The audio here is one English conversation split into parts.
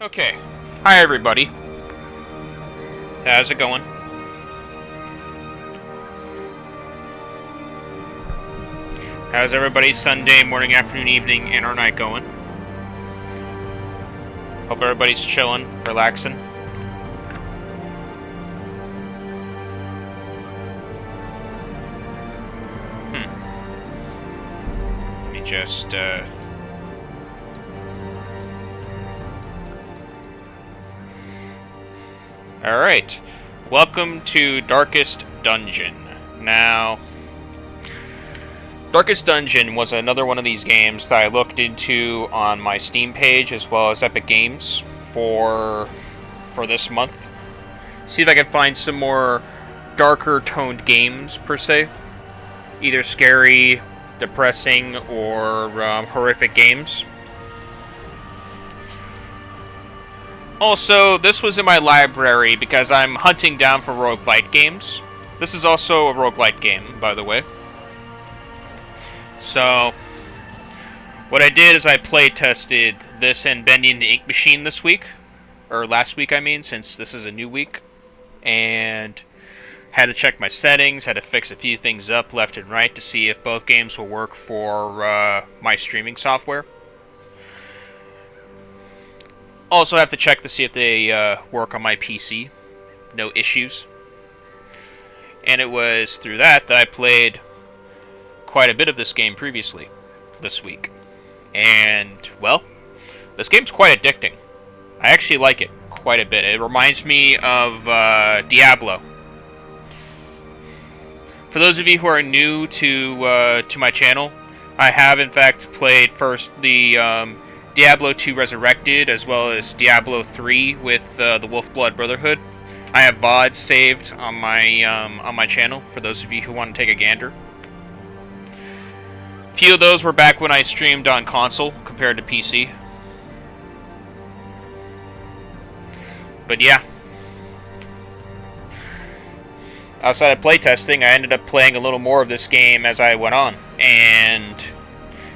Okay. Hi, everybody. How's it going? How's everybody's Sunday morning, afternoon, evening, and or night going? Hope everybody's chilling, relaxing. Let me just, Alright. Welcome to Darkest Dungeon. Now, Darkest Dungeon was another one of these games that I looked into on my Steam page as well as Epic Games for this month. See if I can find some more darker toned games, per se. Either scary, depressing, or horrific games. Also, this was in my library because I'm hunting down for roguelite games. This is also a roguelite game, by the way. So, what I did is I play tested this and Bending the Ink Machine this week. Or last week, I mean, since this is a new week. And had to check my settings, had to fix a few things up left and right to see if both games will work for my streaming software. Also have to check to see if they work on my PC. No issues. And it was through that I played quite a bit of this game previously this week. And, well, this game's quite addicting. I actually like it quite a bit. It reminds me of Diablo. For those of you who are new to my channel, I have in fact played first the Diablo 2 Resurrected as well as Diablo 3 with the Wolfblood Brotherhood. I have VODs saved on my channel for those of you who want to take a gander. A few of those were back when I streamed on console compared to PC. But yeah. Outside of playtesting, I ended up playing a little more of this game as I went on. And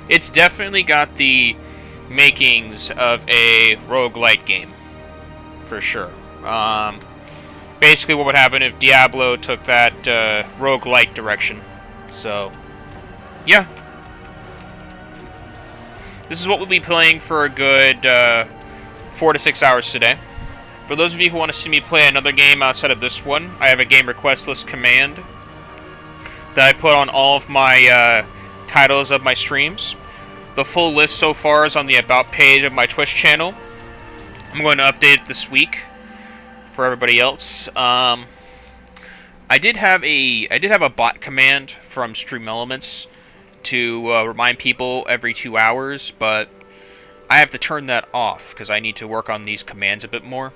it's definitely got the makings of a roguelite game. For sure. Basically what would happen if Diablo took that roguelite direction. So, yeah. This is what we'll be playing for a good 4 to 6 hours today. For those of you who want to see me play another game outside of this one, I have a game request list command that I put on all of my titles of my streams. The full list so far is on the About page of my Twitch channel. I'm going to update it this week for everybody else. I did have a bot command from Stream Elements to remind people every 2 hours, but I have to turn that off because I need to work on these commands a bit more.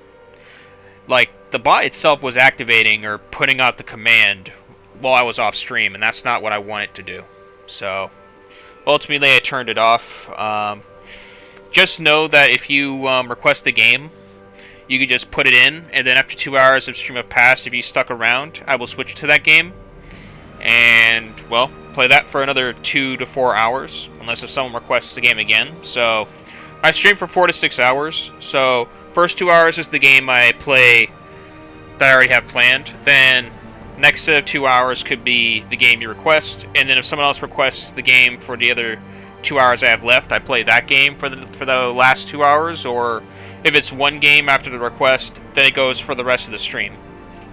Like, the bot itself was activating or putting out the command while I was off stream, and that's not what I want it to do. So, ultimately, I turned it off. Just know that if you request the game, you can just put it in, and then after 2 hours of stream have passed, if you stuck around, I will switch to that game. And, well, play that for another 2 to 4 hours, unless if someone requests the game again. So, I stream for 4 to 6 hours, so first 2 hours is the game I play that I already have planned. Then next set of 2 hours could be the game you request, and then if someone else requests the game for the other 2 hours I have left, I play that game for the last 2 hours. Or if it's one game after the request, then it goes for the rest of the stream,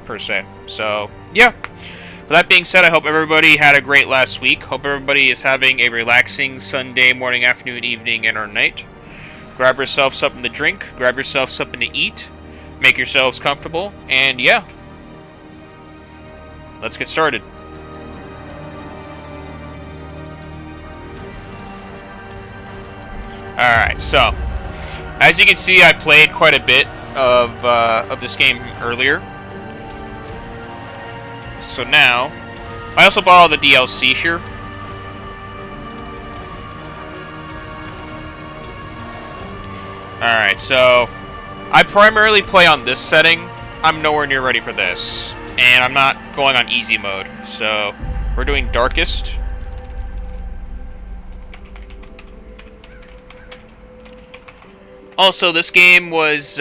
per se. So yeah. With that being said, I hope everybody had a great last week. Hope everybody is having a relaxing Sunday morning, afternoon, evening, and or night. Grab yourself something to drink, grab yourself something to eat, make yourselves comfortable, and yeah. Let's get started. Alright, so, as you can see, I played quite a bit of this game earlier. So now, I also bought all the DLC here. Alright, so I primarily play on this setting. I'm nowhere near ready for this. And I'm not going on easy mode. So we're doing Darkest. Also, this game was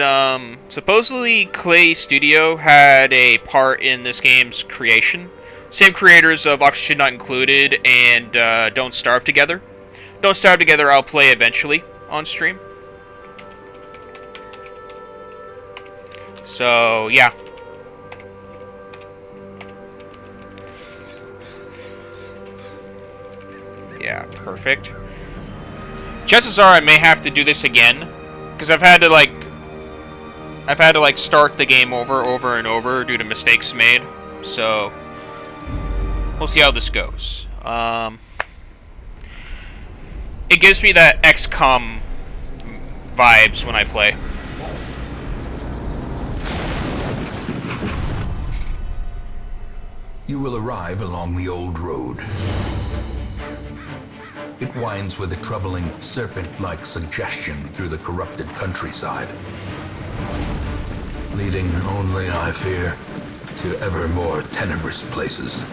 supposedly Clay Studio had a part in this game's creation. Same creators of Oxygen Not Included and Don't Starve Together. Don't Starve Together I'll play eventually on stream. So, yeah. Yeah, perfect. Chances are I may have to do this again, because I've had to start the game over and over due to mistakes made. So we'll see how this goes. It gives me that XCOM vibes when I play. You will arrive along the old road. It winds with a troubling, serpent-like suggestion through the corrupted countryside, leading only, I fear, to ever more tenebrous places.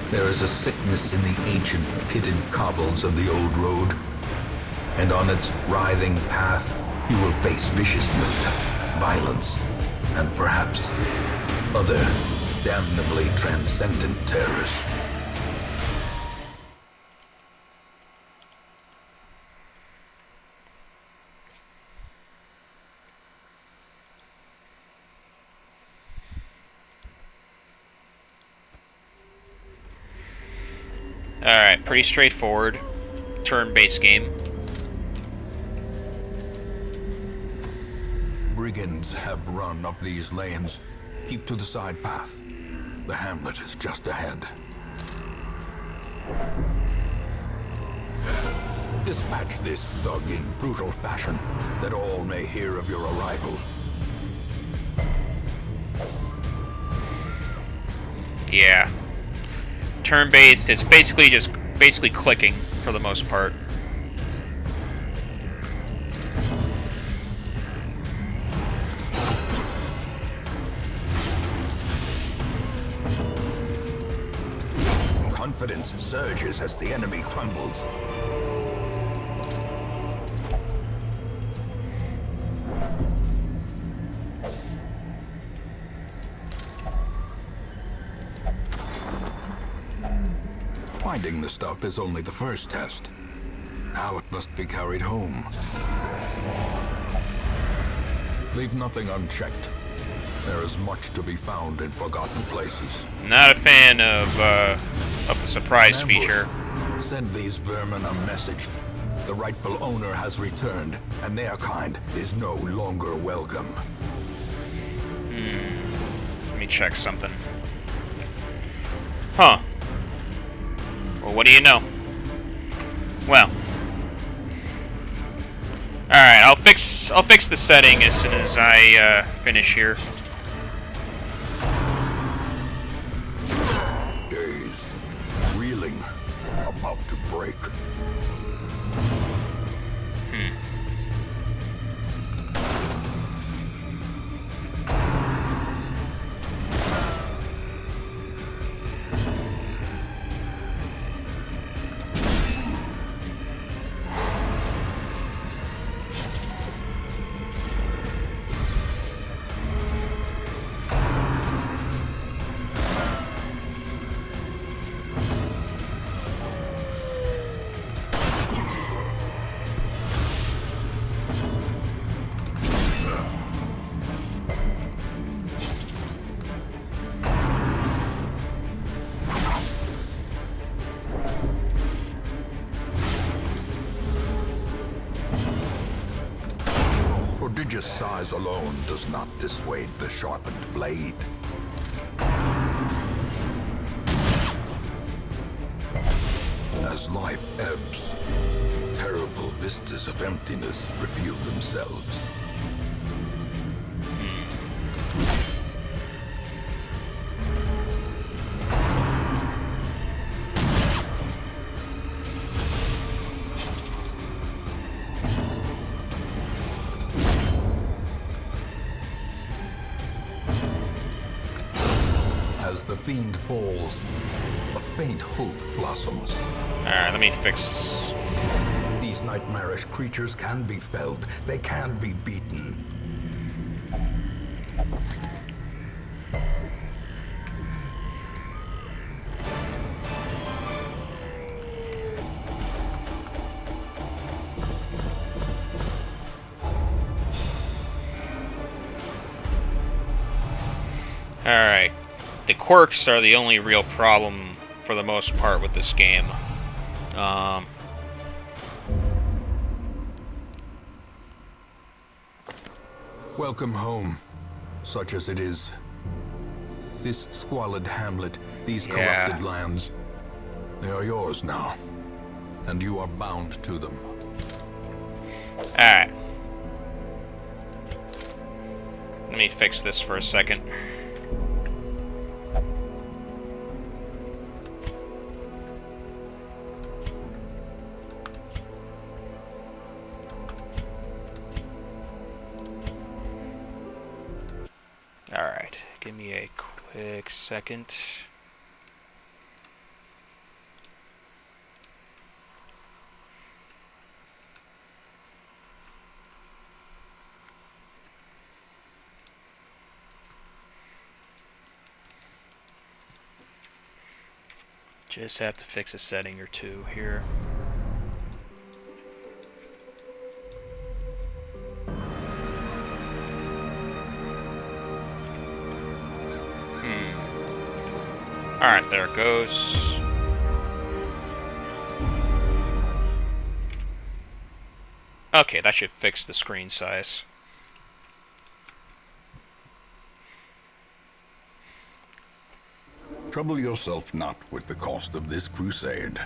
There is a sickness in the ancient, pitted cobbles of the old road, and on its writhing path, you will face viciousness, violence, and perhaps other damnably transcendent terrors. Alright, pretty straightforward. Turn-based game. Brigands have run up these lanes. Keep to the side path. The hamlet is just ahead. Dispatch this thug in brutal fashion, that all may hear of your arrival. Yeah. Turn-based, it's basically clicking for the most part. Confidence surges as the enemy crumbles. Finding the stuff is only the first test. Now it must be carried home. Leave nothing unchecked. There is much to be found in forgotten places. Not a fan of the surprise Ambush. feature. Send these vermin a message. The rightful owner has returned, and their kind is no longer welcome. Let me check something. Huh. Well, what do you know? Well. Alright, I'll fix the setting as soon as I finish here. Dazed, reeling, about to break. Prodigious size alone does not dissuade the sharpened blade. As life ebbs, terrible vistas of emptiness reveal themselves. As the fiend falls, a faint hope blossoms. Alright, let me fix... These These nightmarish creatures can be felled. They can be beaten. Alright. The quirks are the only real problem for the most part with this game. Welcome home, such as it is. This squalid hamlet, these corrupted lands, they are yours now, and you are bound to them. Alright. Let me fix this for a second. Alright, give me a quick second. Just have to fix a setting or two here. Alright, there it goes. Okay, that should fix the screen size. Trouble yourself not with the cost of this crusade.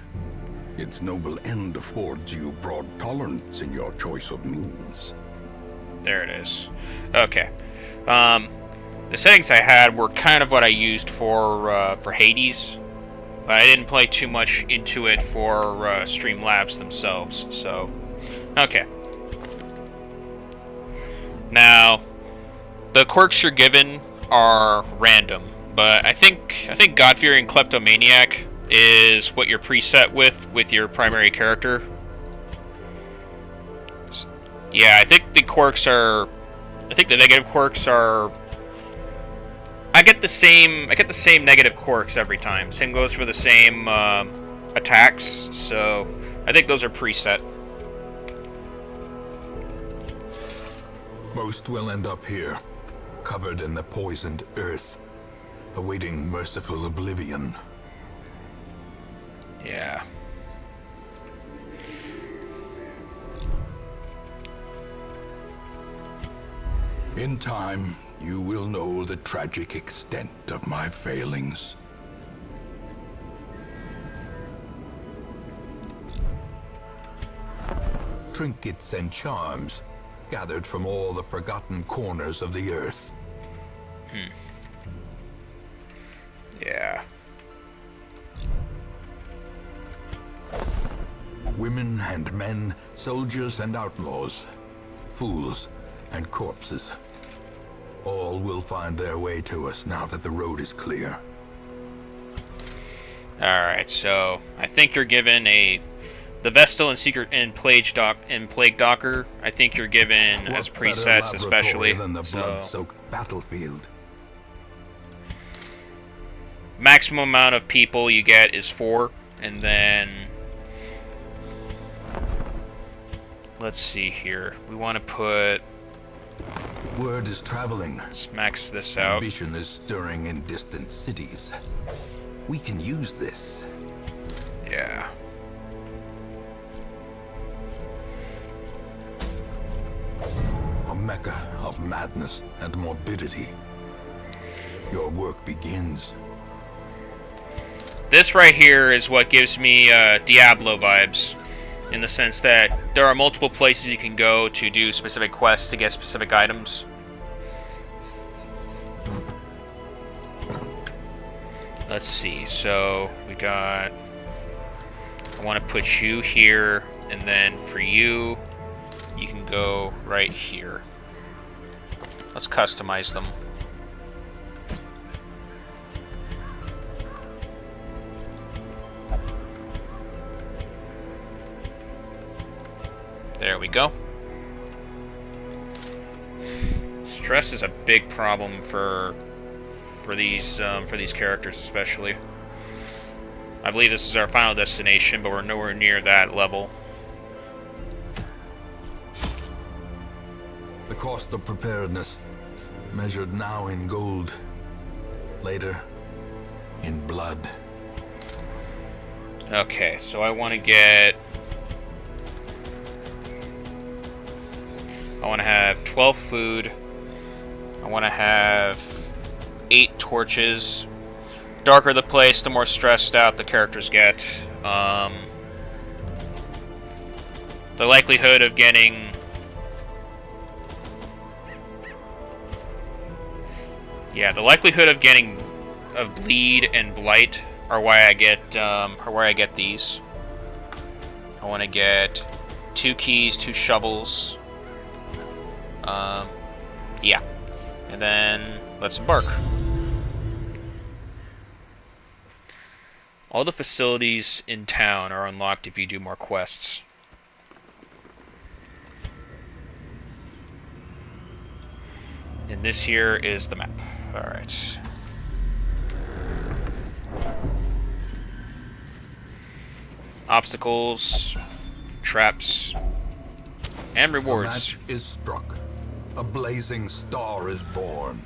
Its noble end affords you broad tolerance in your choice of means. There it is. Okay. The settings I had were kind of what I used for Hades, but I didn't play too much into it for Streamlabs themselves. So, okay. Now, the quirks you're given are random, but I think God-fearing kleptomaniac is what you're preset with your primary character. Yeah, I think the quirks are. I think the negative quirks are. I get the same negative quirks every time. Same goes for the same attacks. So I think those are preset. Most will end up here, covered in the poisoned earth, awaiting merciful oblivion. Yeah. In time, you will know the tragic extent of my failings. Trinkets and charms, gathered from all the forgotten corners of the earth. Yeah. Women and men, soldiers and outlaws, fools and corpses. All will find their way to us now that the road is clear. Alright, so I think you're given the Vestal and Secret and Plague Docker. I think you're given What as better presets, laboratory especially. than the So, blood-soaked battlefield. maximum amount of people you get is 4, and then let's see here. We want to put. Word is traveling. Let's max this out. Ambition is stirring in distant cities. We can use this. Yeah. A mecca of madness and morbidity. Your work begins. This right here is what gives me Diablo vibes, in the sense that there are multiple places you can go to do specific quests to get specific items. Let's see, so we got. I want to put you here, and then for you, you can go right here. Let's customize them. There we go. Stress is a big problem for these characters, especially. I believe this is our final destination, but we're nowhere near that level. The cost of preparedness, measured now in gold, later in blood. Okay, so I want to get... I want to have 12 food. I want to have 8 torches. Darker the place, the more stressed out the characters get. The likelihood of getting... Yeah, the likelihood of getting bleed and blight are why I get these. I want to get 2 keys, 2 shovels. Yeah. And then let's embark. All the facilities in town are unlocked if you do more quests. And this here is the map. Alright. Obstacles, traps, and rewards. The match is struck. A blazing star is born.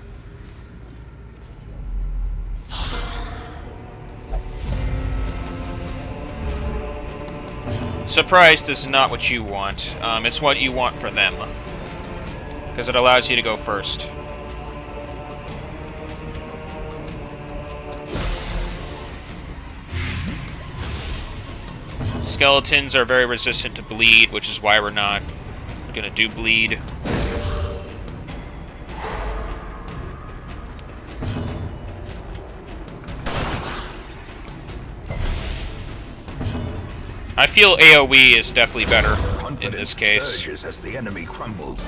Surprised is not what you want. It's what you want for them. Because it allows you to go first. Skeletons are very resistant to bleed, which is why we're not gonna do bleed. I feel AoE is definitely better in this case. Surges as the enemy crumbles.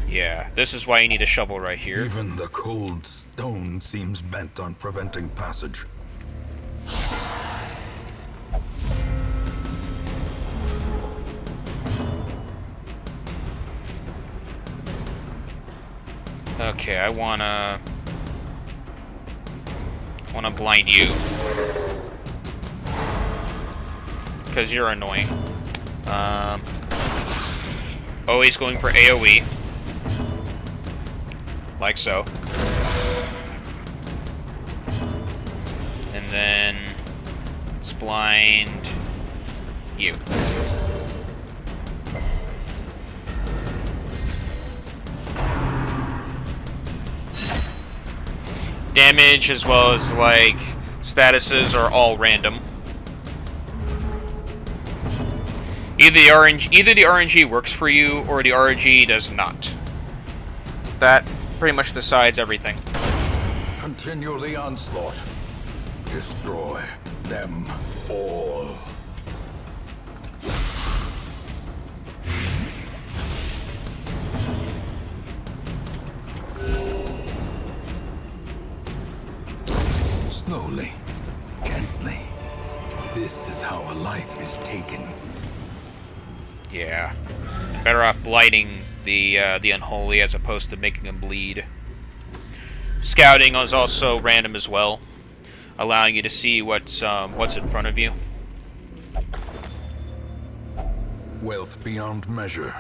Yeah, this is why you need a shovel right here. Even the cold stone seems bent on preventing passage. Okay, I wanna blind you. Because you're annoying. Always going for AoE. Like so. And then let's blind you. Damage as well as like statuses are all random. Either the RNG works for you or the RNG does not. That pretty much decides everything. Continue the onslaught. Destroy them all. Slowly, gently. This is how a life is taken. Yeah. Better off blighting the unholy as opposed to making them bleed. Scouting is also random as well, allowing you to see what's in front of you. Wealth beyond measure,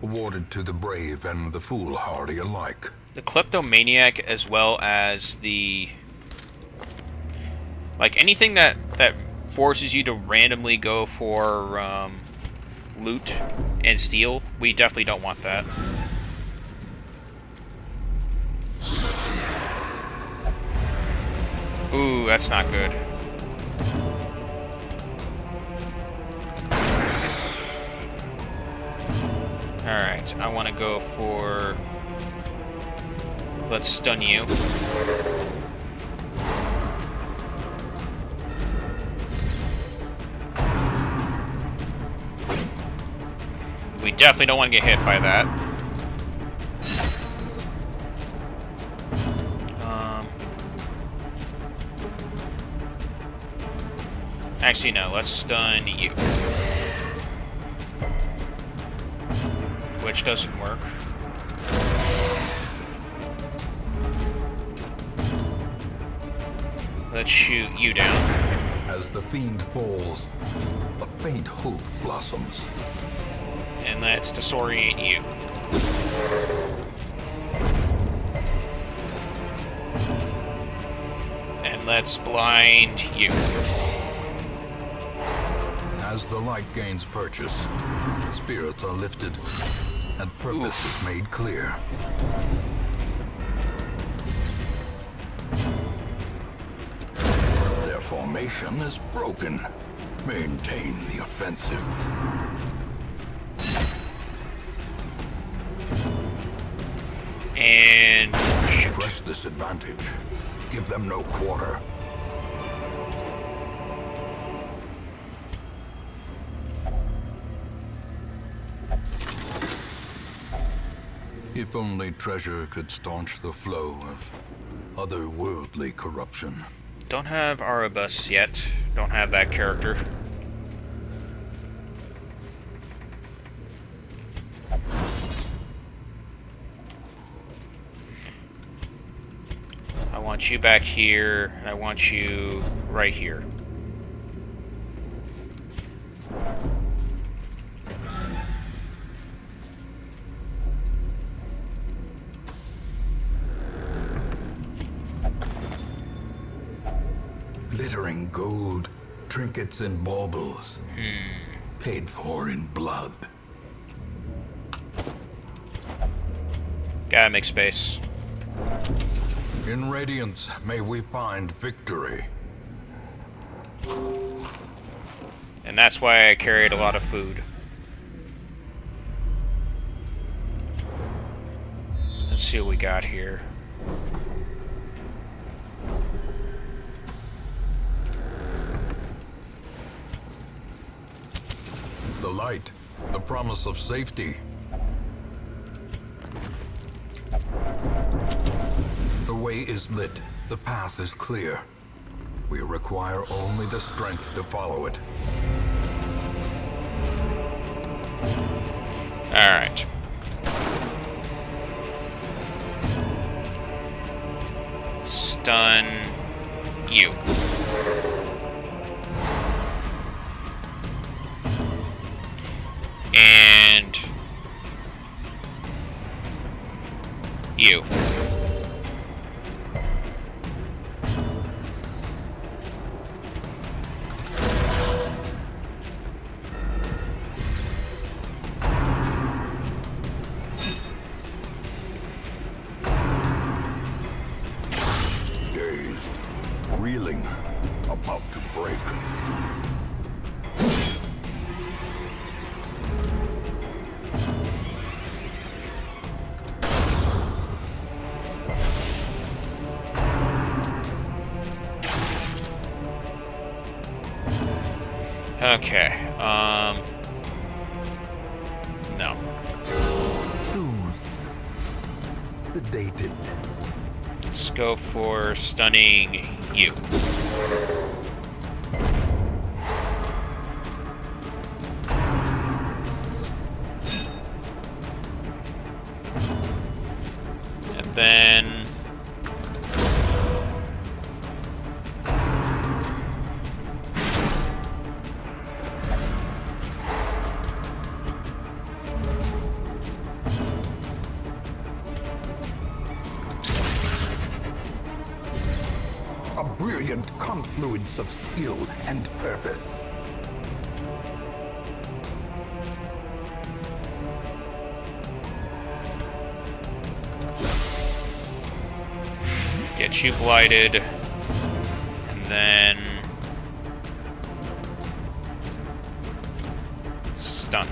awarded to the brave and the foolhardy alike. The kleptomaniac, as well as the anything that forces you to randomly go for loot and steal, we definitely don't want that. Ooh, that's not good. Alright, I want to go for... Let's stun you. We definitely don't want to get hit by that. Actually, no. Let's stun you. Which doesn't work. Let's shoot you down. As the fiend falls, a faint hope blossoms. And let's disorient you. And let's blind you. As the light gains purchase, spirits are lifted, and purpose is made clear. Their formation is broken. Maintain the offensive. And shoot. Press this advantage. Give them no quarter. If only treasure could staunch the flow of otherworldly corruption. Don't have Arabus yet. Don't have that character. I want you back here, and I want you right here. Glittering gold, trinkets and baubles, paid for in blood. Gotta make space. In Radiance, may we find victory. And that's why I carried a lot of food. Let's see what we got here. The light, the promise of safety. The way is lit, the path is clear. We require only the strength to follow it. Alright. Stun you. And you. Dazed, reeling, about to break. Okay, no. Soothed, sedated. Let's go for stunning you. And then A brilliant confluence of skill and purpose. get you blighted, and then stun.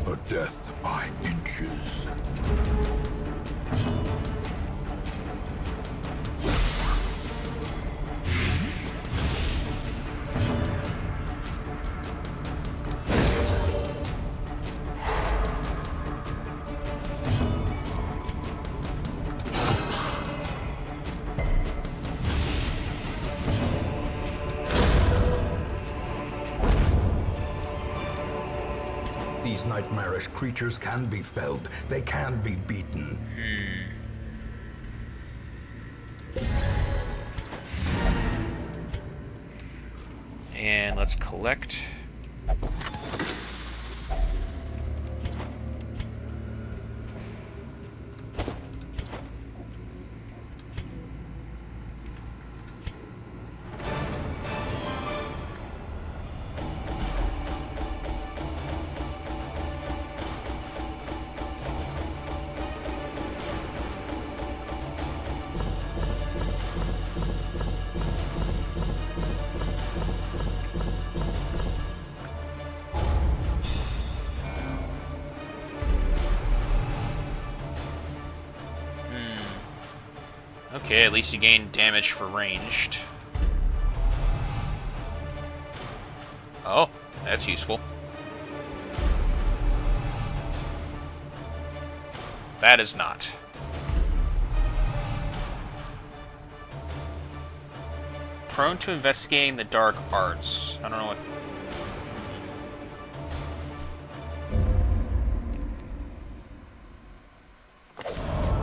A death by inches. These nightmarish creatures can be felled. They can be beaten. And let's collect. Okay, at least you gain damage for ranged. Oh, that's useful. That is not. Prone to investigating the dark arts. I don't know what...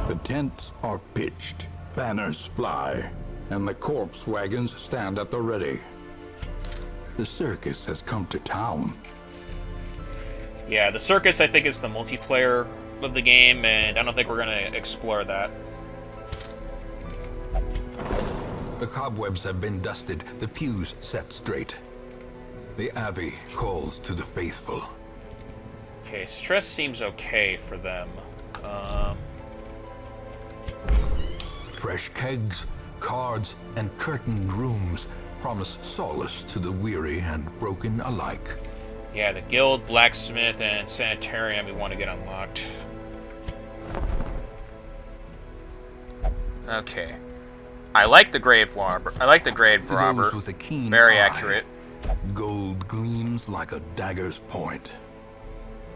The tents are pitched, banners fly, and the corpse wagons stand at the ready. The circus has come to town. Yeah, the circus, I think, is the multiplayer of the game, and I don't think we're going to explore that. The cobwebs have been dusted, the pews set straight. The Abbey calls to the faithful. Okay, stress seems okay for them. Fresh kegs, cards, and curtained rooms promise solace to the weary and broken alike. Yeah, the guild, blacksmith, and sanitarium we want to get unlocked. Okay. I like the grave robber. I like the grave To robber. those with a keen Very eye, accurate. Gold gleams like a dagger's point.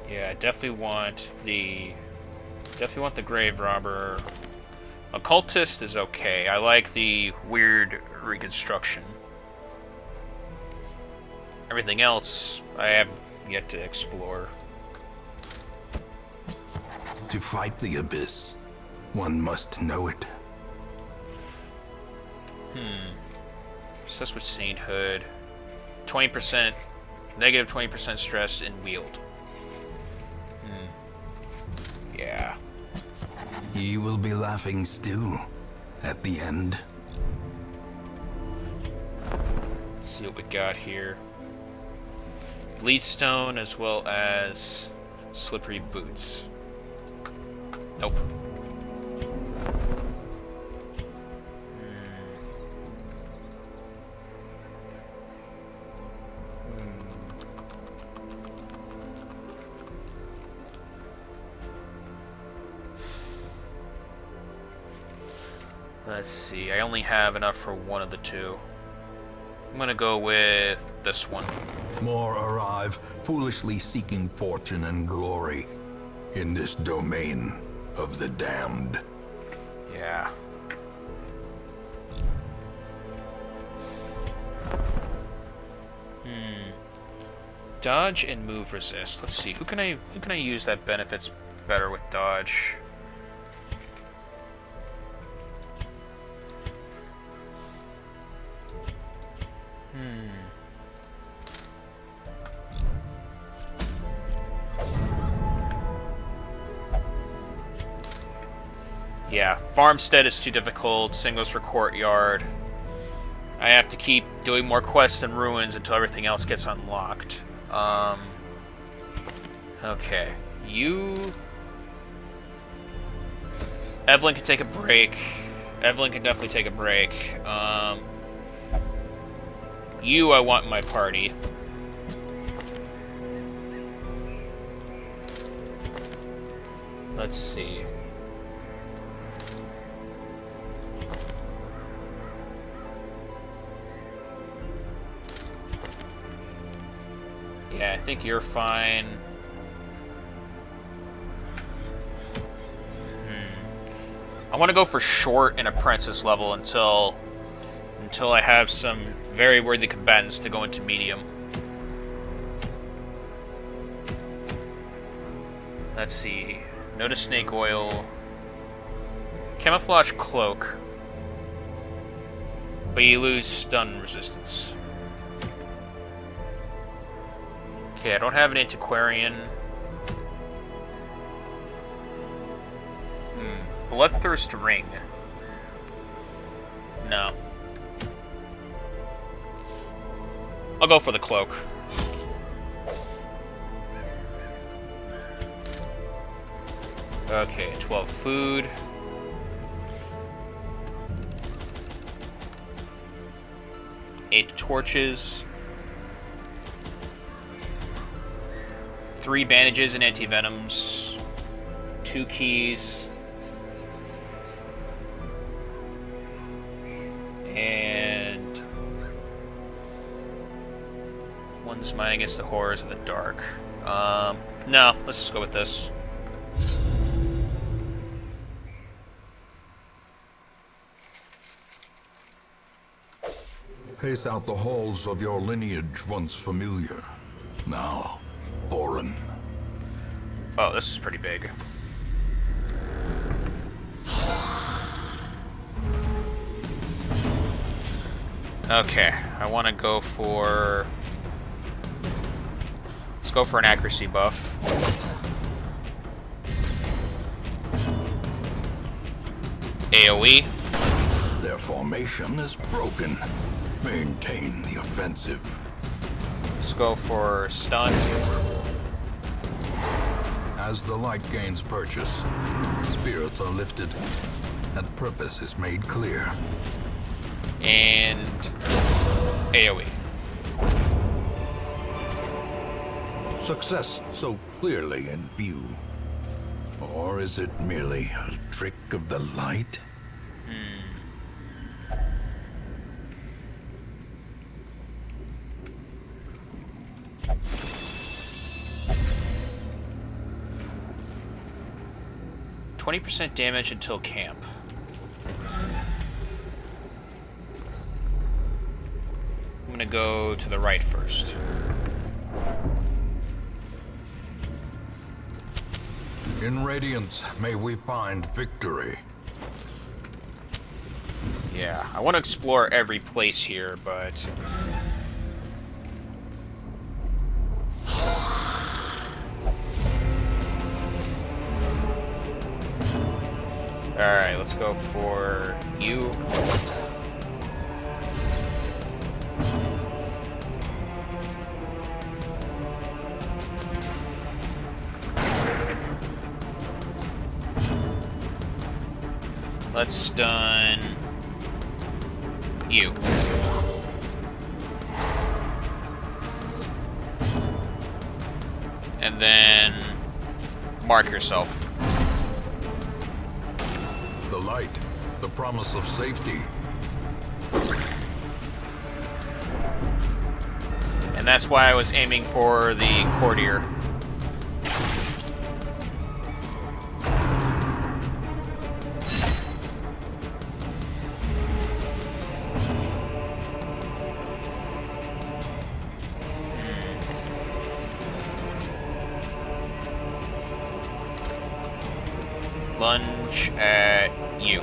Yeah, I definitely want the grave robber. Occultist is okay. I like the weird reconstruction. Everything else I have yet to explore. To fight the abyss, one must know it. Obsessed with sainthood. 20%, negative 20% stress in wield. Yeah. Ye will be laughing still at the end. Let's see what we got here. Bleedstone as well as slippery boots. Nope. Let's see, I only have enough for one of the two. I'm gonna go with this one. More arrive, foolishly seeking fortune and glory in this domain of the damned. Yeah. Dodge and move resist. Let's see, who can I use that benefits better with dodge? Yeah, Farmstead is too difficult, same goes for Courtyard. I have to keep doing more quests and ruins until everything else gets unlocked. Okay, Evelyn can take a break. Evelyn can definitely take a break. I want in my party. Let's see. Yeah, I think you're fine. I want to go for short and apprentice level until I have some very worthy combatants to go into medium. Let's see. Notice snake oil. Camouflage cloak. But you lose stun resistance. Okay, I don't have an antiquarian. Bloodthirst ring. No. I'll go for the cloak. Okay, 12 food. Eight torches. 3 bandages and antivenoms. 2 keys. And one's mine against the horrors of the dark. No, let's just go with this. Pace out the halls of your lineage once familiar, now foreign. Oh, this is pretty big. Okay, I want to go for... Let's go for an accuracy buff. AoE. Their formation is broken. Maintain the offensive. Let's go for stun. As the light gains purchase, spirits are lifted, and purpose is made clear. And AoE. Success so clearly in view. Or is it merely a trick of the light? 20% damage until camp. I'm gonna go to the right first. In Radiance, may we find victory. Yeah, I want to explore every place here, but... Alright, let's go for you. Let's stun you. And then mark yourself. The light, the promise of safety. And that's why I was aiming for the courtier. Lunge at you.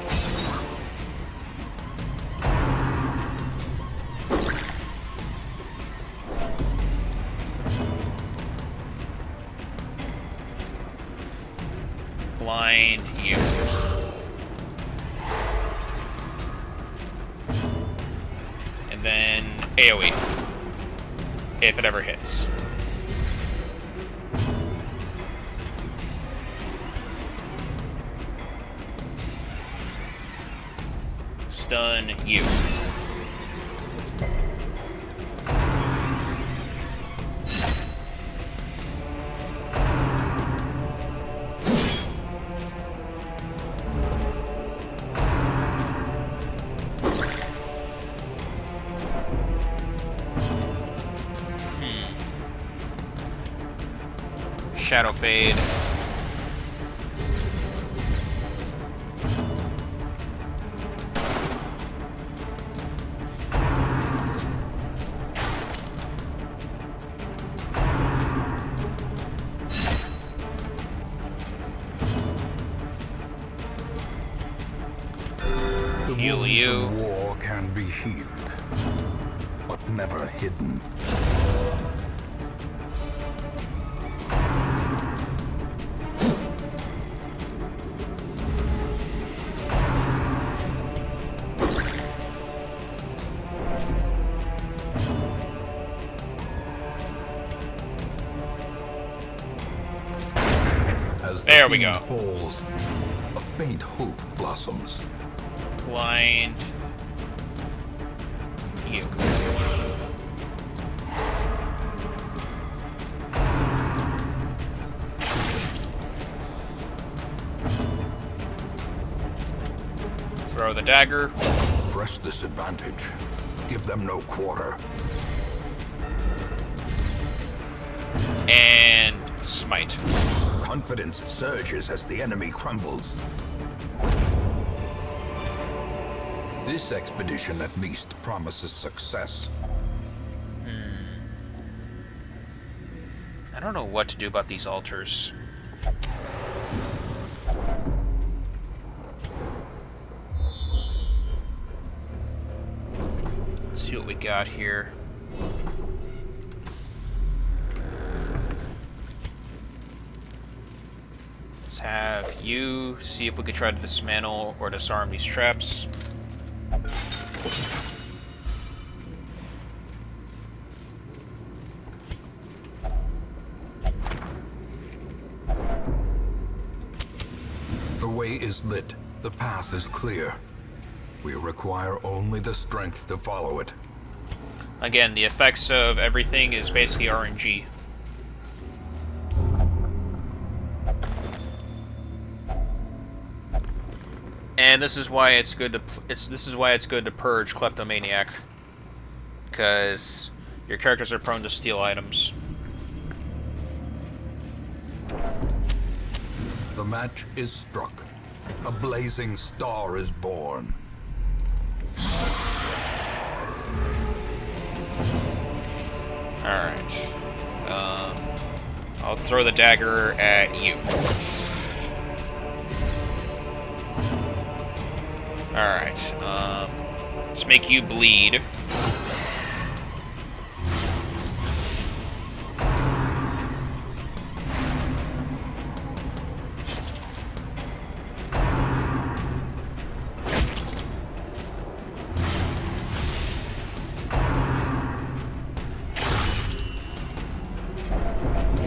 Blind you. And then AoE. If it ever hits. Stun you. Shadow Fade. Heal Wounds you. of war can be healed, but never hidden. As the There we fiend go. falls, a faint hope blossoms. Blind. You. Throw the dagger. Press this advantage. Give them no quarter. And smite. Confidence surges as the enemy crumbles. This expedition at least promises success. I don't know what to do about these altars. Let's see what we got here. Let's have you see if we could try to dismantle or disarm these traps. The way is lit. The path is clear. We require only the strength to follow it. Again, the effects of everything is basically RNG. And this is why it's good to this is why it's good to purge Kleptomaniac, because your characters are prone to steal items. The match is struck. A blazing star is born. Alright. I'll throw the dagger at you. Alright. Let's make you bleed.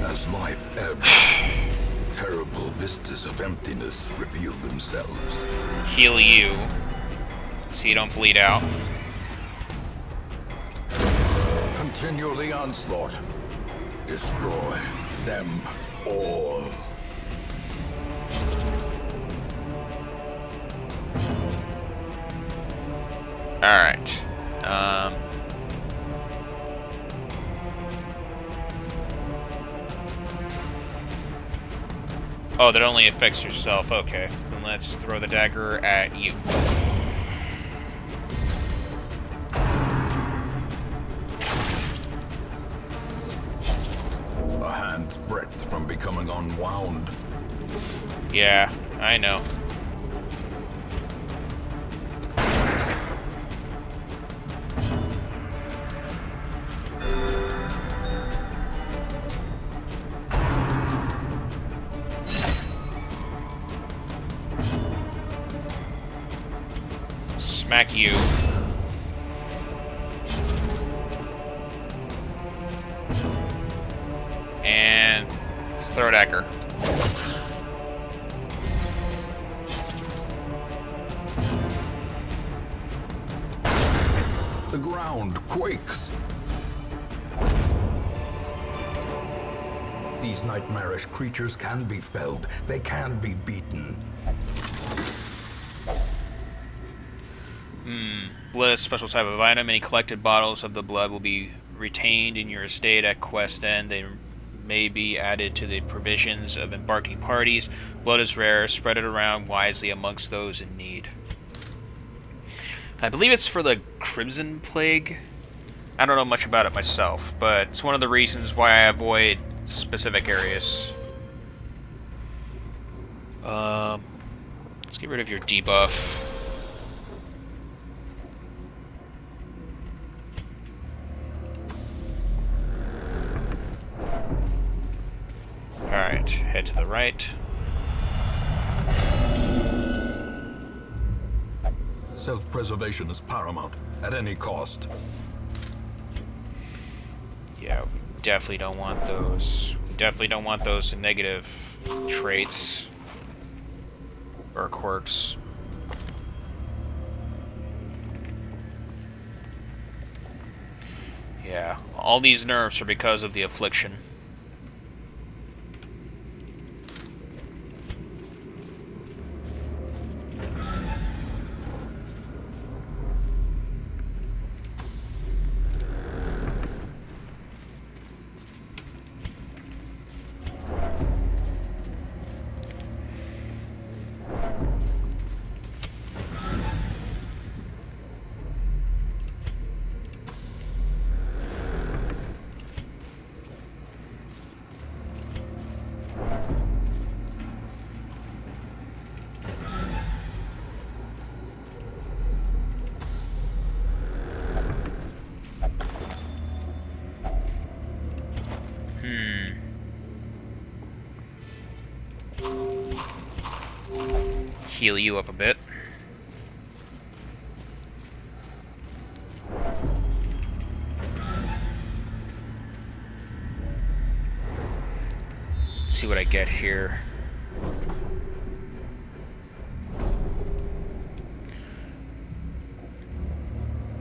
As life ebbs, terrible vistas of emptiness reveal themselves. Heal you, so you don't bleed out. Continue the onslaught. Destroy them all. Alright. Oh, that only affects yourself. Okay. Then let's throw the dagger at you. A hand's breadth from becoming unwound. Yeah, I know. Smack you. And throw dagger. The ground quakes. These nightmarish creatures can be felled. They can be beaten. Blood is a special type of item. Any collected bottles of the blood will be retained in your estate at quest end. They may be added to the provisions of embarking parties. Blood is rare. Spread it around wisely amongst those in need. I believe it's for the Crimson Plague. I don't know much about it myself, but it's one of the reasons why I avoid specific areas. Let's get rid of your debuff. and head to the right. Self-preservation is paramount, at any cost. Yeah, we definitely don't want those. We definitely don't want those negative traits or quirks. Yeah, all these nerfs are because of the affliction. Heal you up a bit. Let's see what I get here.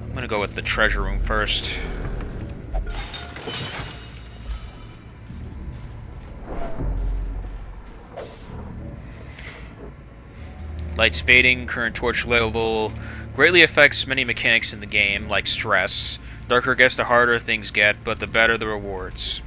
I'm gonna go with the treasure room first. Lights fading, current torch level greatly affects many mechanics in the game, like stress. Darker gets the harder things get, but the better the rewards.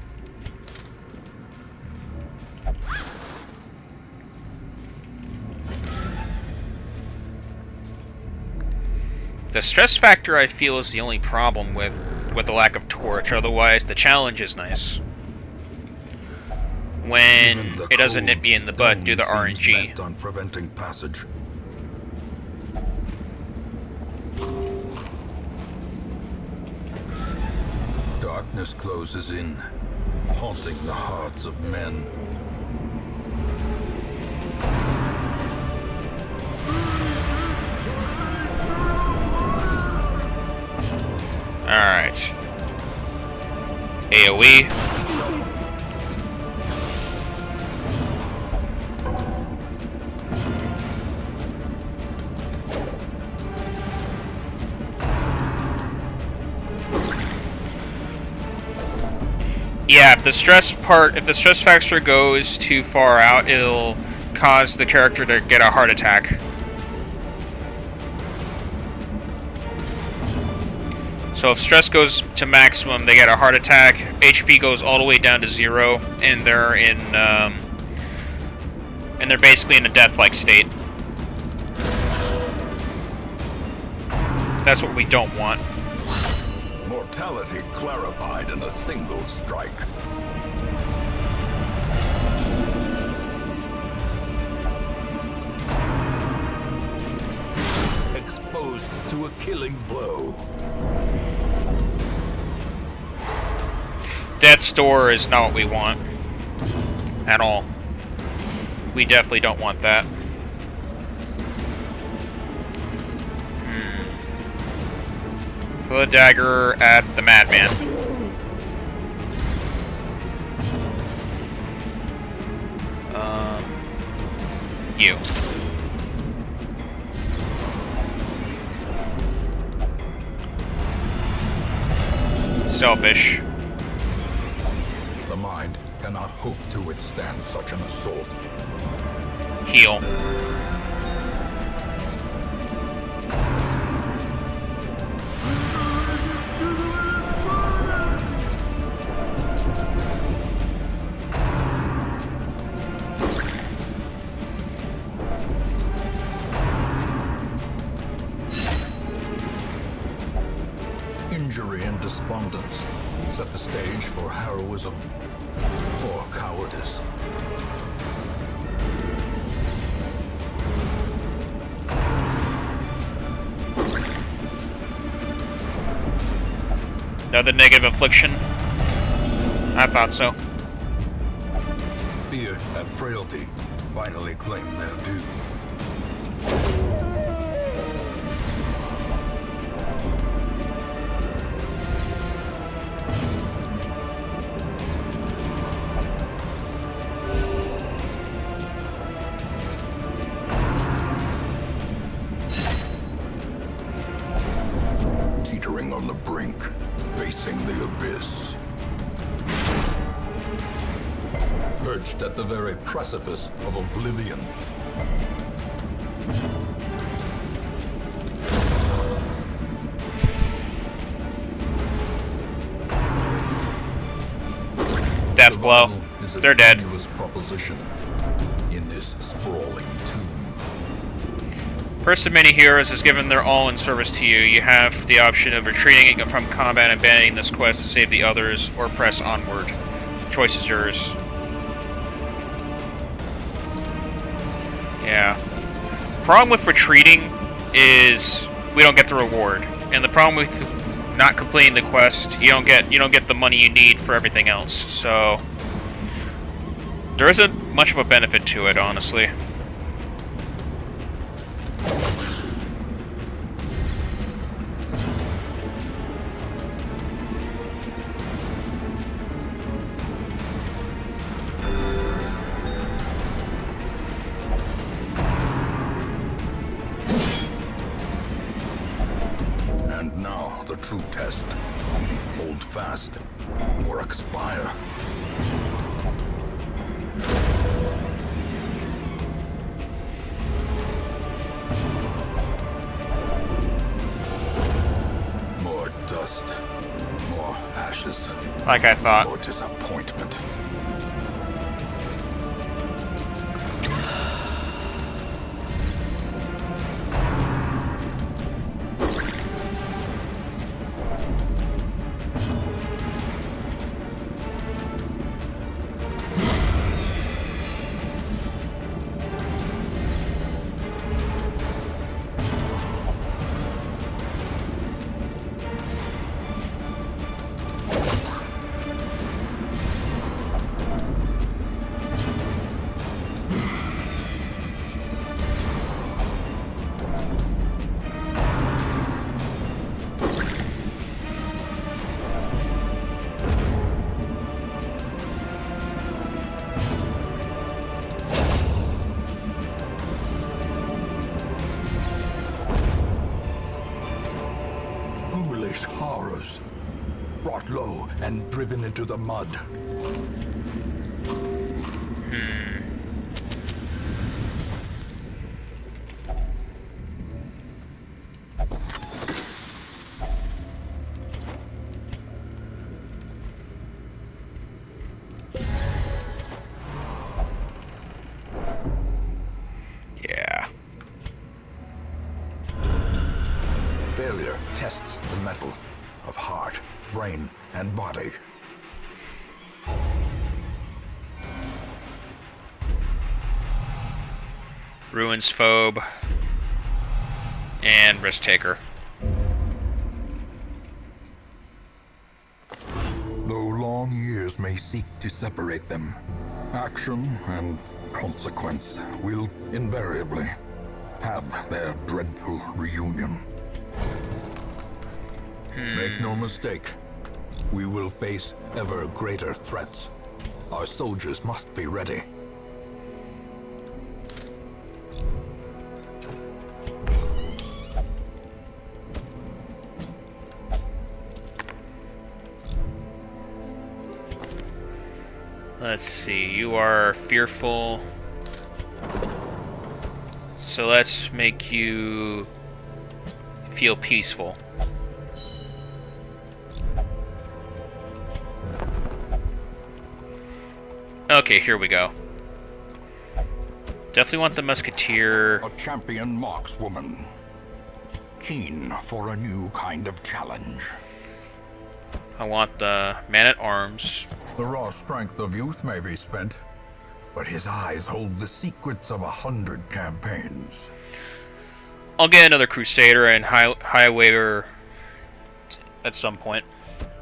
The stress factor, I feel, is the only problem with the lack of torch. Otherwise, the challenge is nice. When it doesn't nip me in the butt, do the RNG. On preventing passage. Darkness closes in, haunting the hearts of men. Alright. AoE. Yeah, if the stress factor goes too far out, it'll cause the character to get a heart attack. So if stress goes to maximum, they get a heart attack. HP goes all the way down to 0, and they're basically in a death-like state. That's what we don't want. Mortality clarified in a single strike. Exposed to a killing blow. Death Store is not what we want. At all. We definitely don't want that. Throw the dagger at the madman. You. Selfish. The mind cannot hope to withstand such an assault. Heal. Injury and despondence set the stage for heroism or cowardice. Another negative affliction. I thought so. Fear and frailty finally claim their due. Teetering on the brink, facing the abyss. Perched at the very precipice of oblivion. Death blow. Survival is a They're dead. tenuous proposition in this sprawling tomb. First of many heroes has given their all in service to you. You have the option of retreating from combat and abandoning this quest to save the others, or press onward. Choice is yours. Yeah. Problem with retreating is we don't get the reward, and the problem with not completing the quest, you don't get the money you need for everything else. So there isn't much of a benefit to it, honestly. And now the true test. Hold fast or expire. More dust, more ashes, Like I thought. more disappointment. Ghoulish horrors, brought low and driven into the mud. Yeah. Failure tests the metal of heart, brain, and body. Ruins phobe and risk taker. Though long years may seek to separate them, action and consequence will invariably have their dreadful reunion. Make no mistake, we will face ever greater threats. Our soldiers must be ready. Let's see, you are fearful. So let's make you feel peaceful. Okay, here we go. Definitely want the musketeer. A champion markswoman. Keen for a new kind of challenge. I want the man-at-arms. The raw strength of youth may be spent, but his eyes hold the secrets of 100 campaigns. I'll get another Crusader and Highwayer at some point.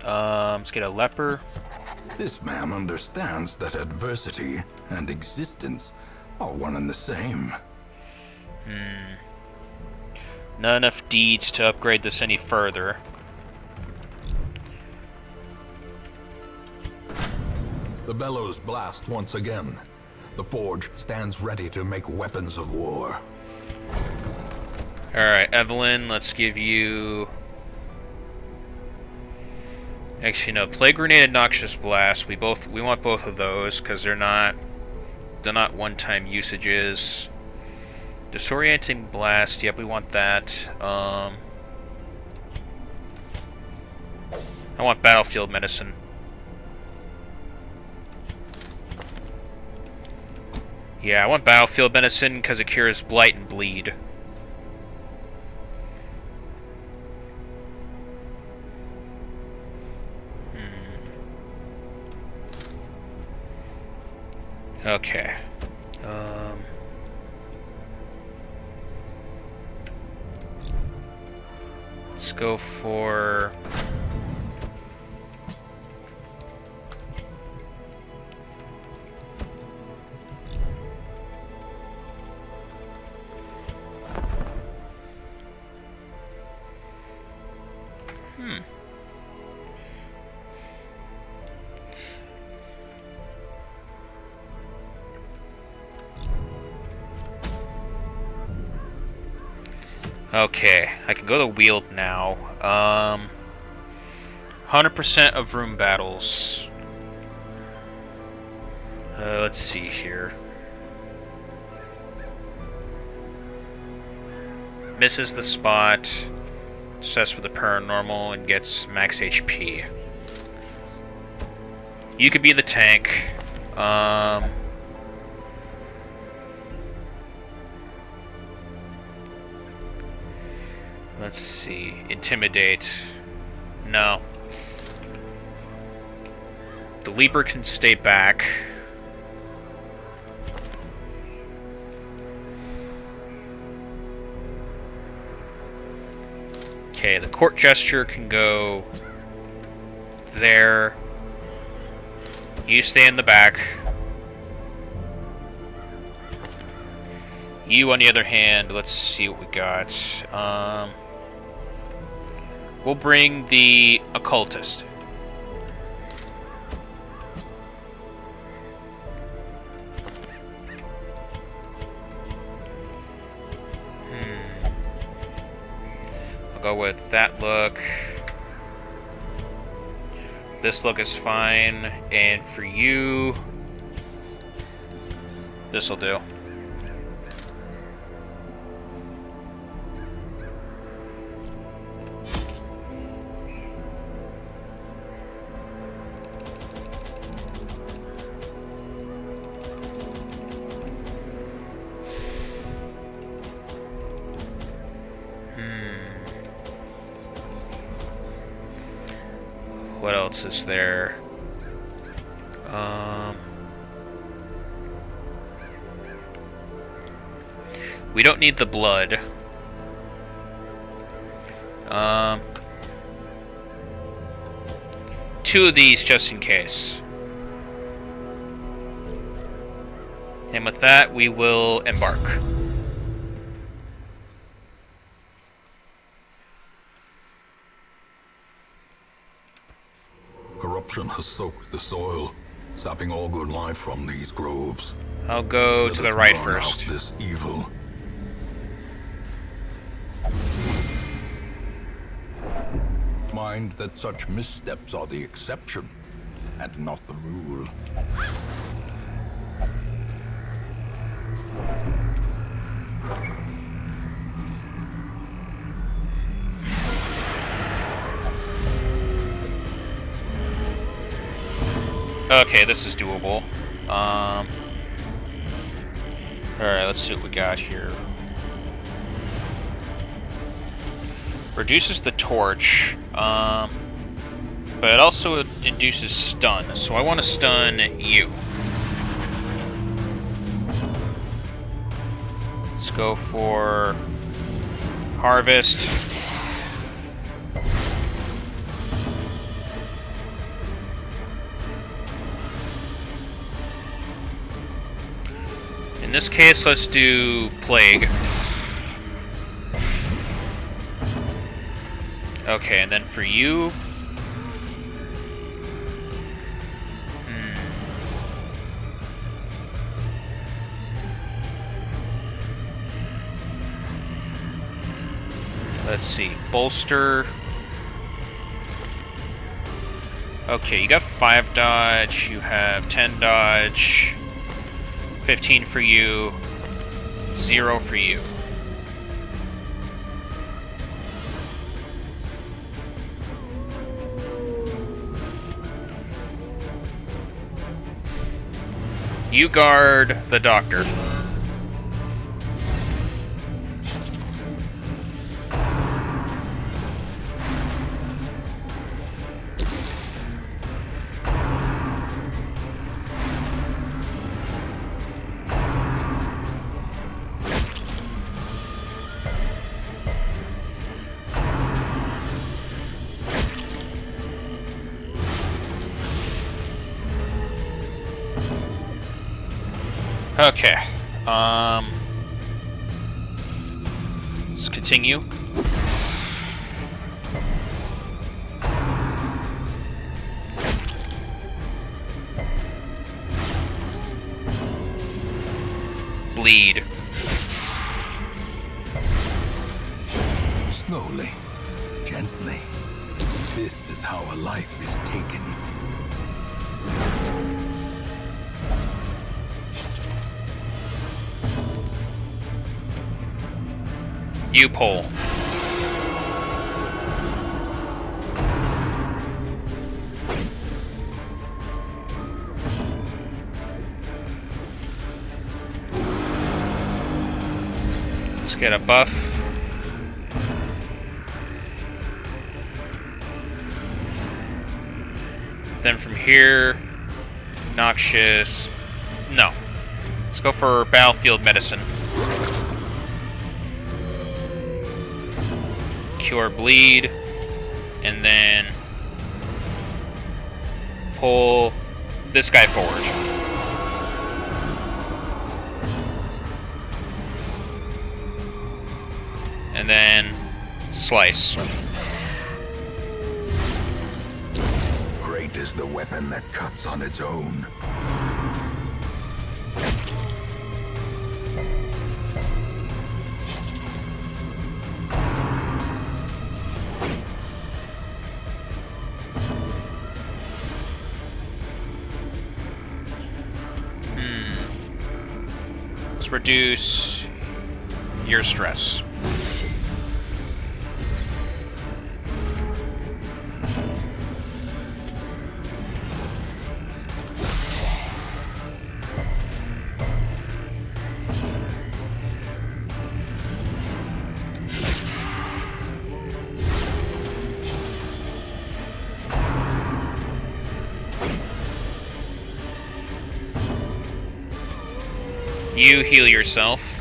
Let's get a Leper. This man understands that adversity and existence are one and the same. Not enough deeds to upgrade this any further. The bellows blast once again. The forge stands ready to make weapons of war. Alright, Evelyn, let's give you... Actually, no, Plague Grenade and Noxious Blast. We want both of those, because they're not one-time usages. Disorienting Blast, yep, we want that. I want Battlefield Medicine. Yeah, I want Battlefield Medicine because it cures Blight and Bleed. Okay. Let's go for... Okay, I can go to Wield now. 100% of room battles. Let's see here. Misses the spot. Sets with the paranormal and gets max HP. You could be the tank. Let's see. Intimidate. No. The Leaper can stay back. Okay, the Court Gesture can go there. You stay in the back. You, on the other hand, let's see what we got. We'll bring the Occultist. I'll go with that look. This look is fine. And for you, this'll do. What else is there? We don't need the blood. Two of these just in case. And with that, we will embark. Corruption has soaked the soil, sapping all good life from these groves. I'll go Let to us the right burn first. out this evil. Mind that such missteps are the exception, and not the rule. Okay, this is doable. Alright, let's see what we got here. Reduces the torch, but it also induces stun, so I want to stun you. Let's go for Harvest. In this case, let's do Plague. Okay, and then for you... Let's see. Bolster. Okay, you got 5 dodge. You have 10 dodge. 15 for you. 0 for you. You guard the doctor. Okay. Let's continue. Bleed. Slowly, gently. This is how a life is taken. You pull. Let's get a buff. Then from here, noxious. No. Let's go for battlefield medicine. Cure bleed, and then pull this guy forward. And then slice. Great is the weapon that cuts on its own. Reduce your stress. You heal yourself.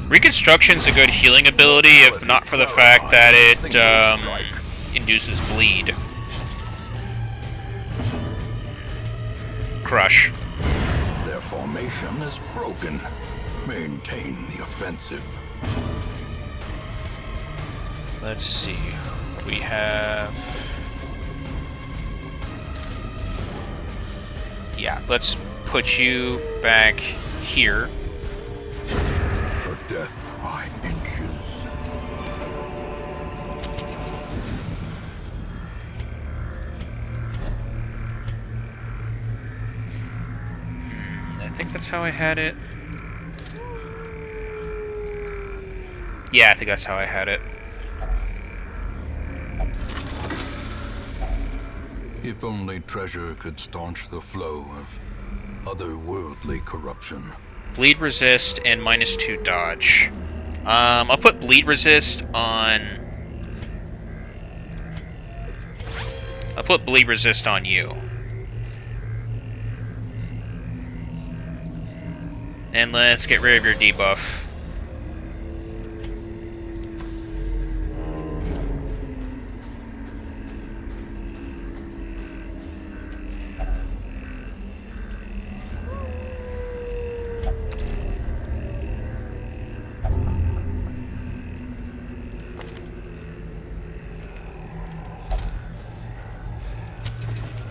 Reconstruction's a good healing ability, if not for the fact that it induces bleed. Crush. Their formation is broken. Maintain the offensive. Let's see. We have... Yeah, let's put you back here. Her death by inches. I think that's how I had it. Yeah, I think that's how I had it. If only treasure could staunch the flow of otherworldly corruption. Bleed resist and -2 dodge. I'll put bleed resist on... I'll put bleed resist on you. And let's get rid of your debuff.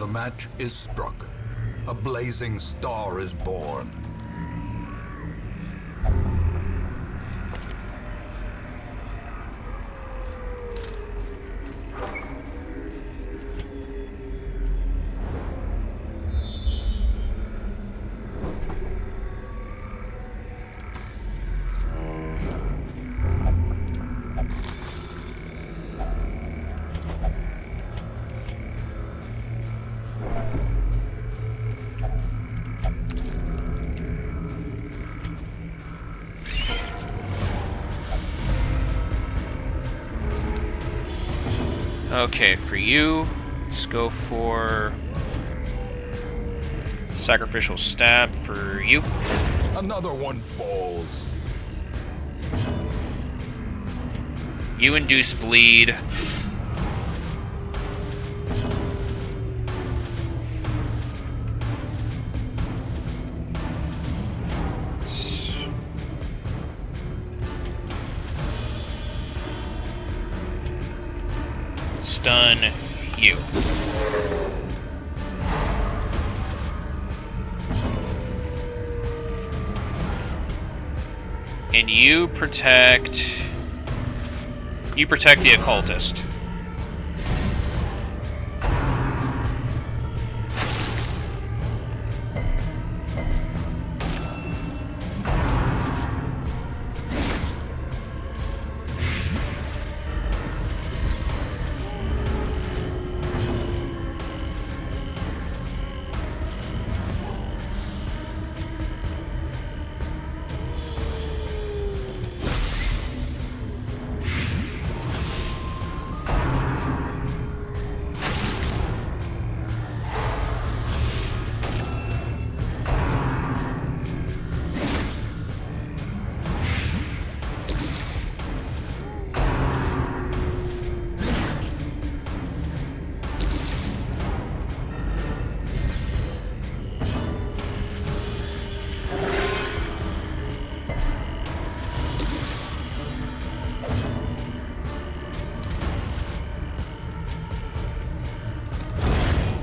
The match is struck. A blazing star is born. Okay, for you, let's go for sacrificial stab for you. Another one falls. You induce bleed. Stun you. And you protect the occultist.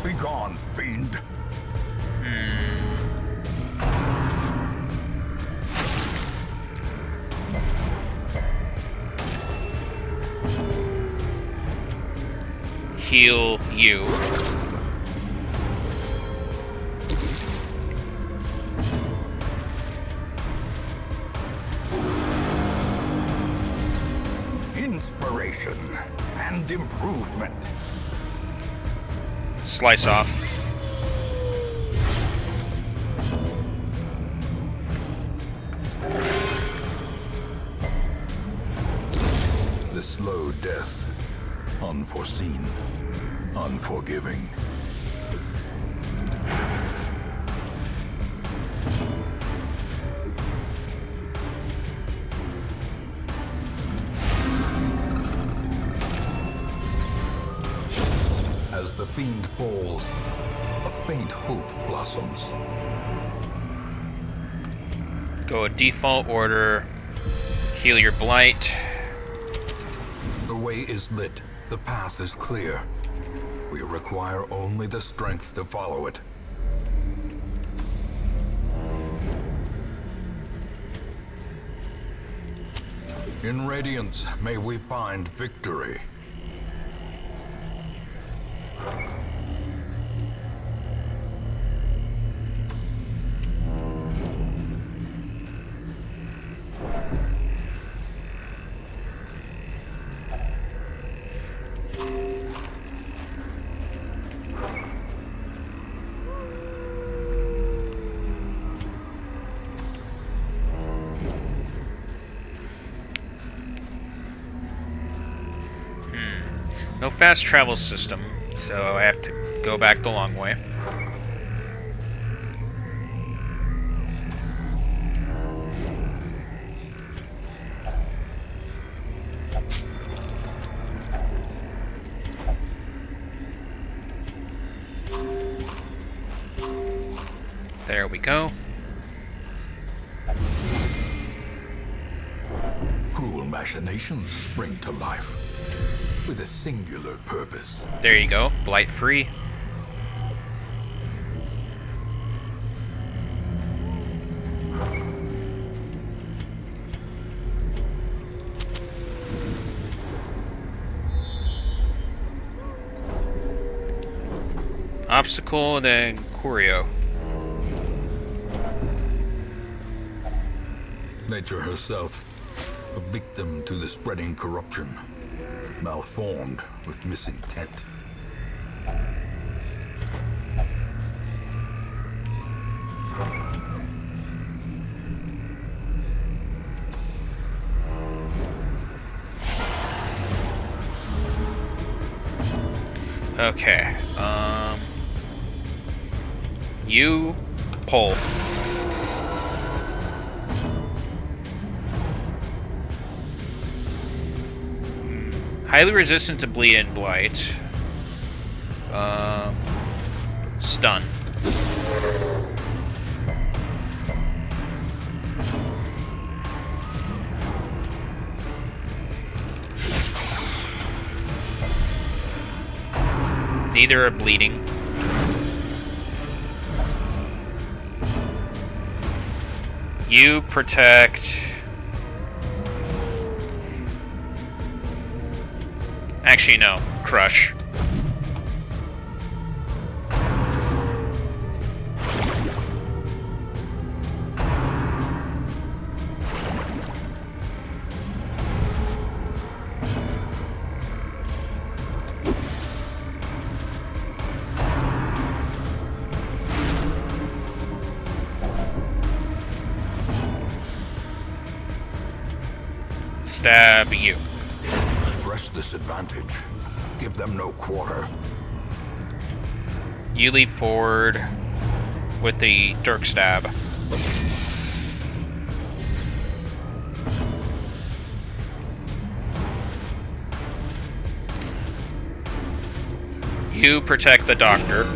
Begone, fiend. Heal you. Inspiration and improvement. Slice off. The slow death. Unforeseen. Unforgiving. As the fiend falls, a faint hope blossoms. Go a default order. Heal your blight. The way is lit. The path is clear. We require only the strength to follow it. In Radiance, may we find victory. No fast travel system, so I have to go back the long way. There we go. Cruel machinations spring to life with a singular purpose. There you go. Blight free. Obstacle, then Curio. Nature herself, a victim to the spreading corruption, malformed with misintent. Okay, you pull. Highly resistant to bleed and blight. Stun. Neither are bleeding. You protect... Actually, no. Crush. Stab you. Press this advantage. Give them no quarter. You leap forward with the dirk stab. You protect the doctor.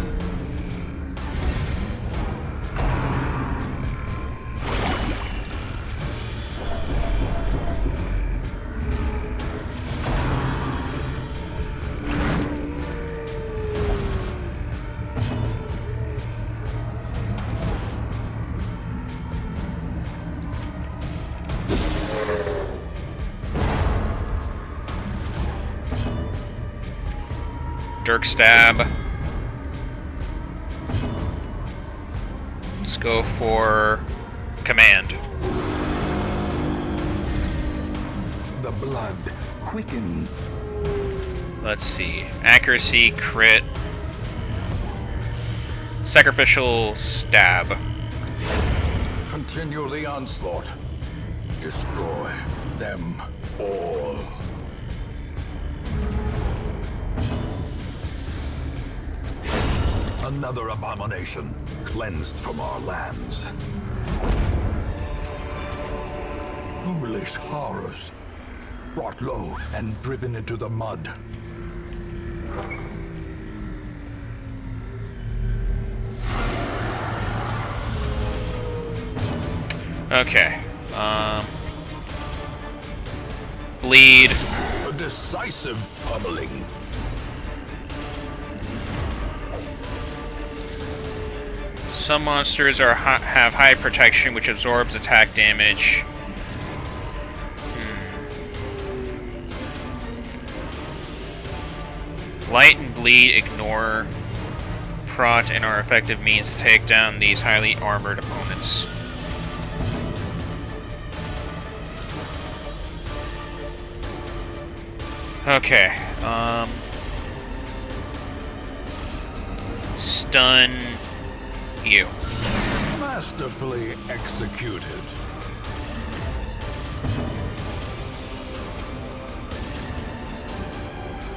Dirk stab. Let's go for command. The blood quickens. Let's see. Accuracy, crit. Sacrificial stab. Continue the onslaught. Destroy them all. Another abomination cleansed from our lands. Foolish horrors, brought low and driven into the mud. Okay. Bleed. A decisive pummeling. Some monsters have high protection, which absorbs attack damage. Light and bleed ignore prot and are effective means to take down these highly armored opponents. Okay, stun you. Masterfully executed.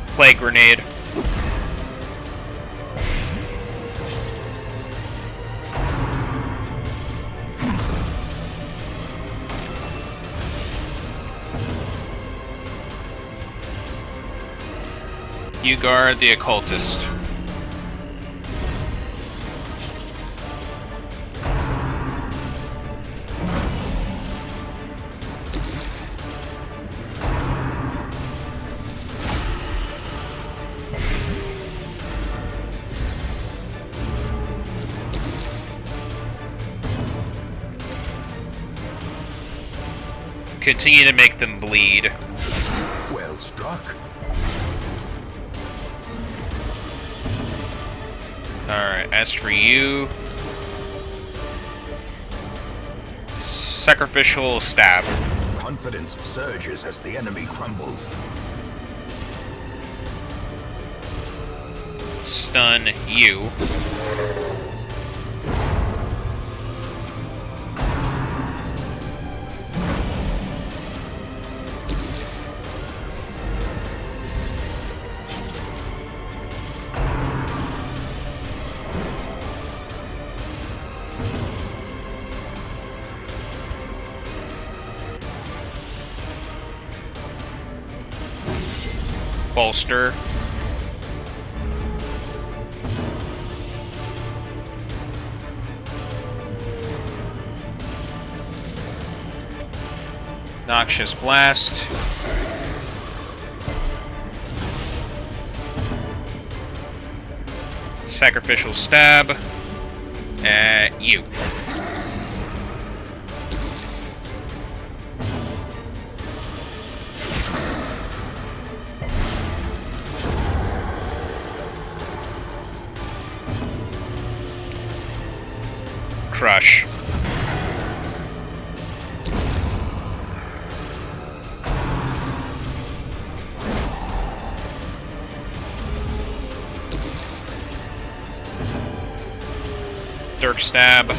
Plague grenade. You guard the occultist. Continue to make them bleed. Well struck. Alright, as for you... Sacrificial stab. Confidence surges as the enemy crumbles. Stun you. Bolster. Noxious Blast. Sacrificial Stab. You. Crush. Dirk Stab.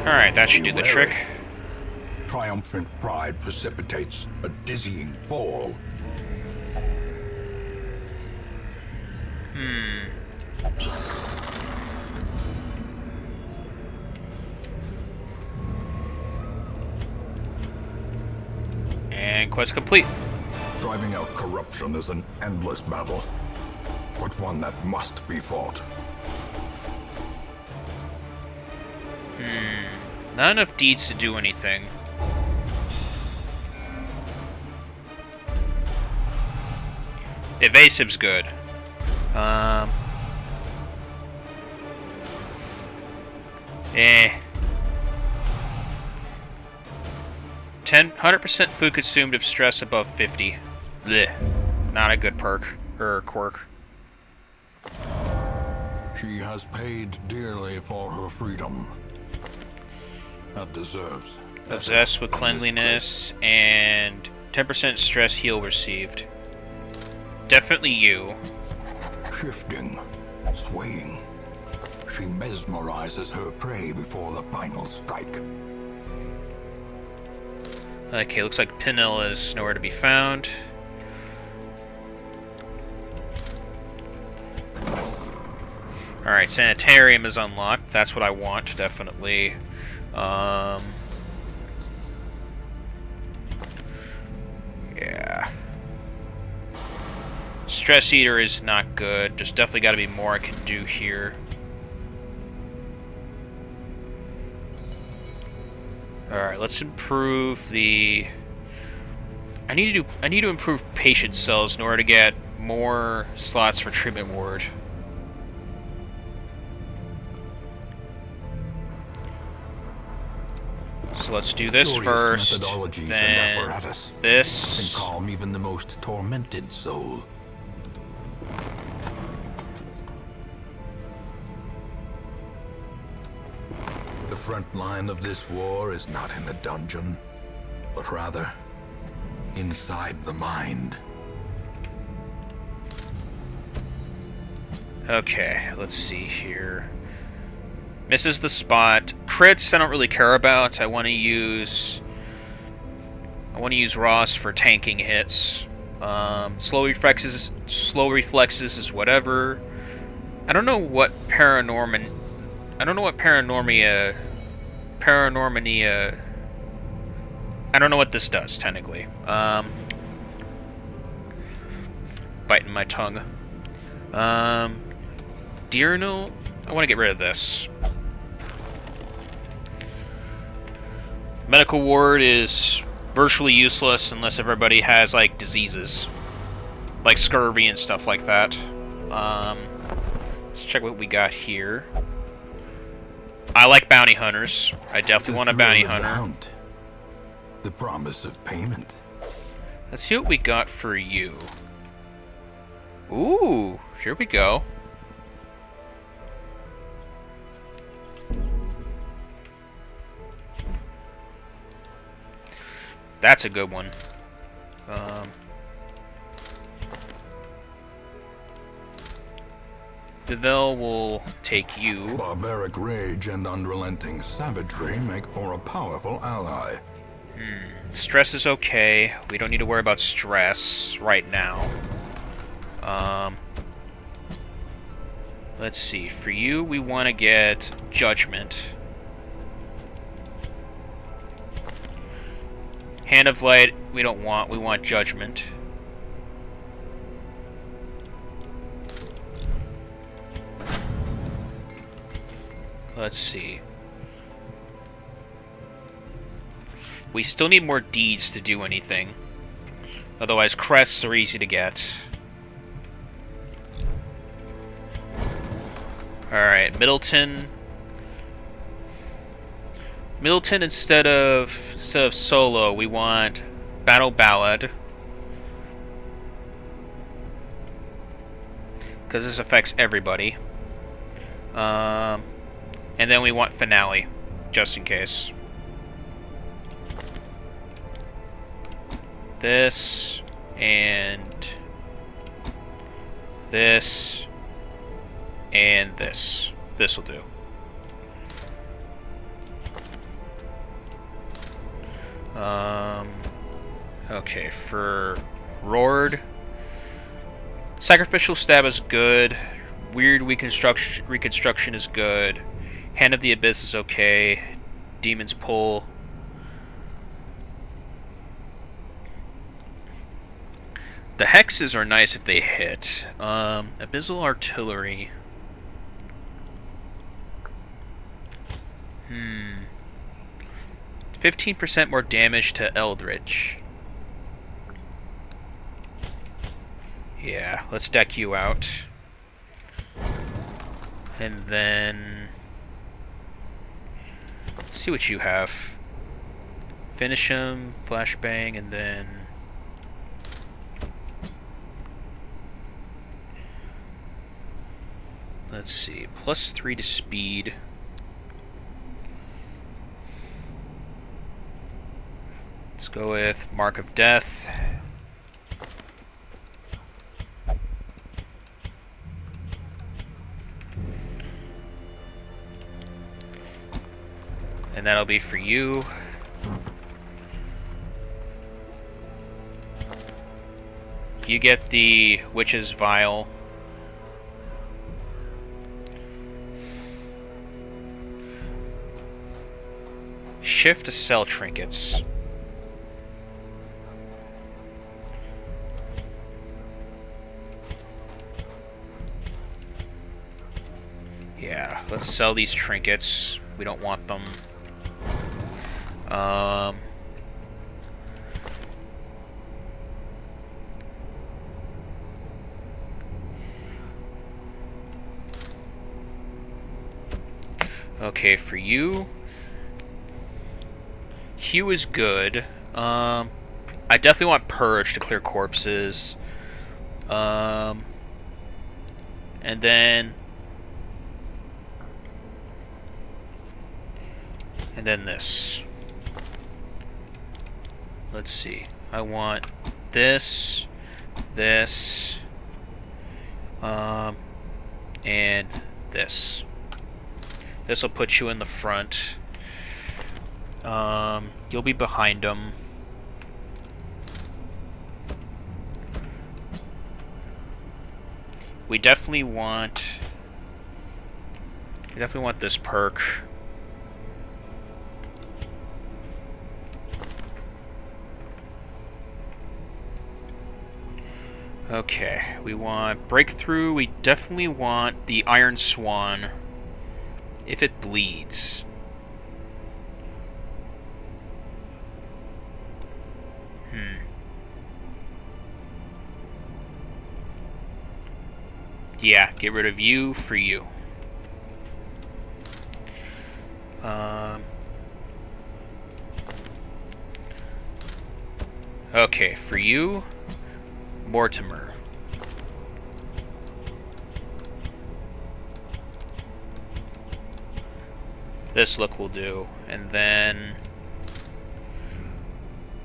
Alright, that should do the trick. Triumphant pride precipitates a dizzying fall. And quest complete. Driving out corruption is an endless battle, but one that must be fought. Not enough deeds to do anything. Evasive's good. 100% food consumed if stress above 50. Blech. Not a good perk or quirk. She has paid dearly for her freedom. That deserves. Obsessed with cleanliness and 10% stress heal received. Definitely you. Shifting, swaying. She mesmerizes her prey before the final strike. Okay, looks like Pinel is nowhere to be found. Alright, Sanitarium is unlocked. That's what I want, definitely. Yeah. Stress Eater is not good. There's definitely got to be more I can do here. Alright, let's improve the... I need to improve patient cells in order to get more slots for treatment ward. So let's do this first, then this. Can calm even the most tormented soul. The front line of this war is not in the dungeon, but rather inside the mind. Okay, let's see here. Misses the spot. Crits I don't really care about. I want to use Ross for tanking hits. Slow reflexes is whatever. I don't know what paranormia. I don't know what this does technically. Biting my tongue. Diurnal. I want to get rid of this. Medical ward is virtually useless unless everybody has, like, diseases. Like scurvy and stuff like that. Let's check what we got here. I like bounty hunters. I definitely want a bounty hunter. Hunt. The promise of payment. Let's see what we got for you. Ooh, here we go. That's a good one. Deville will take you. Barbaric rage and unrelenting savagery make for a powerful ally. Stress is okay. We don't need to worry about stress right now. Let's see. For you, we want to get Judgment. Hand of Light, we don't want. We want Judgment. Let's see. We still need more deeds to do anything. Otherwise, crests are easy to get. Alright, Middleton. Middleton, instead of solo, we want Battle Ballad. Because this affects everybody. And then we want Finale, just in case. This, and this, and this. This will do. Okay, for Roared, Sacrificial Stab is good. Weird Reconstruction is good. Hand of the Abyss is okay. Demon's Pull. The hexes are nice if they hit. Abyssal Artillery. 15% more damage to Eldritch. Yeah, let's deck you out. And then... let's see what you have. Finish him, Flashbang, and then... let's see, +3 to speed. Let's go with Mark of Death. And that'll be for you. You get the Witch's Vial. Shift to sell trinkets. Yeah, let's sell these trinkets. We don't want them. Okay, for you, Hue is good. I definitely want Purge to clear corpses. And then this. Let's see. I want this, this, and this. This will put you in the front. You'll be behind them. We definitely want this perk. Okay, we want Breakthrough. We definitely want the Iron Swan if it bleeds. Yeah, get rid of you for you. Okay, for you, Mortimer. This look will do. And then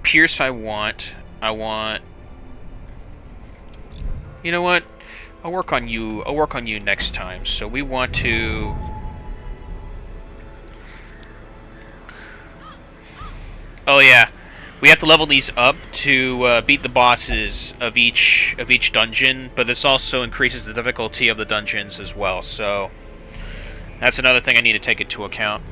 Pierce I want. You know what? I'll work on you next time. So we want to Oh yeah. We have to level these up to beat the bosses of each dungeon, but this also increases the difficulty of the dungeons as well, so that's another thing I need to take into account.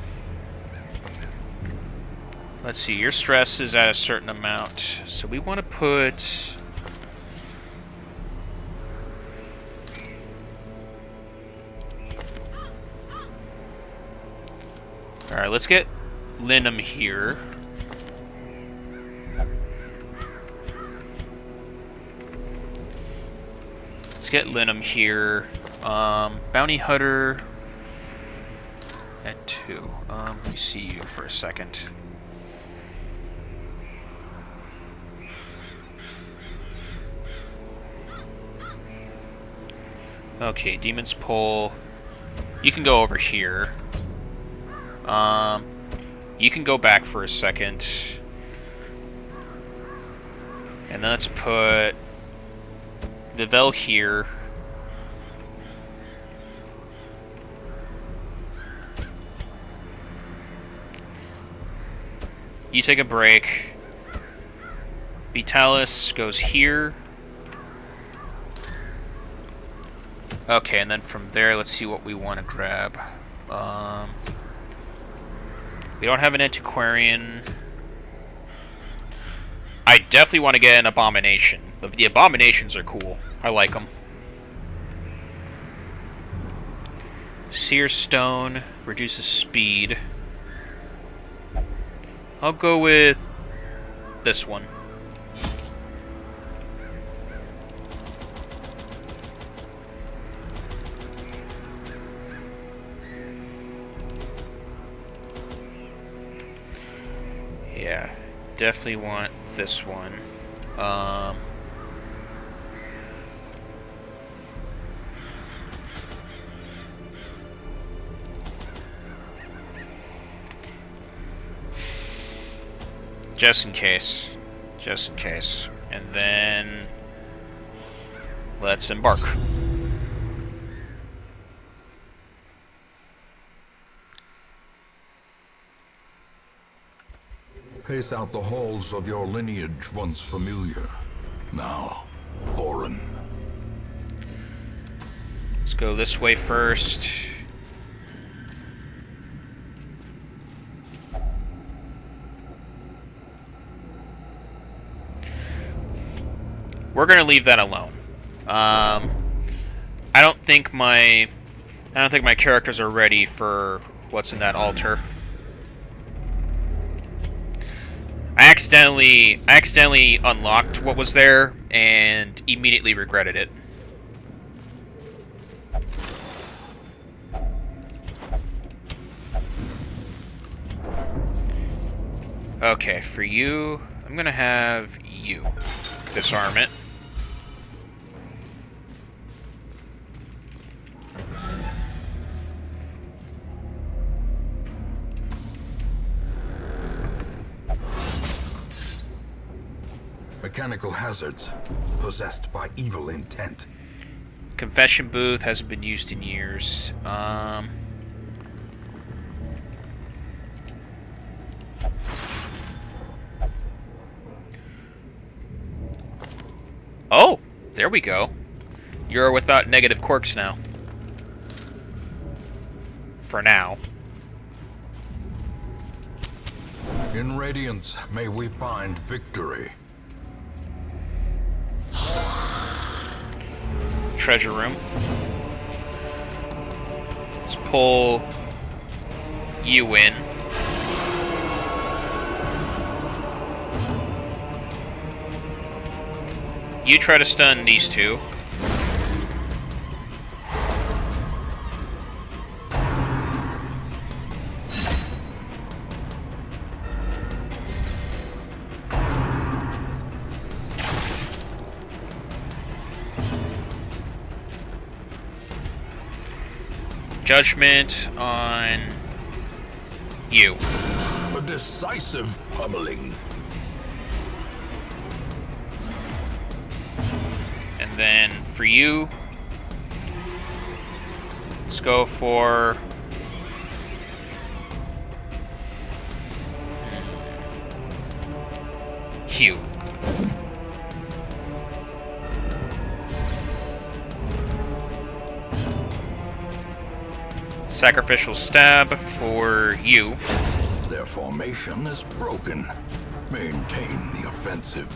Let's see, your stress is at a certain amount, so we want to put... Alright, let's get Linum here. Let's get Linum here. Bounty Hunter at 2. Let me see you for a second. Okay, Demon's Pull. You can go over here. You can go back for a second. And then let's put Vivel here. You take a break. Vitalis goes here. Okay, and then from there, let's see what we want to grab. We don't have an Antiquarian. I definitely want to get an Abomination. The Abominations are cool. I like them. Seer Stone reduces speed. I'll go with this one. Yeah, definitely want this one. Just in case. Just in case. And then let's embark. Pace out the halls of your lineage once familiar. Now, foreign. Let's go this way first. We're gonna leave that alone. I don't think my characters are ready for what's in that altar. I accidentally unlocked what was there and immediately regretted it. Okay, for you, I'm gonna have you disarm it. Mechanical hazards possessed by evil intent. Confession booth hasn't been used in years. Oh, there we go. You're without negative quirks now. For now. In Radiance, may we find victory. Treasure room. Let's pull you in. You try to stun these two. Judgment on you. A decisive pummeling. And then for you, let's go for Q. Sacrificial stab for you. Their formation is broken. Maintain the offensive.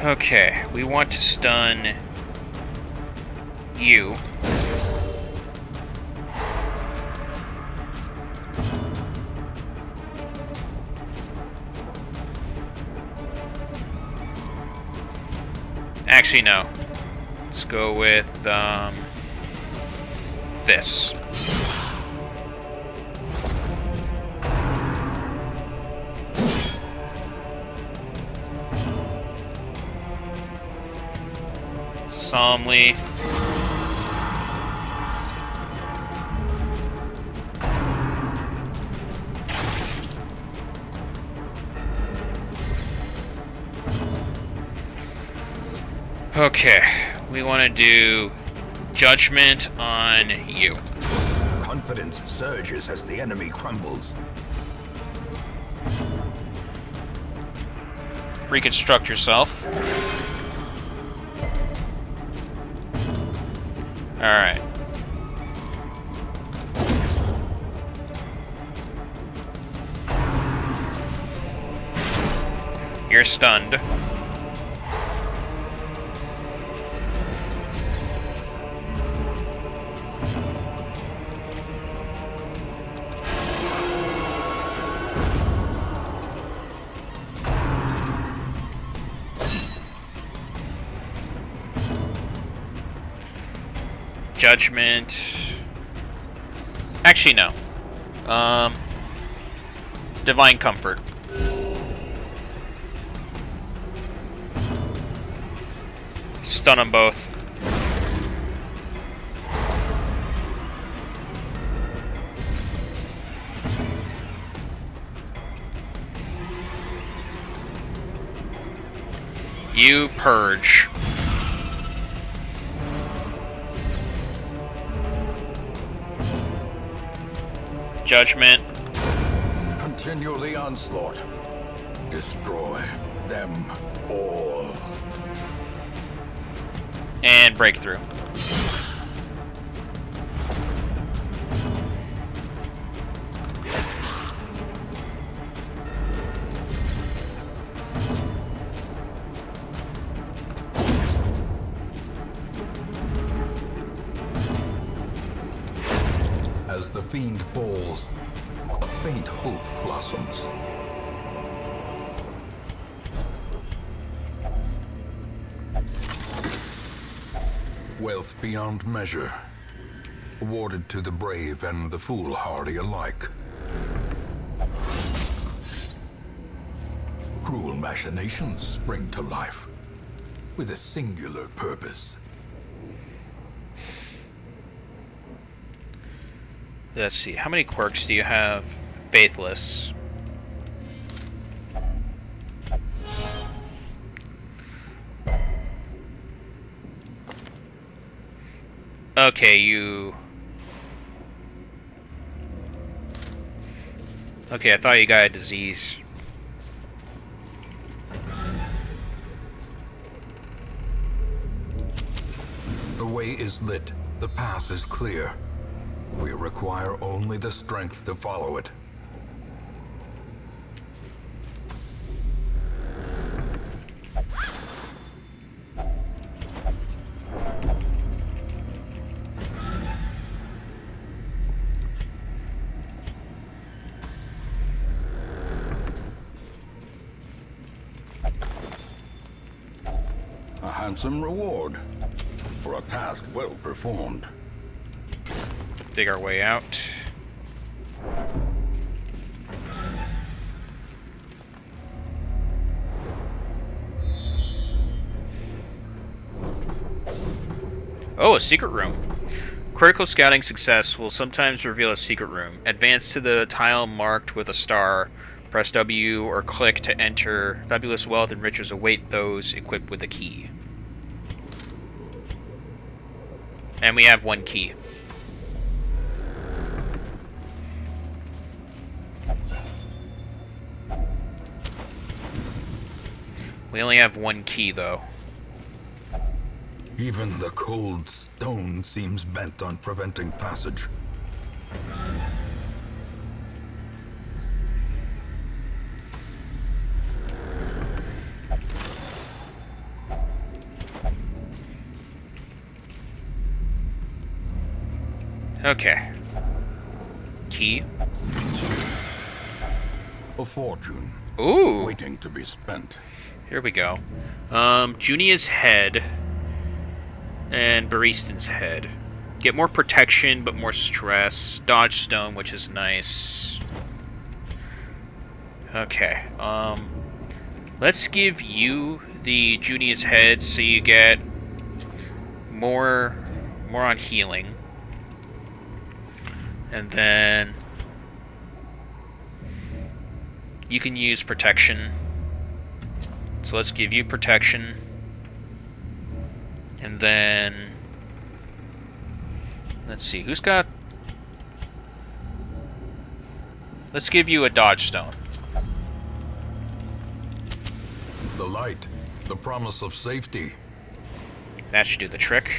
Okay, we want to stun you. Actually, no. Let's go with this. Solemnly. Okay, we want to do judgment on you. Confidence surges as the enemy crumbles. Reconstruct yourself. Alright. You're stunned. Judgment. Actually, no. Divine Comfort. Stun them both. You purge. Judgment. Continue the onslaught. Destroy them all. And breakthrough. As the fiend falls, a faint hope blossoms. Wealth beyond measure, awarded to the brave and the foolhardy alike. Cruel machinations spring to life, with a singular purpose. Let's see, how many quirks do you have? Faithless. Okay, you... Okay, I thought you got a disease. The way is lit. The path is clear. We require only the strength to follow it. A handsome reward for a task well performed. Dig our way out. Oh, a secret room. Critical scouting success will sometimes reveal a secret room. Advance to the tile marked with a star. Press W or click to enter. Fabulous wealth and riches await those equipped with a key. And we have one key. We only have one key, though. Even the cold stone seems bent on preventing passage. Okay. Key. A fortune. Ooh. Waiting to be spent. Here we go. Junia's head and Baristan's head. Get more protection, but more stress. Dodge stone, which is nice. Okay. Let's give you the Junia's head so you get more on healing. And then you can use protection. So let's give you protection. And then let's see, who's got... Let's give you a dodge stone. The light, the promise of safety. That should do the trick.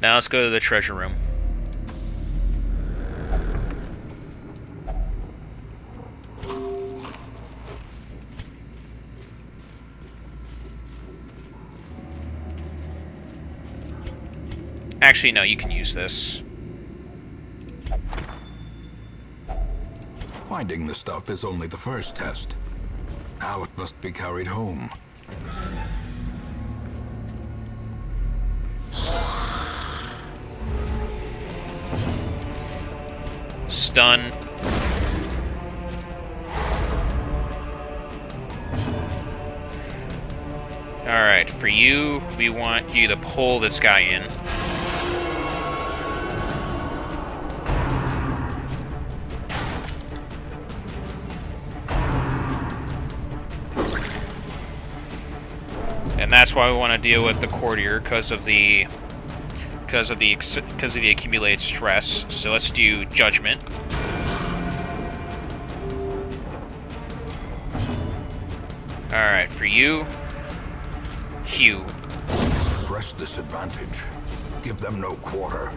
Now let's go to the treasure room. Actually, no, you can use this. Finding the stuff is only the first test. Now it must be carried home. Stun. Alright, for you, we want you to pull this guy in. And that's why we want to deal with the courtier because of the accumulated stress. So let's do judgment. All right, for you, Hugh. Press this advantage. Give them no quarter.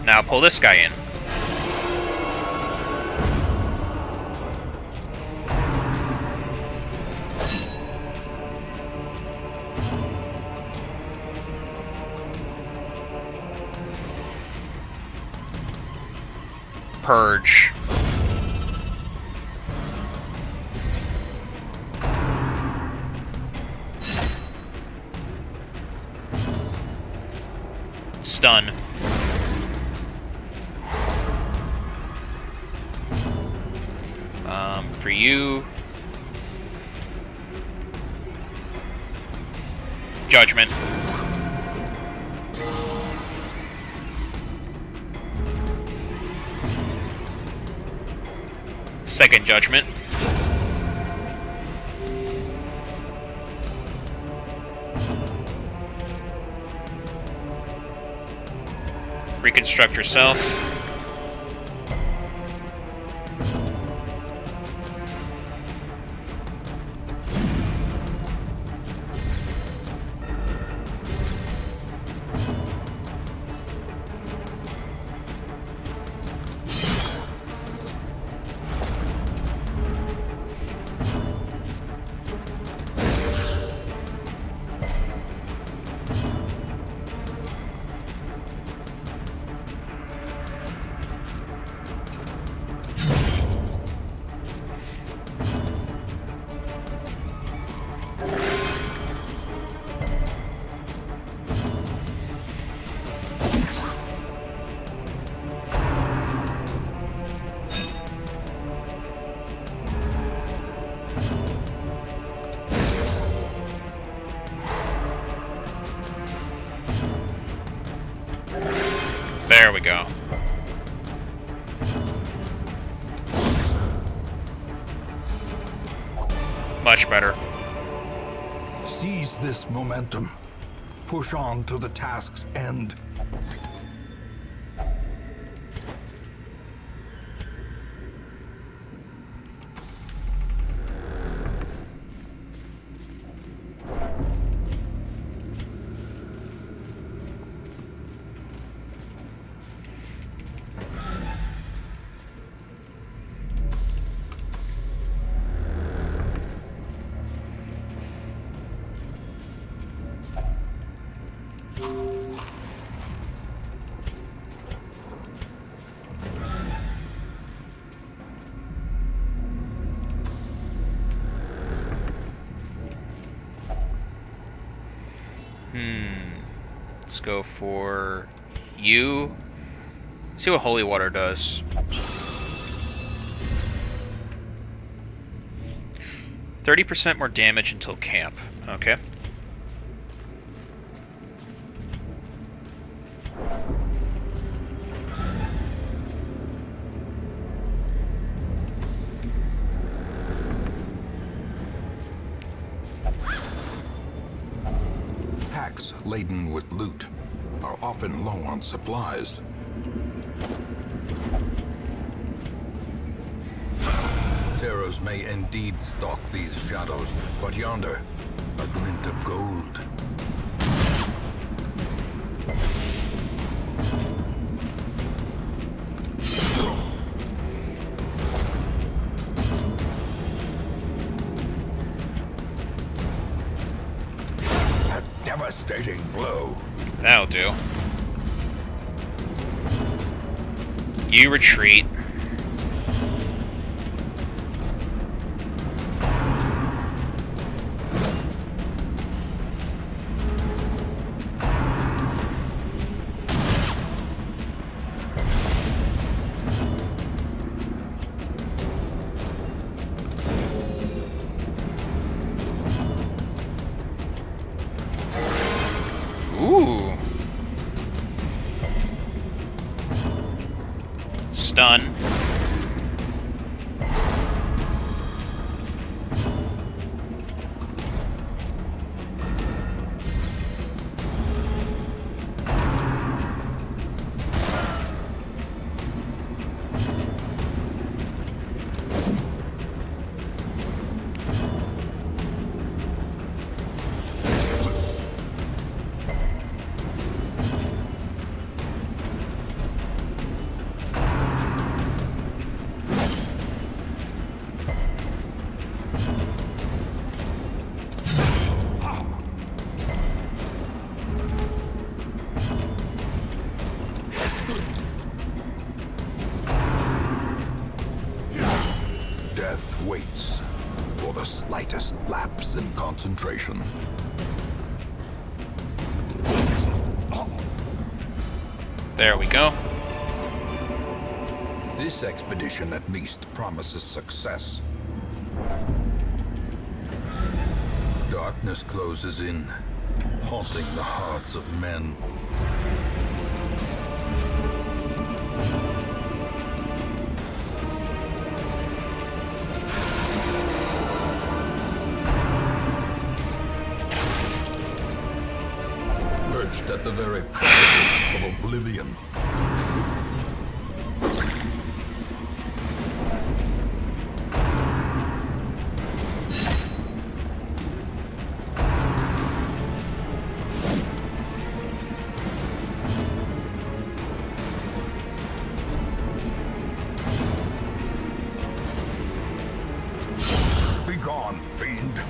Now pull this guy in. Purge. Stun. For you, judgment. Second judgment. Reconstruct yourself. Much better. Seize this momentum. Push on to the task's end. Let's go for you. See what holy water does. 30% more damage until camp. Okay. Packs laden with loot are often low on supplies. Terrors may indeed stalk these shadows, but yonder, a glint of gold. A devastating blow. That'll do. You retreat. Ooh. Stun. Death waits for the slightest lapse in concentration. There we go. This expedition at least promises success. Darkness closes in, haunting the hearts of men. Perched at the very precipice of oblivion. Begone, fiend.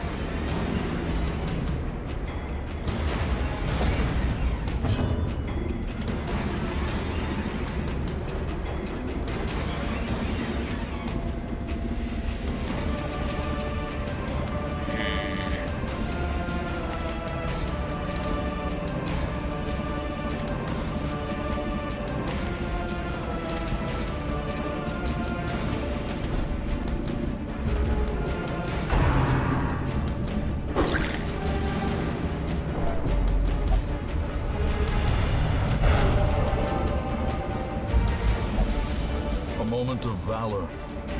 A moment of valor,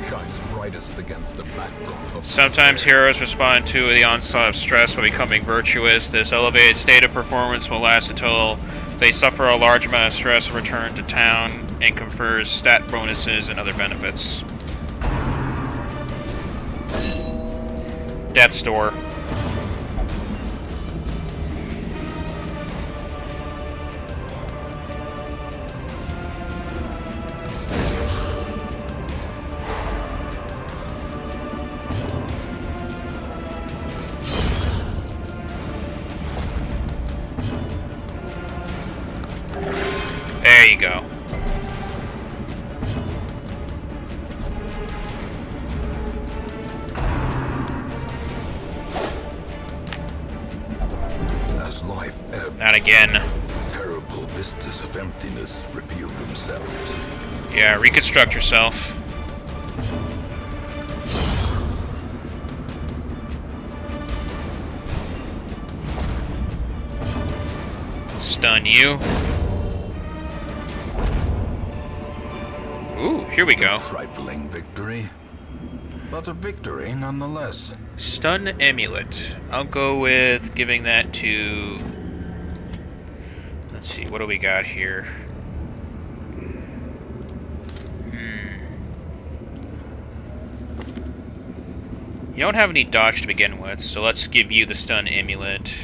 shines brightest against the backdrop of Sometimes despair. heroes respond to the onslaught of stress by becoming virtuous. This elevated state of performance will last until they suffer a large amount of stress and return to town and confers stat bonuses and other benefits. Death's Door. There you go. As life ebbs, Not again. terrible vistas of emptiness reveal themselves. Yeah, reconstruct yourself. Stun you. Ooh, here we go. Trifling victory, but a victory nonetheless. Stun Amulet. I'll go with giving that to... Let's see, what do we got here? You don't have any dodge to begin with, so let's give you the Stun Amulet.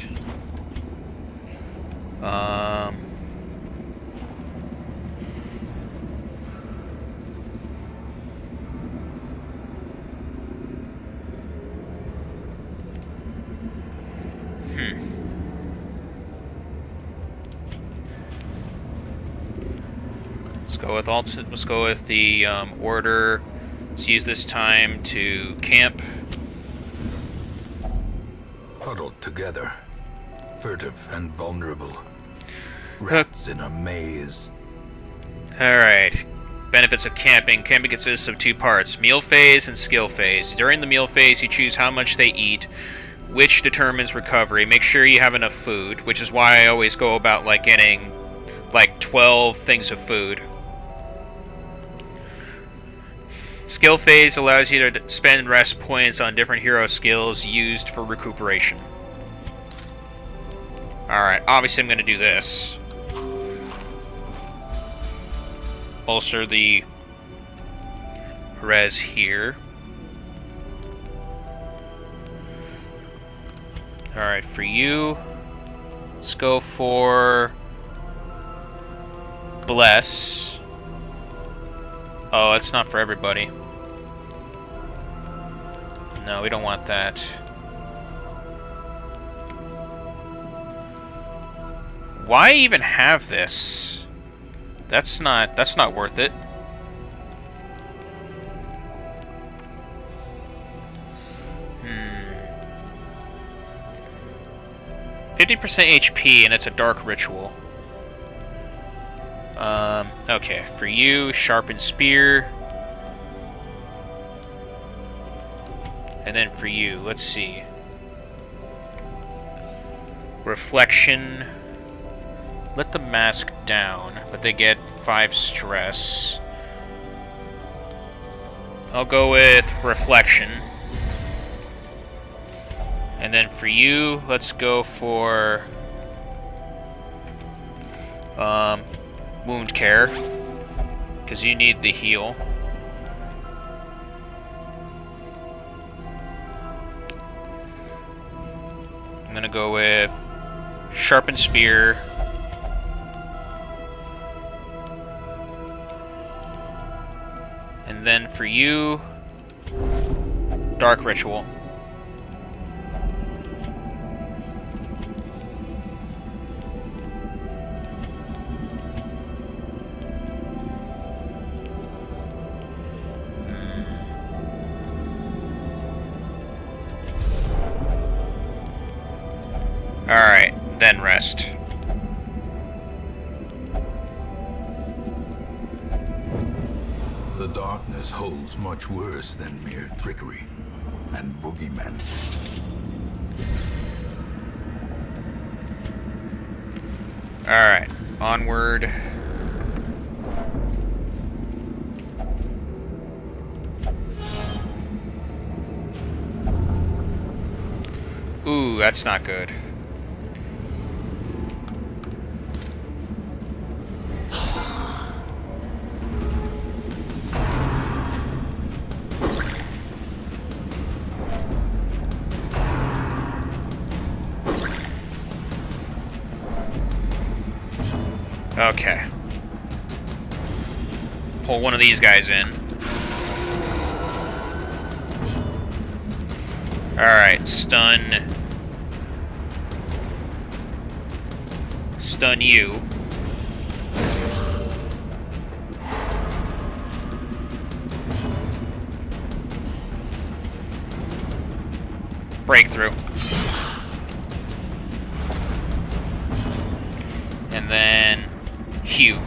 Let's go with the order. Let's use this time to camp. Huddled together, furtive and vulnerable. Rats in a maze. Alright. Benefits of camping. Camping consists of two parts, meal phase and skill phase. During the meal phase, you choose how much they eat, which determines recovery. Make sure you have enough food, which is why I always go about like getting like 12 things of food. Skill phase allows you to spend rest points on different hero skills used for recuperation. Alright, obviously I'm going to do this. Bolster the res here. Alright, for you, let's go for Bless. Oh, it's not for everybody. No, we don't want that. Why even have this? That's not worth it. Hmm. 50% HP and it's a dark ritual. Okay, for you, sharpened spear. And then for you, let's see. Reflection. Let the mask down, but they get 5 stress. I'll go with Reflection. And then for you, let's go for Wound Care, because you need the heal. I'm gonna go with Sharpened Spear. And then for you, Dark Ritual. Alright, then rest. The darkness holds much worse than mere trickery and boogeymen. Alright, onward. that's not good. Okay. Pull one of these guys in. Alright, stun. Stun you. Breakthrough. And then Hugh.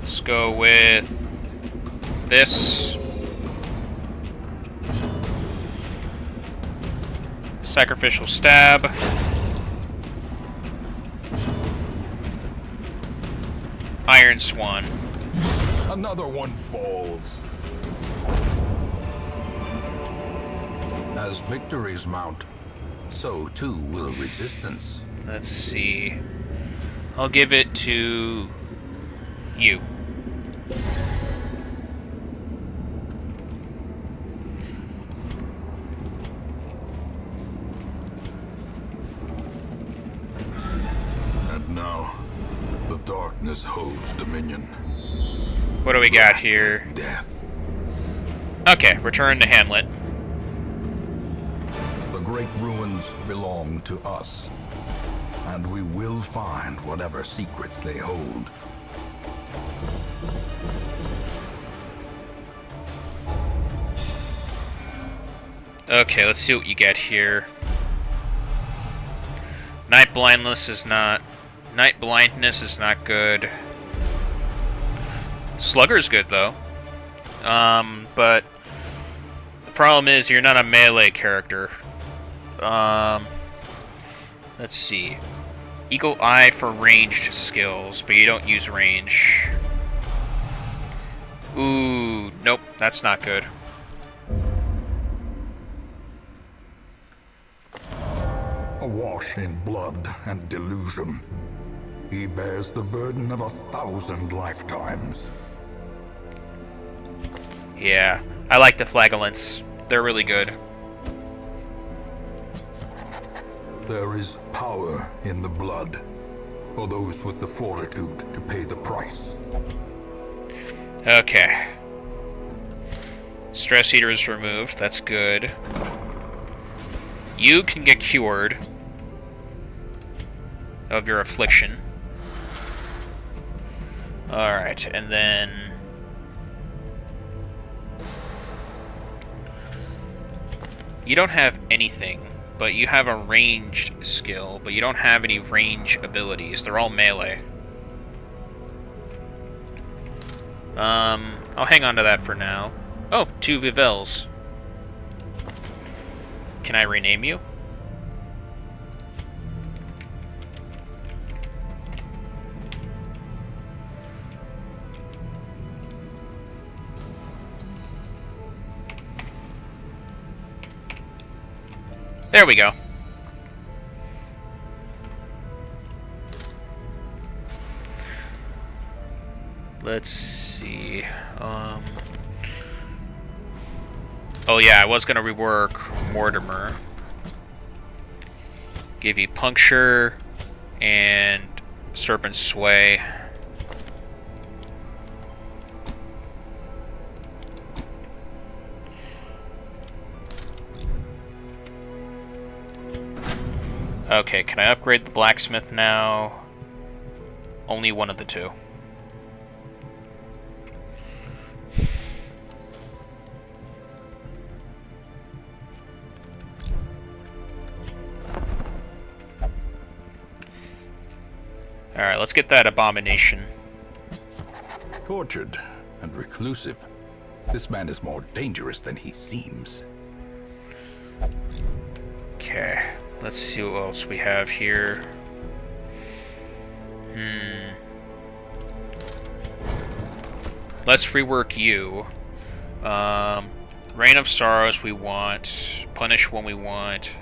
Let's go with this. Sacrificial stab. Iron Swan. Another one falls. As victories mount, so too will resistance. Let's see. I'll give it to you. And now, the darkness holds dominion. What do we got here? Death. Okay, return to Hamlet. The great ruins belong to us, and we will find whatever secrets they hold. Okay, let's see what you get here. Night blindness is not... Night blindness is not good. Slugger's good, though. But... the problem is, you're not a melee character. Let's see. Eagle Eye for ranged skills, but you don't use range. Ooh, nope, that's not good. Awash in blood and delusion, he bears the burden of 1,000 lifetimes. Yeah, I like the flagellants. They're really good. There is power in the blood, for those with the fortitude to pay the price. Okay. Stress Eater is removed. That's good. You can get cured of your affliction. Alright, and then... you don't have anything, but you have a ranged skill, but you don't have any range abilities. They're all melee. I'll hang on to that for now. Oh, 2 Vivels. Can I rename you? There we go. Let's see. Oh yeah, I was gonna rework Mortimer. Give you Puncture and Serpent Sway. Okay, can I upgrade the blacksmith now? Only one of the two. Alright, let's get that abomination. Tortured and reclusive, this man is more dangerous than he seems. Okay, let's see what else we have here. Let's rework you. Reign of Sorrows we want. Punish when we want.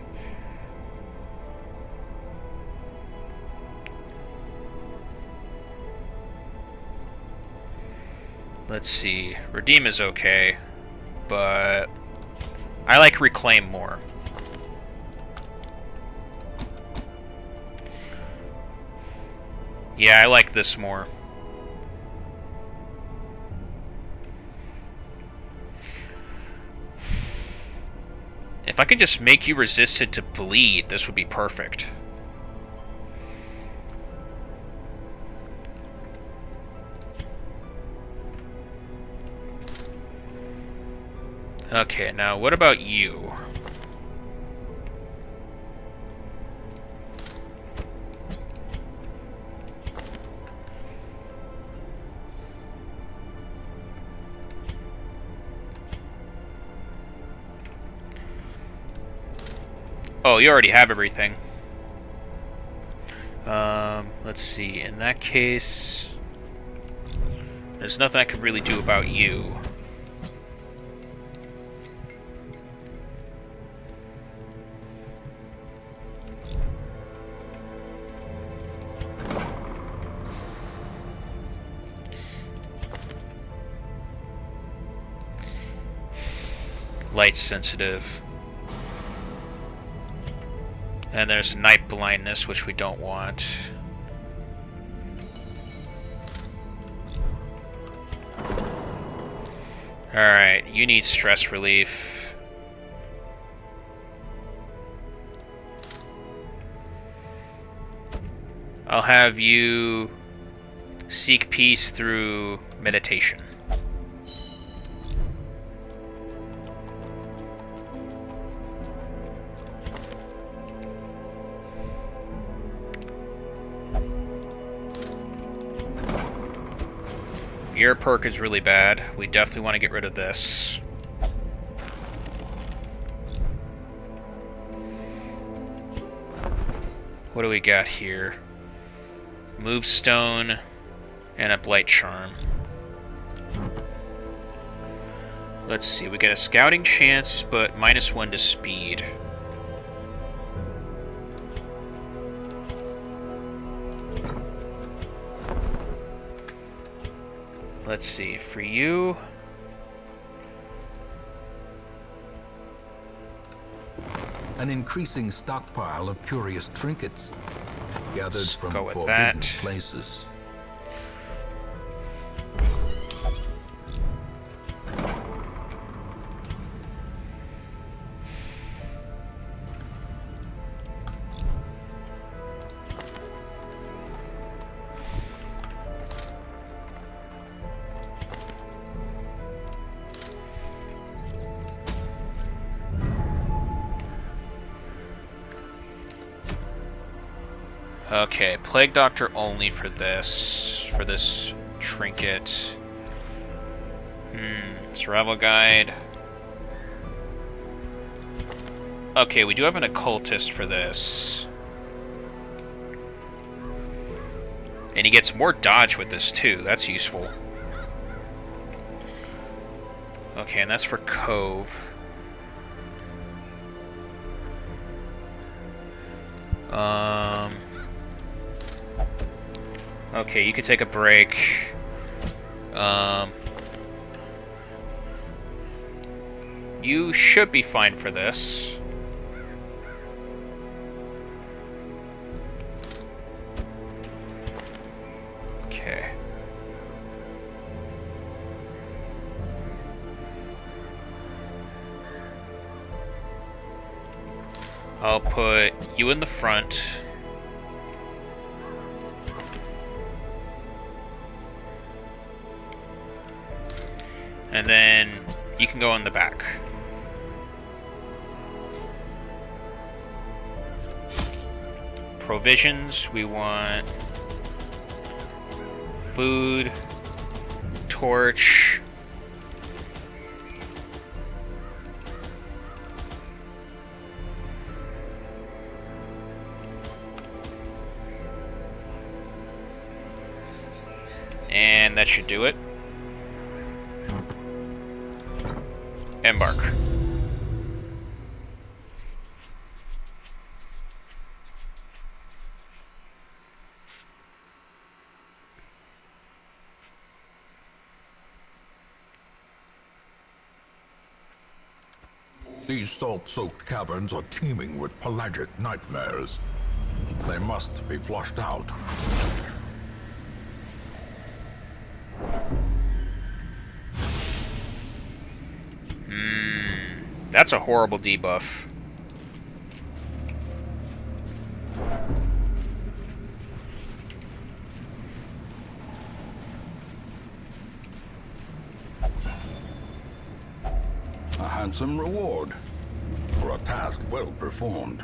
Let's see. Redeem is okay, but I like Reclaim more. Yeah, I like this more. If I could just make you resistant to bleed, this would be perfect. Okay, now what about you? Oh, you already have everything. Let's see. In that case, there's nothing I can really do about you. Light sensitive. And there's night blindness, which we don't want. Alright, you need stress relief. I'll have you seek peace through meditation. Your perk is really bad. We definitely want to get rid of this. What do we got here? Move stone and a blight charm. Let's see, we get a scouting chance, but -1 to speed. Let's see, for you... An increasing stockpile of curious trinkets, gathered Let's from go with forbidden that. places. Okay, Plague Doctor only for this trinket. Survival Guide. Okay, we do have an occultist for this. And he gets more dodge with this too, that's useful. Okay, and that's for Cove. Okay, you can take a break. You should be fine for this. Okay. I'll put you in the front. And then you can go in the back. Provisions, we want food, torch, that should do it. Embark. These salt-soaked caverns are teeming with pelagic nightmares. They must be flushed out. That's a horrible debuff. A handsome reward for a task well performed.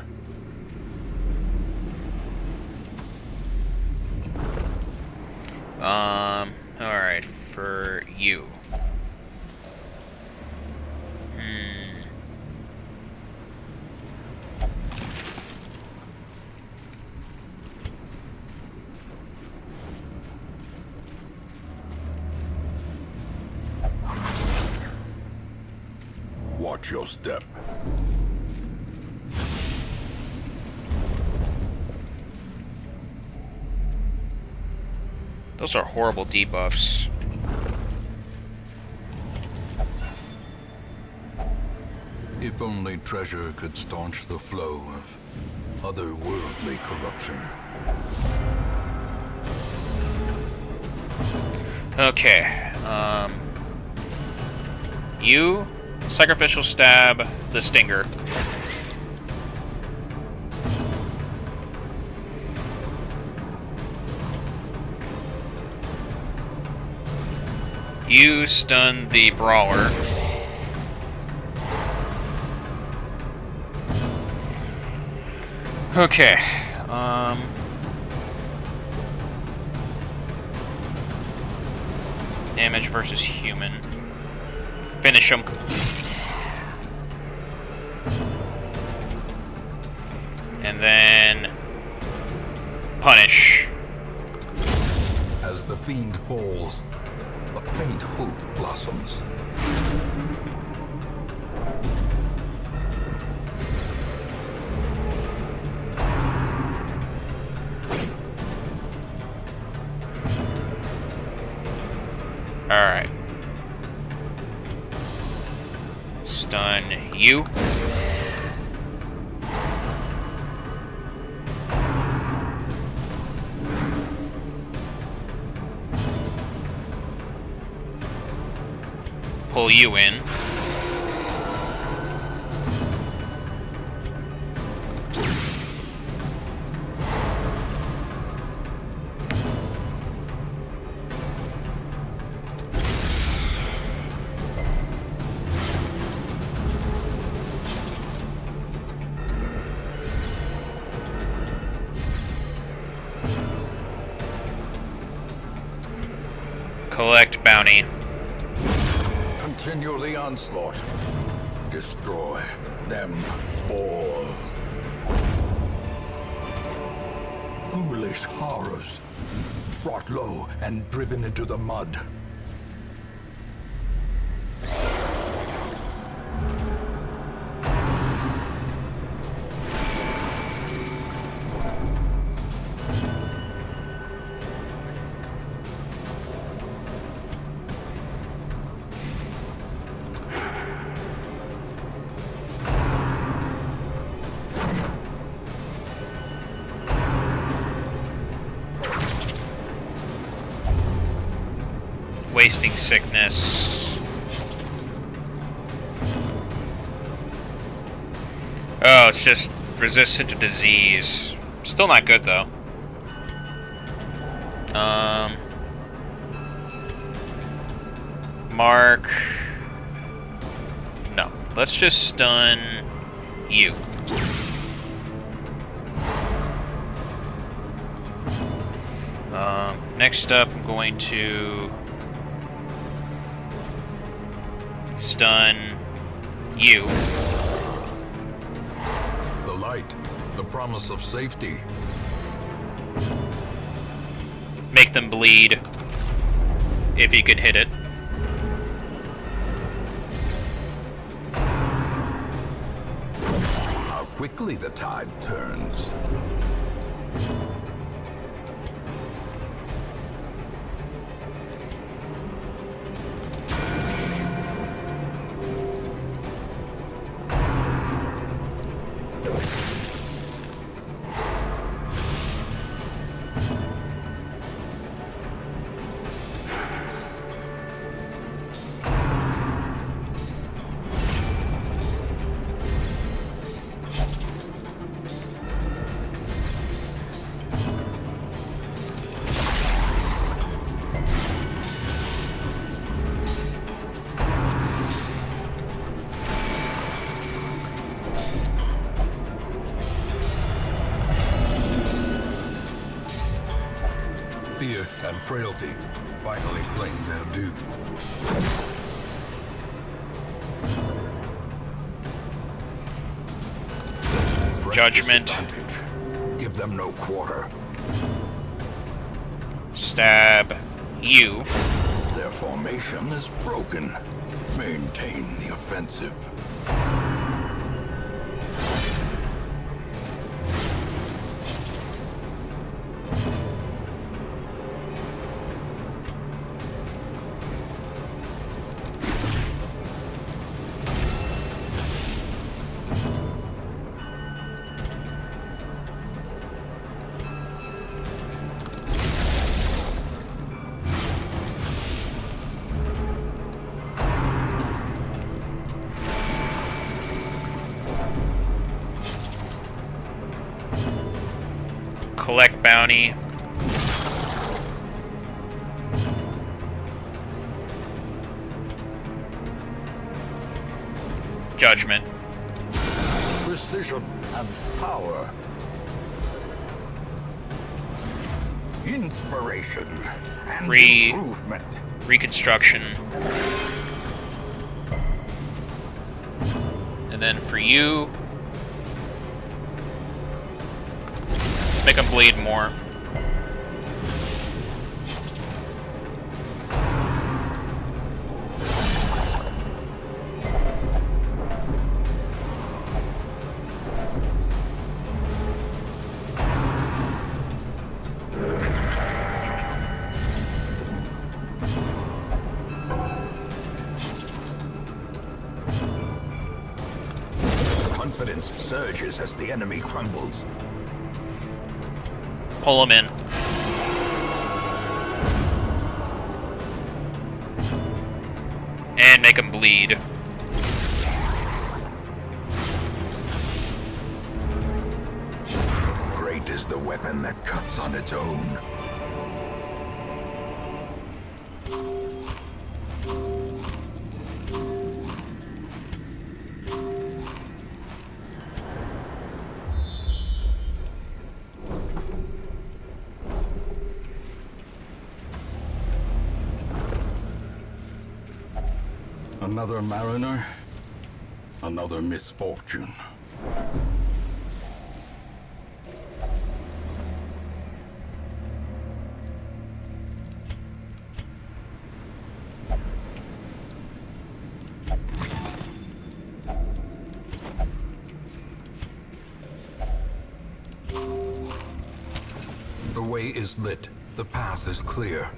Alright, for you. Watch your step. Those are horrible debuffs. If only treasure could staunch the flow of otherworldly corruption. Okay, you, sacrificial stab, the stinger. You stun the brawler. Okay, damage versus human. Finish him. And then punish. As the fiend falls, a faint hope blossoms. Alright. Stun you. Pull you in. Collect bounty. Continue the onslaught. Destroy them all. Foolish horrors, brought low and driven into the mud. Wasting sickness. Oh, it's just resistant to disease. Still not good though. Mark. No. Let's just stun you. Next up, I'm going to stun you. The light, the promise of safety. Make them bleed. if he can hit it. How quickly the tide turns. Fear and frailty finally claim their due. Press Judgment. disadvantage. Give them no quarter. Stab you. Their formation is broken. Maintain the offensive. Collect bounty. Judgment. Precision and power. Inspiration and improvement. Reconstruction. And then for you, make them bleed more. Confidence surges as the enemy crumbles. Pull them in. And make them bleed. Great is the weapon that cuts on its own. Another mariner, another misfortune. The way is lit. The path is clear.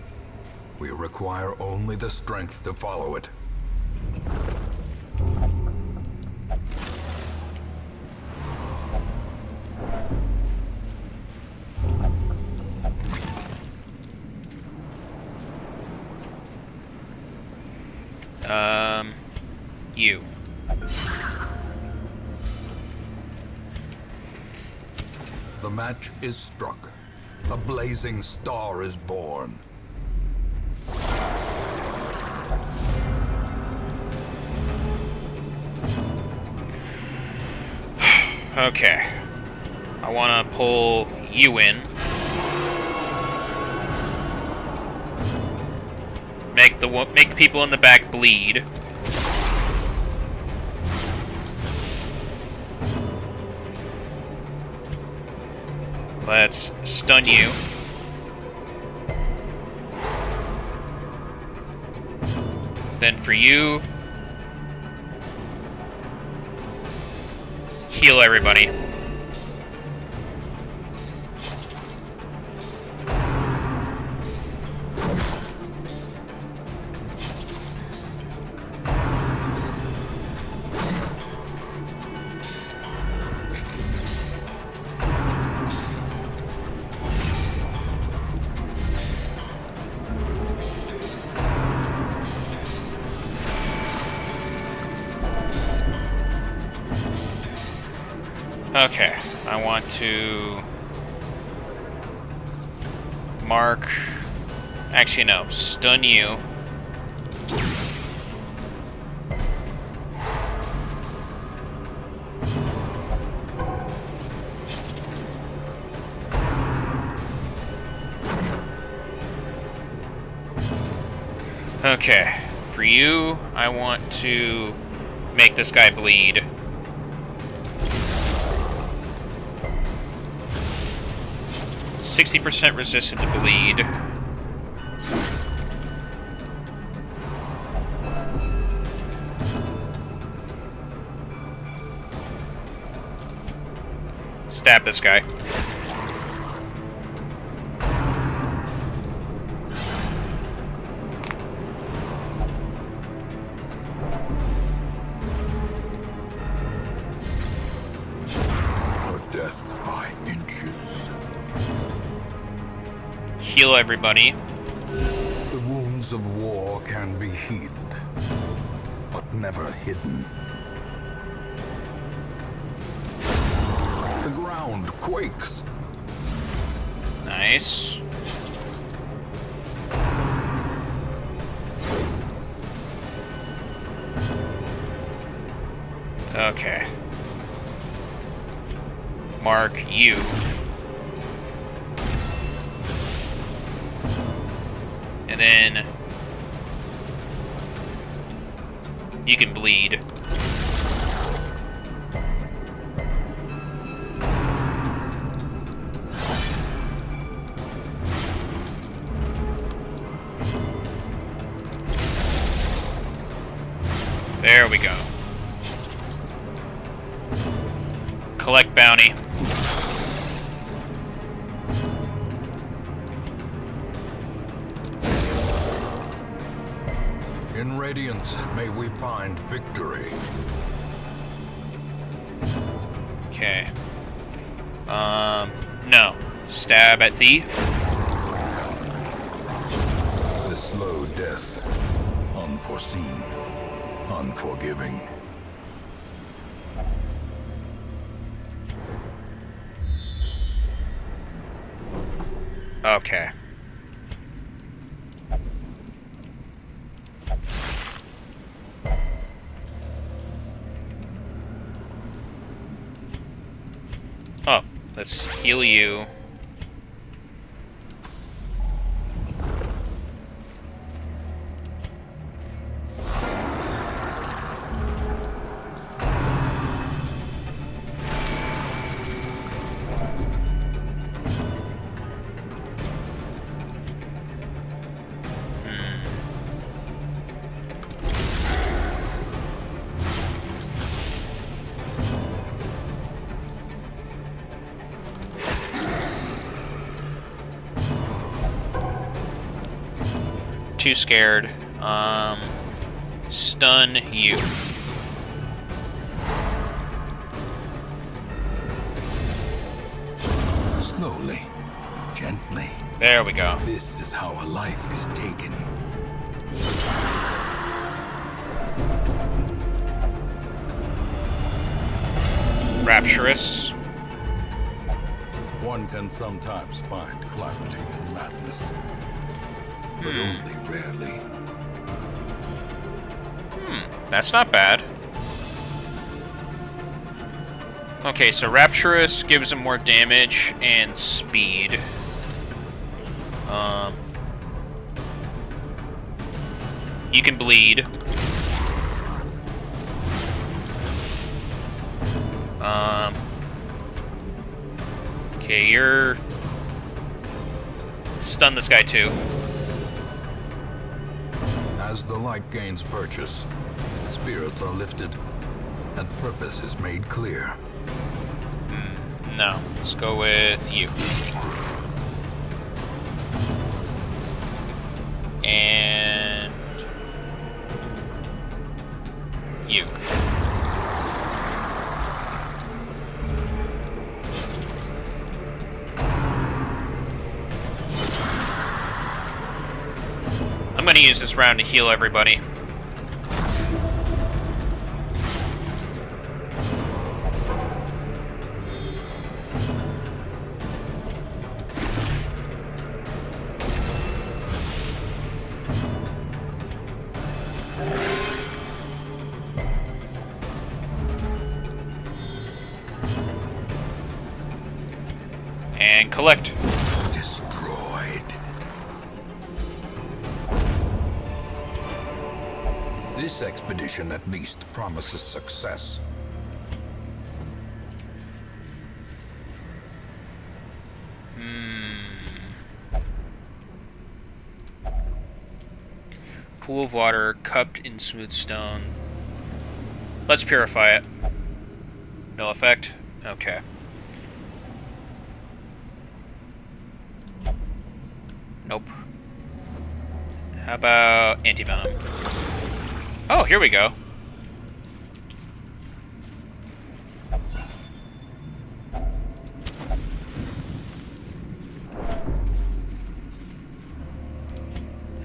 We require only the strength to follow it. You. The match is struck. A blazing star is born. Okay. I want to pull you in. Make the people in the back bleed. Let's stun you. Then for you, heal everybody. Okay, I want to mark, actually no, stun you. Okay, for you, I want to make this guy bleed. %60 resistant to bleed. Stab this guy. Or death by inches. Heal everybody. The wounds of war can be healed, but never hidden. The ground quakes. Nice. Okay. Mark you. And then you can bleed. There we go. Collect bounty. In Radiance, may we find victory. Okay. No. Stab at thee. The slow death, unforeseen, unforgiving. Okay. Oh, let's heal you. Too scared. Stun you. Slowly, gently. There we go. This is how a life is taken. Rapturous. One can sometimes find clarity in madness, but only rarely. That's not bad. Okay, so Rapturous gives him more damage and speed. You can bleed. Okay, you're... Stun this guy too. As the light gains purchase, spirits are lifted, and purpose is made clear. No, let's go with you. And you. I'm gonna use this round to heal everybody. And collect. Destroyed. This expedition at least promises success. Pool of water cupped in smooth stone. Let's purify it. No effect? Okay. Nope. How about antivenom? Oh, here we go.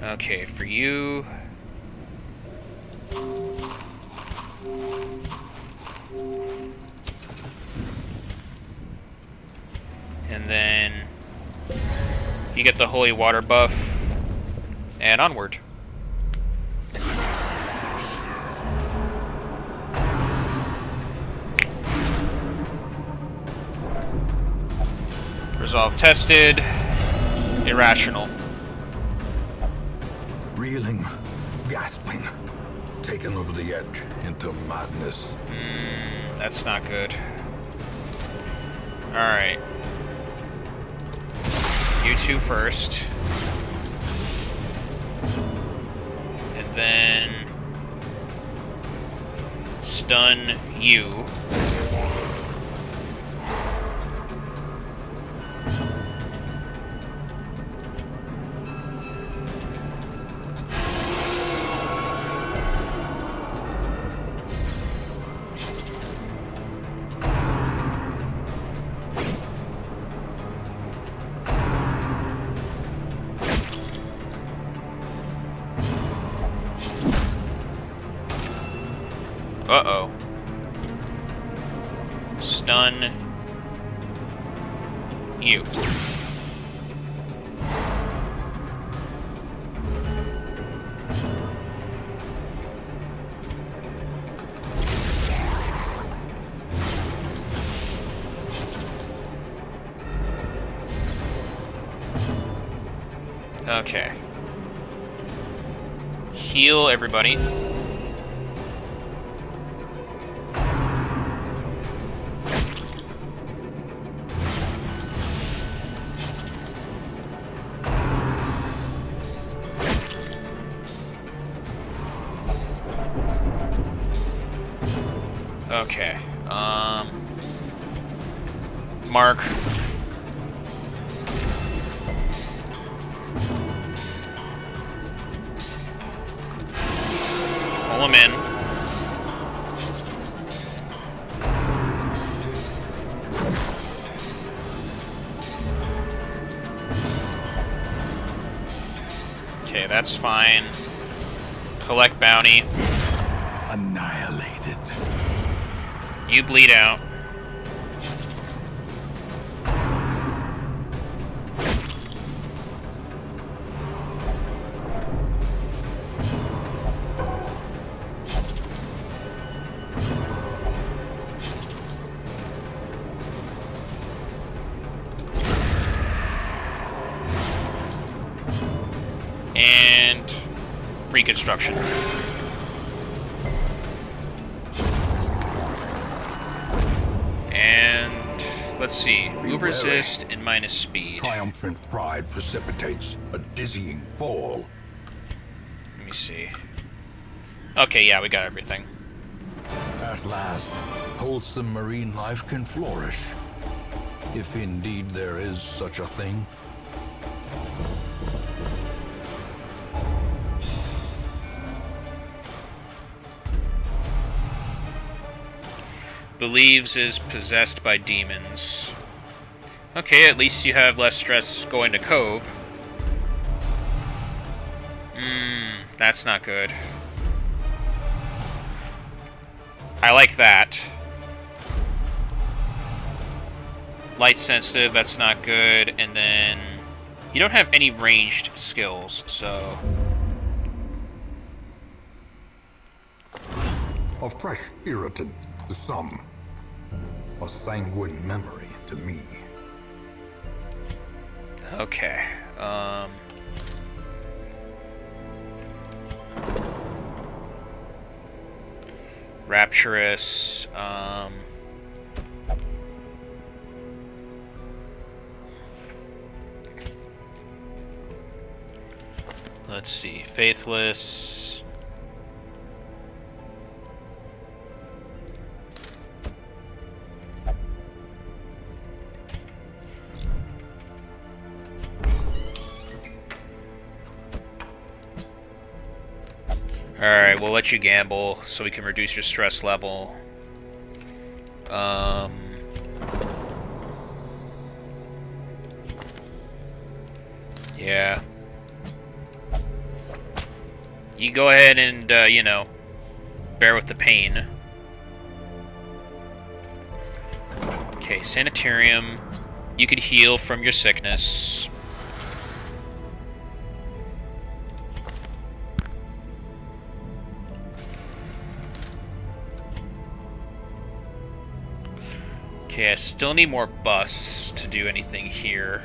Okay, for you... And then... you get the holy water buff. And onward. Resolve tested. Irrational. Reeling, gasping, taken over the edge into madness. That's not good. Alright. You two first. And then... stun you. Uh-oh. Stun you. Okay. Heal everybody. Okay. Mark. Pull him in. Okay, that's fine. Collect bounty. Annihilated. You bleed out. And reconstruction. And let's see. Move resist and minus speed. Triumphant pride precipitates a dizzying fall. Let me see. Okay, yeah, we got everything. At last, wholesome marine life can flourish. If indeed there is such a thing. Believes is possessed by demons. Okay, at least you have less stress going to Cove. That's not good. I like that. Light sensitive, that's not good. And then you don't have any ranged skills, so... A fresh irritant to some. A sanguine memory to me. Okay. Rapturous. Let's see. Faithless. Alright, we'll let you gamble so we can reduce your stress level. Yeah. You go ahead and, you know, bear with the pain. Okay, Sanitarium. You could heal from your sickness. Okay, I still need more busts to do anything here.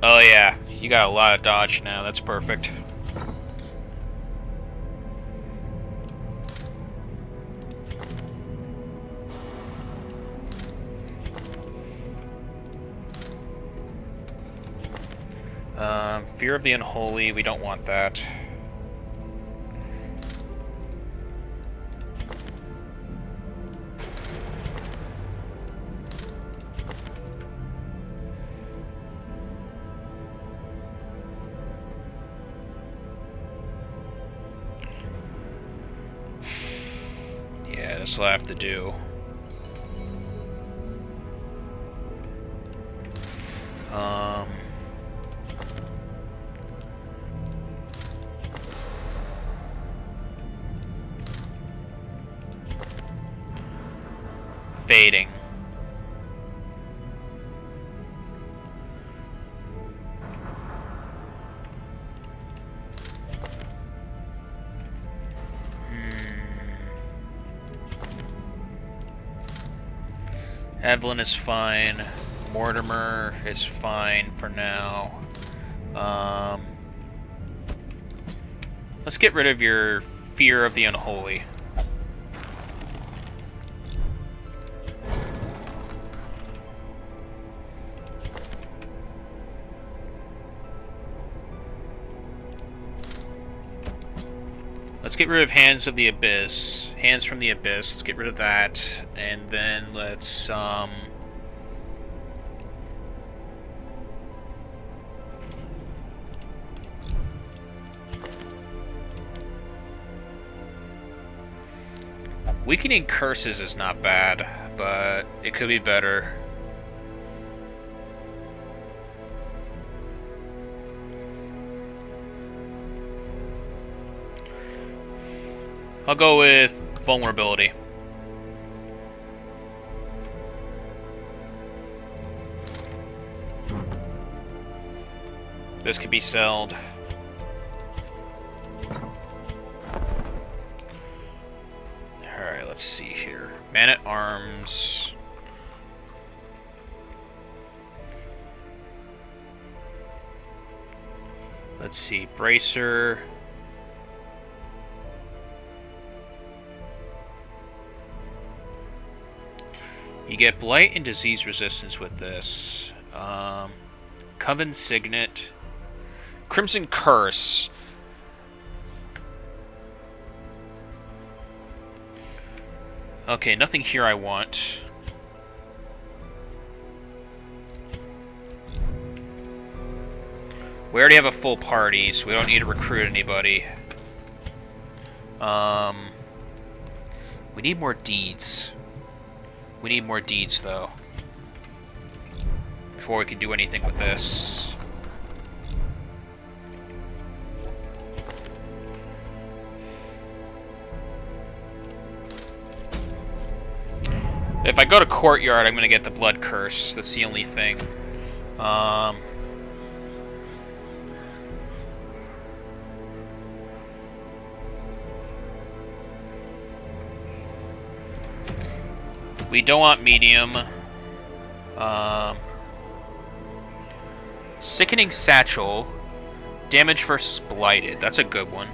Oh yeah, you got a lot of dodge now, that's perfect. Fear of the Unholy, we don't want that. Yeah, this will have to do. Fading. Evelyn is fine. Mortimer is fine for now. Let's get rid of your Fear of the Unholy. Let's get rid of Hands of the Abyss. Hands from the Abyss. Let's get rid of that. And then let's, Weakening Curses is not bad, but it could be better. I'll go with Vulnerability. This could be sold. Alright, let's see here. Man-at-Arms. Let's see. Bracer. You get blight and disease resistance with this. Coven Signet. Crimson Curse. Okay, nothing here I want. We already have a full party, so we don't need to recruit anybody. We need more deeds. We need more deeds, though, before we can do anything with this. If I go to Courtyard, I'm gonna get the Blood Curse. That's the only thing. We don't want medium. Sickening Satchel. Damage versus Blighted. That's a good one.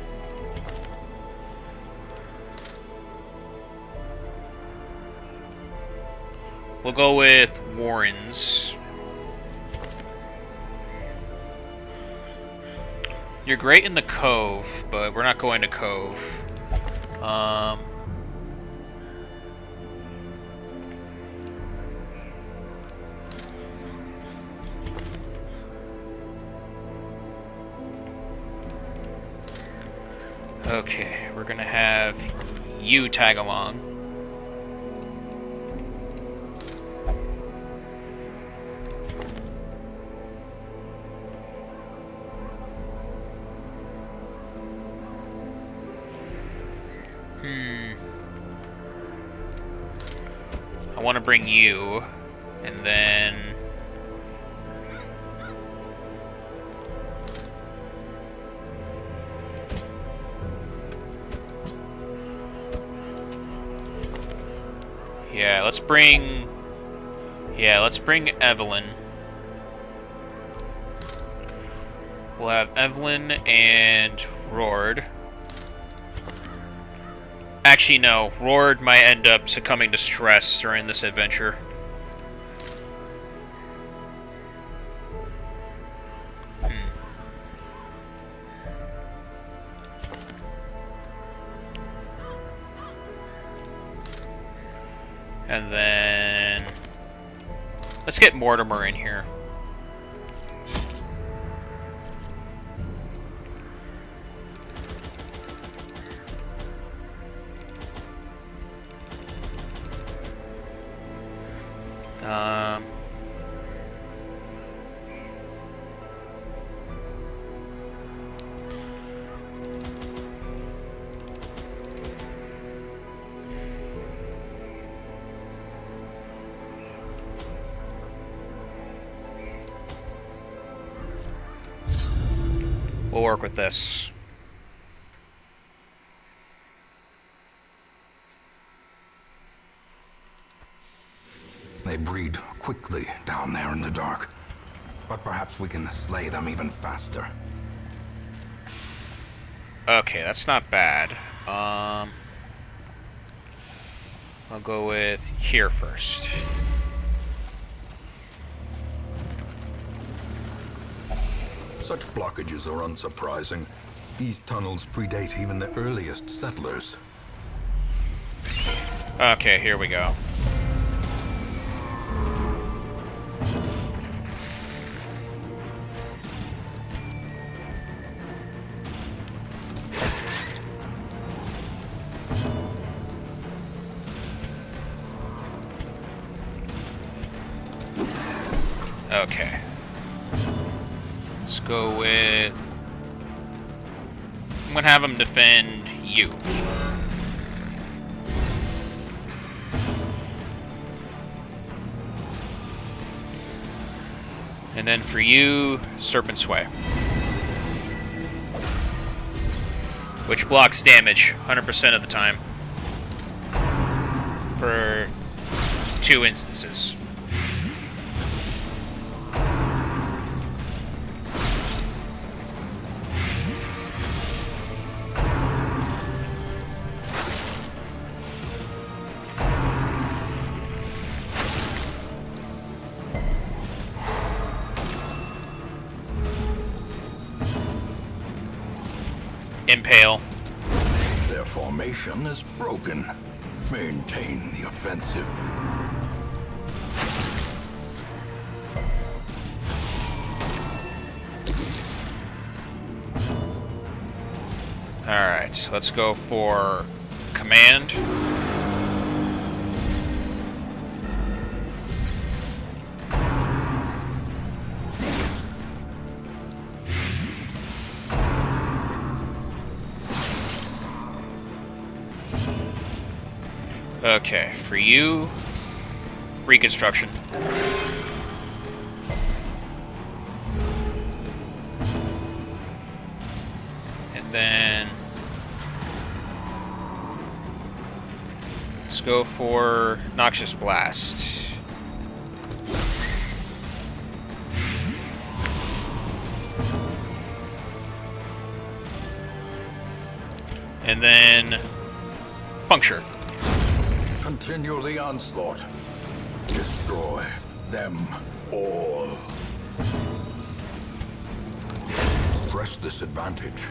We'll go with Warrens. You're great in the Cove, but we're not going to Cove. Okay, we're gonna have you tag along. I want to bring you, and then let's bring Evelyn. We'll have Evelyn and Rord. Actually, no. Rord might end up succumbing to stress during this adventure. And then let's get Mortimer in here. We'll work with this. They breed quickly down there in the dark, but perhaps we can slay them even faster. Okay, that's not bad. I'll go with here first. Such blockages are unsurprising. These tunnels predate even the earliest settlers. Okay, here we go. Okay. Let's go with... I'm gonna have him defend you. And then for you, Serpent Sway. Which blocks damage 100% of the time. For 2 instances. Impale. Their formation is broken. Maintain the offensive. Alright, let's go for command. Okay, for you, reconstruction. And then let's go for Noxious Blast. And then Puncture. Continue the onslaught. Destroy them all. Press this advantage.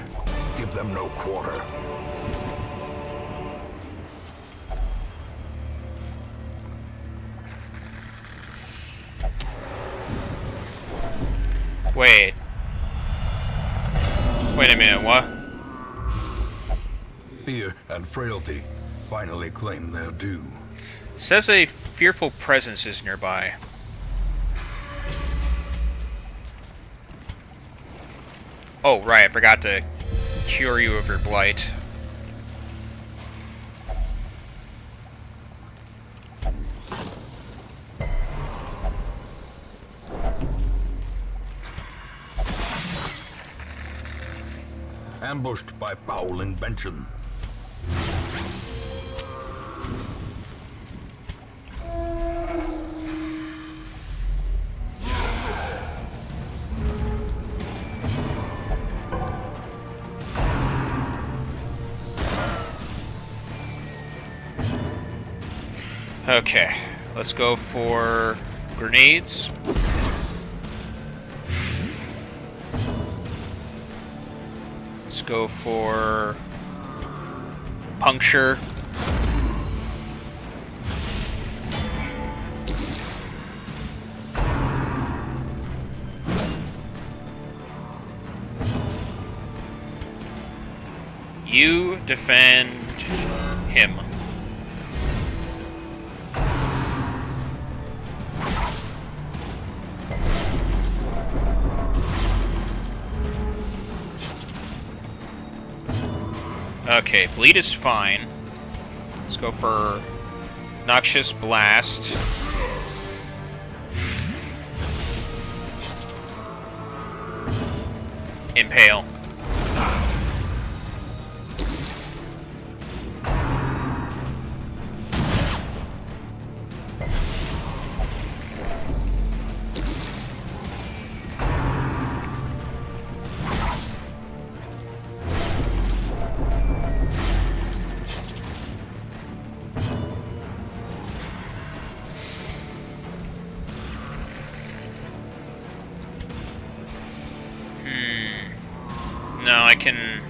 Give them no quarter. Wait. Wait a minute, what? Fear and frailty finally claim their due. Says a fearful presence is nearby. Oh, right, I forgot to cure you of your blight. Ambushed by foul invention. Okay, let's go for grenades. Let's go for puncture. You defend him. Okay, bleed is fine. Let's go for Noxious Blast. Impale. No, I can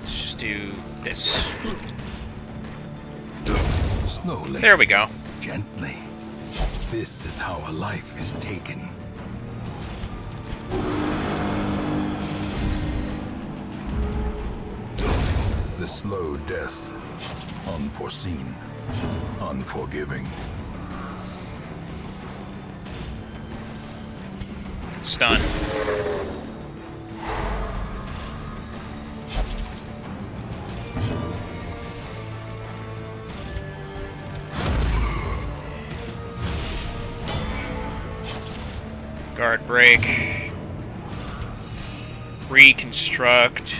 just do this. Slowly. There we go. Gently. This is how a life is taken. The slow death. Unforeseen. Unforgiving. Stun. Guard break. Reconstruct.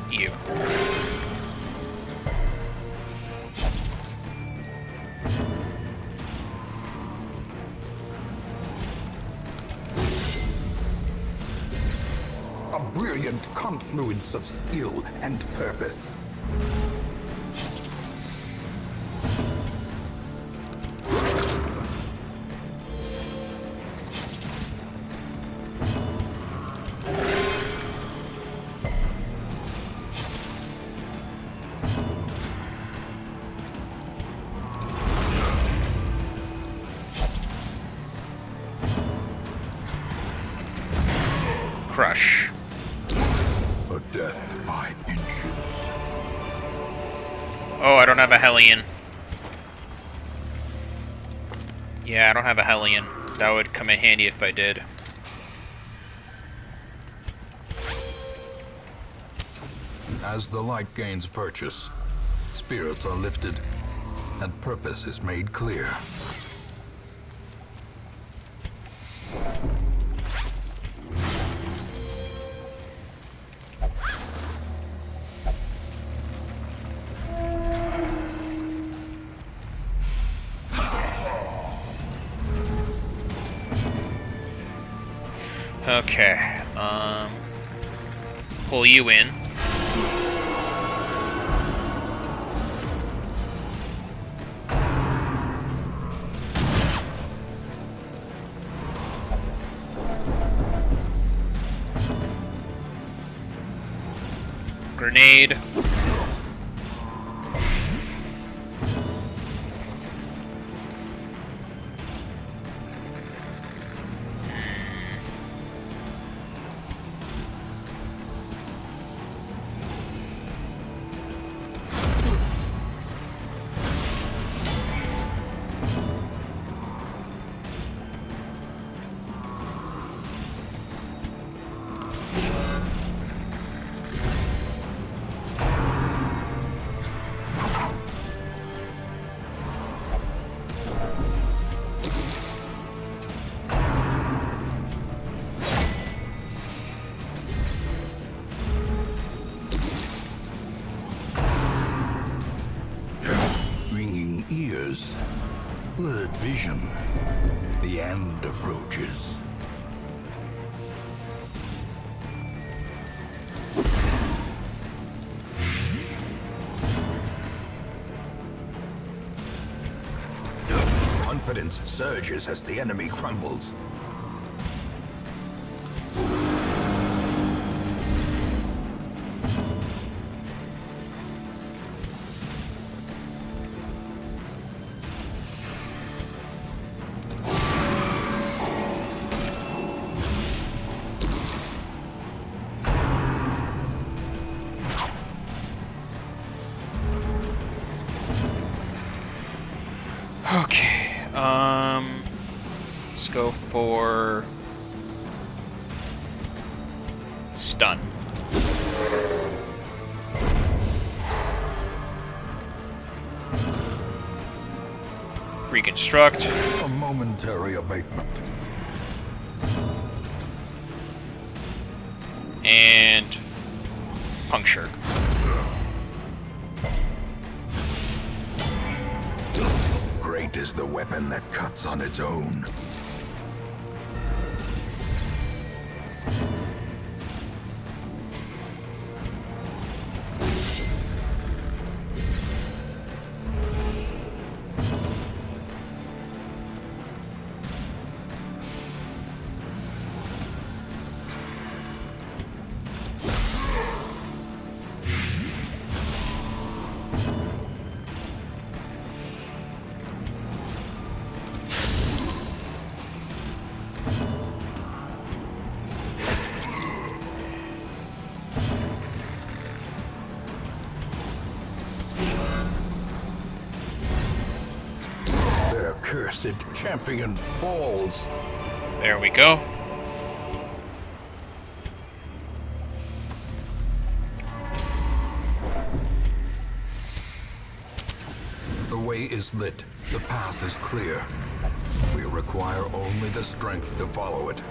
You. A brilliant confluence of skill and purpose. Crush. A death by inches. Oh, I don't have a Hellion. Yeah, I don't have a Hellion. That would come in handy if I did. As the light gains purchase, spirits are lifted, and purpose is made clear. Okay, pull you in. Grenade. Ringing ears, blurred vision. The end approaches. Confidence surges as the enemy crumbles. Okay, let's go for stun. Reconstruct. A momentary abatement. And puncture. Great is the weapon that cuts on its own. Their cursed champion falls. There we go. The way is lit. The path is clear. We require only the strength to follow it.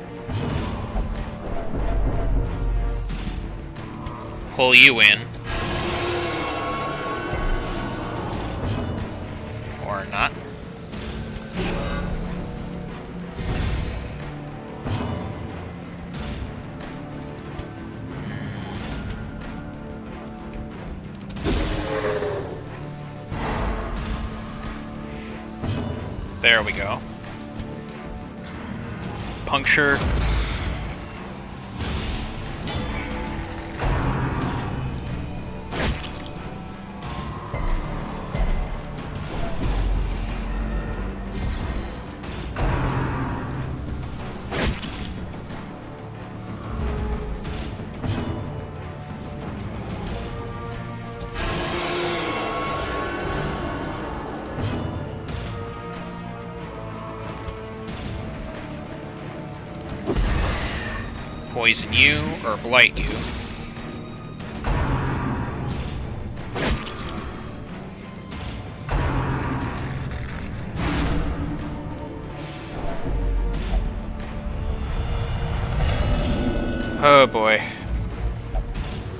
Pull you in. Or not. There we go. Puncture. Poison you, or blight you. Oh boy.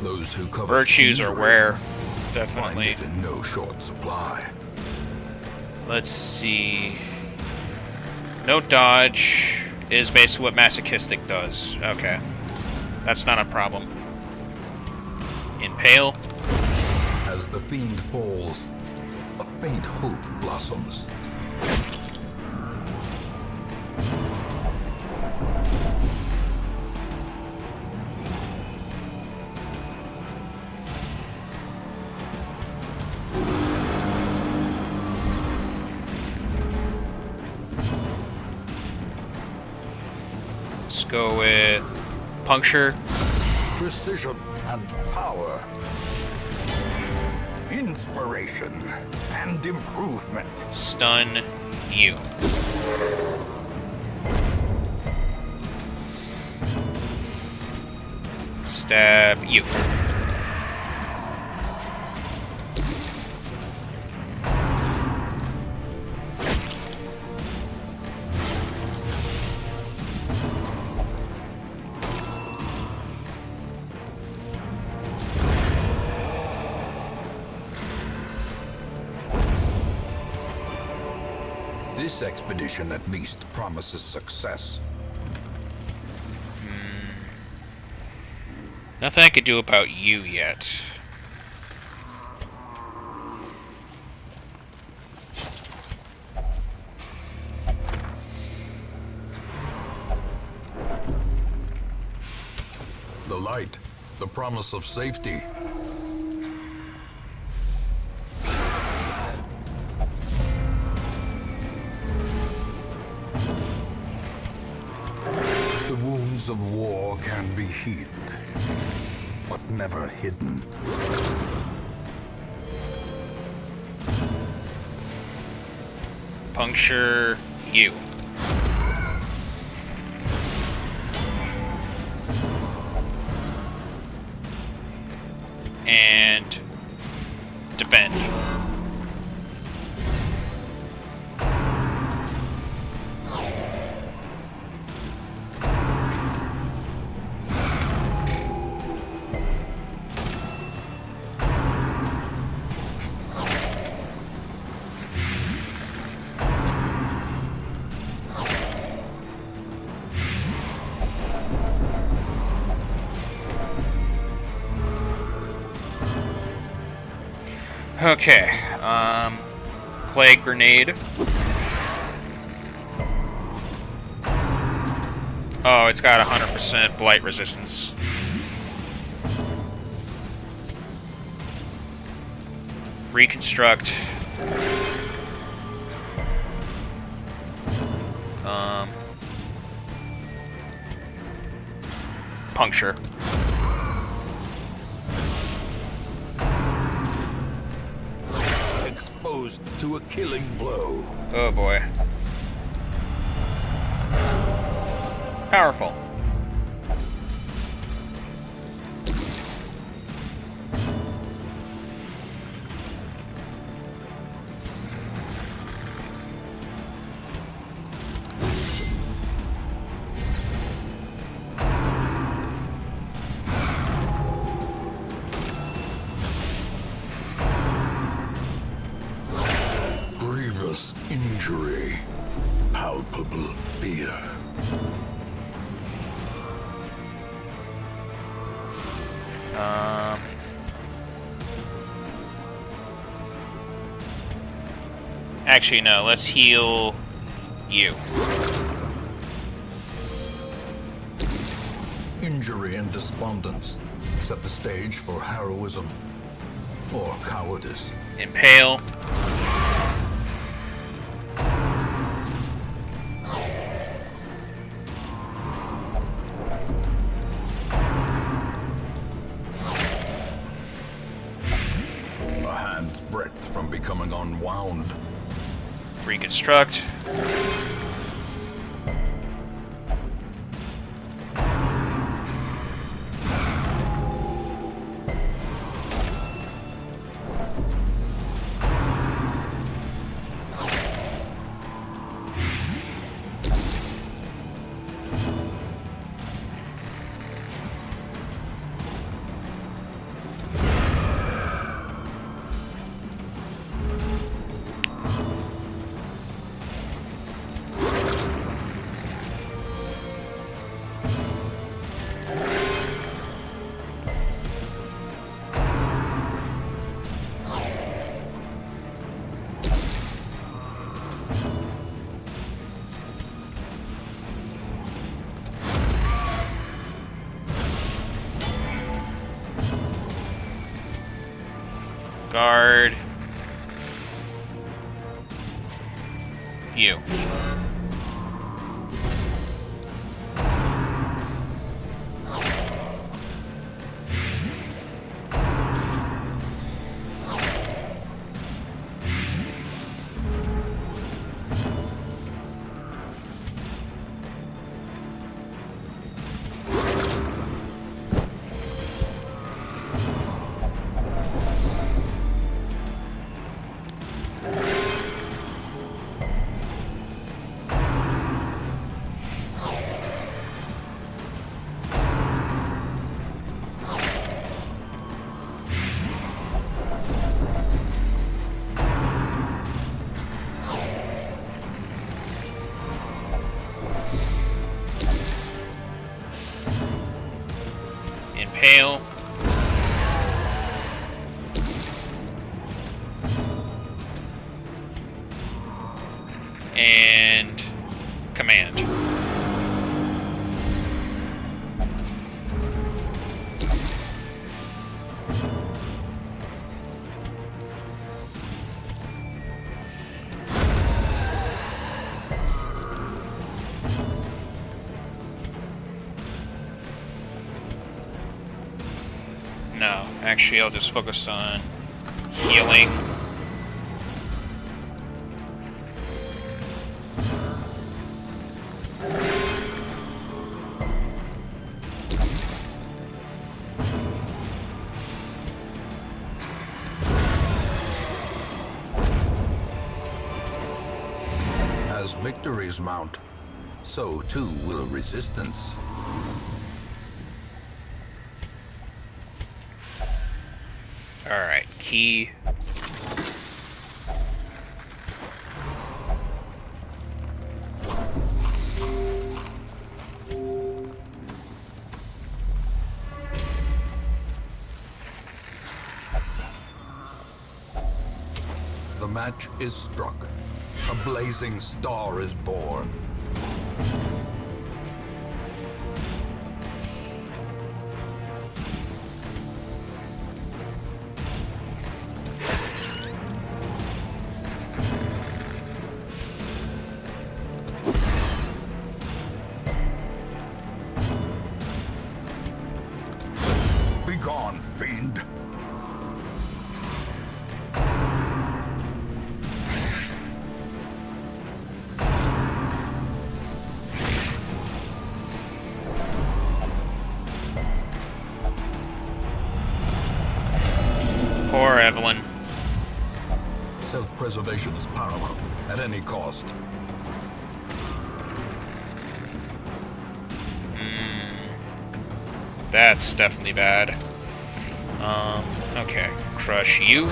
Those who cover Virtues are injury rare. find Definitely. it in no short supply. Let's see. No dodge is basically what masochistic does. Okay. That's not a problem. Impale. As the fiend falls, a faint hope blossoms. Let's go with puncture. Precision and power. Inspiration and improvement. Stun you. Stab you. This expedition at least promises success. Nothing I could do about you yet. The light, the promise of safety. The wounds of war can be healed, but never hidden. Puncture you. And defend. Okay, plague grenade. Oh, it's got 100% blight resistance. Reconstruct. Puncture. Exposed to a killing blow. Oh boy. Powerful. Grievous injury, palpable fear. Actually, no. Let's heal you. Injury and despondence set the stage for heroism or cowardice. Impale. A hand's breadth from becoming unwound. Reconstruct. Guard. You. Impale. And command. No, actually I'll just focus on healing. As victories mount, so too will resistance. Alright, key. The match is struck. A blazing star is born. Begone, fiend! Poor Evelyn. Self-preservation is paramount, at any cost. That's definitely bad. Okay. Crush you.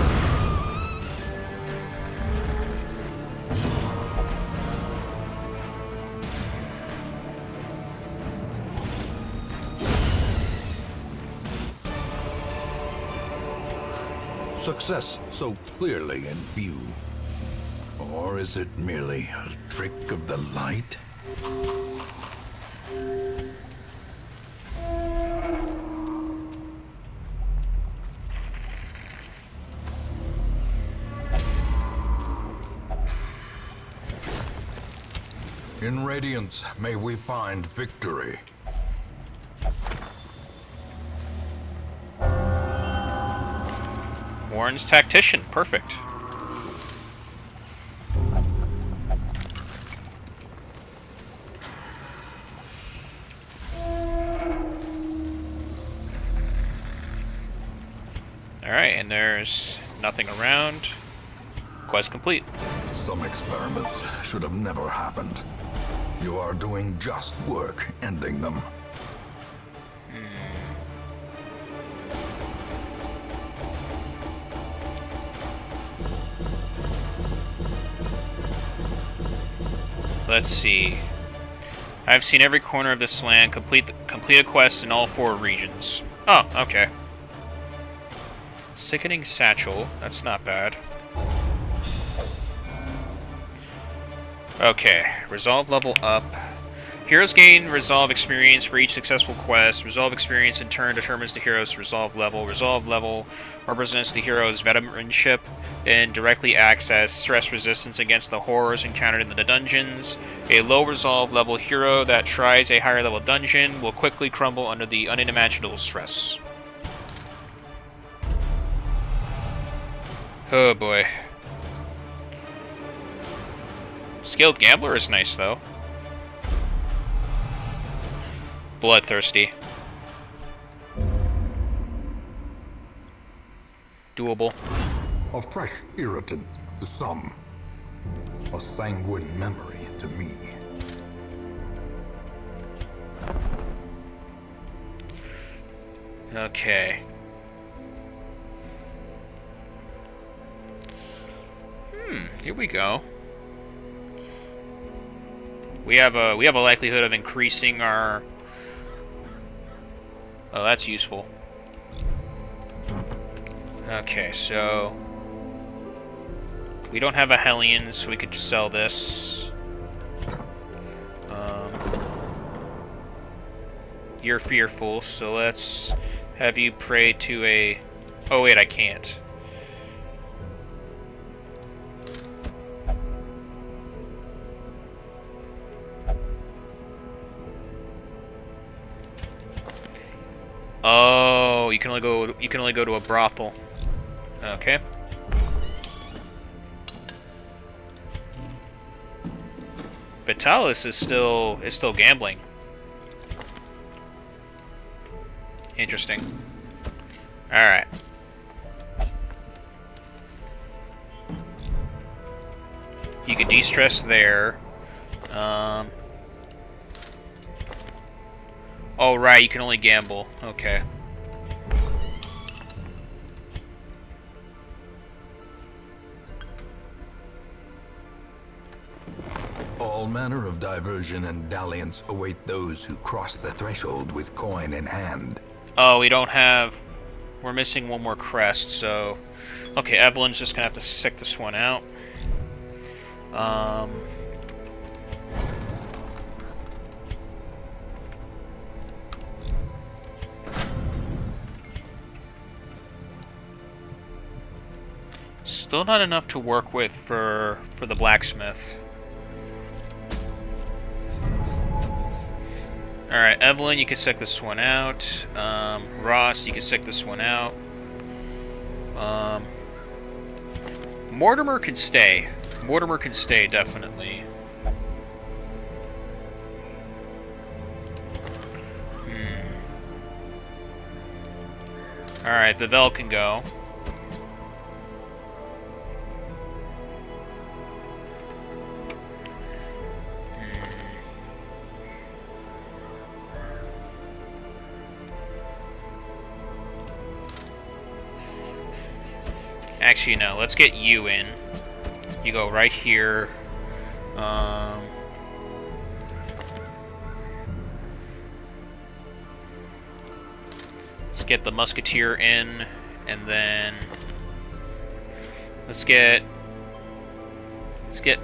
Success so clearly in view. Or is it merely a trick of the light? In Radiance, may we find victory. Warren's Tactician. Perfect. Alright, and there's nothing around. Quest complete. Some experiments should have never happened. You are doing just work ending them. Let's see. I've seen every corner of this land. Complete a quest in all 4 regions. Oh, okay. Sickening Satchel. That's not bad. Okay. Resolve level up. If Heroes gain resolve experience for each successful quest. Resolve experience in turn determines the hero's resolve level. Resolve level represents the hero's veteranship and directly acts as stress resistance against the horrors encountered in the dungeons. A low resolve level hero that tries a higher level dungeon will quickly crumble under the unimaginable stress. Oh boy. Skilled Gambler is nice though. Bloodthirsty. Doable. A fresh irritant to some. A sanguine memory to me. Okay. Here we go. We have a likelihood of increasing our... Oh, that's useful. Okay, so... We don't have a Hellion, so we could sell this. You're fearful, so let's have you pray to a... Oh wait, I can't. Oh, you can only go to a brothel. Okay. Vitalis is still gambling. Interesting. All right. You can de-stress there. Oh, right, you can only gamble. Okay. All manner of diversion and dalliance await those who cross the threshold with coin in hand. Oh, we don't have... We're missing one more crest, so... Okay, Evelyn's just gonna have to sick this one out. Still not enough to work with for the blacksmith. Alright, Evelyn, you can sick this one out. Ross, you can sick this one out. Mortimer can stay. Mortimer can stay, definitely. Alright, Vivel can go. Actually, no. Let's get you in. You go right here. Let's get the Musketeer in, and then let's get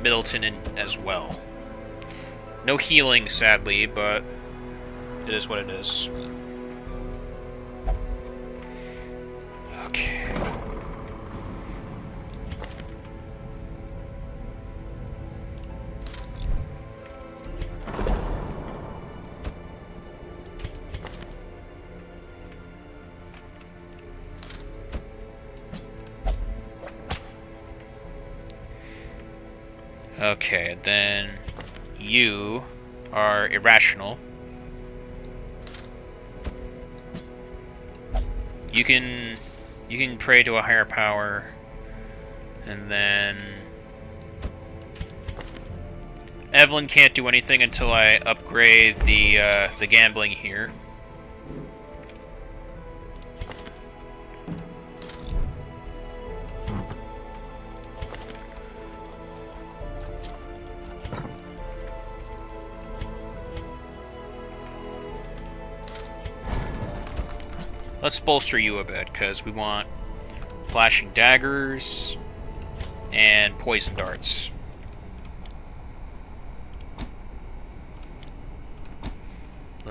Middleton in as well. No healing, sadly, but it is what it is. Okay. Okay, then you are irrational. You can pray to a higher power, and then Evelyn can't do anything until I upgrade the gambling here. Let's bolster you a bit, because we want flashing daggers and poison darts.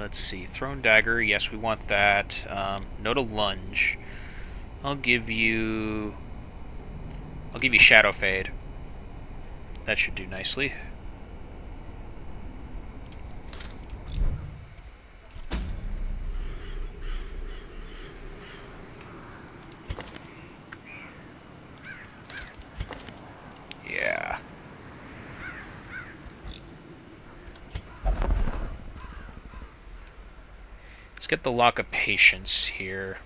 Let's see. Thrown dagger. Yes, we want that. No to lunge. I'll give you shadow fade. That should do nicely. Yeah. Let's get the Lock of Patience here.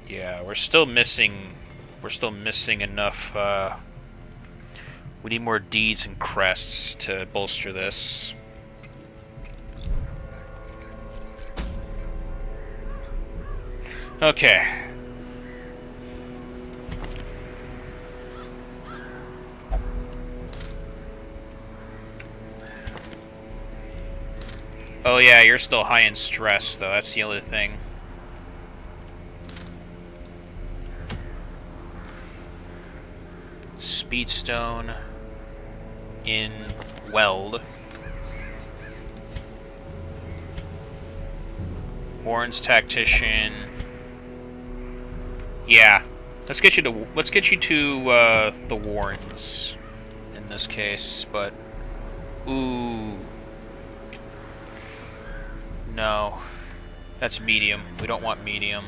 Yeah, we're still missing enough, we need more deeds and crests to bolster this. Okay. Oh yeah, you're still high in stress, though. That's the other thing. Speedstone in Weld. Warren's Tactician. Yeah. Let's get you to the Warrens in this case, but ooh. No. That's medium. We don't want medium.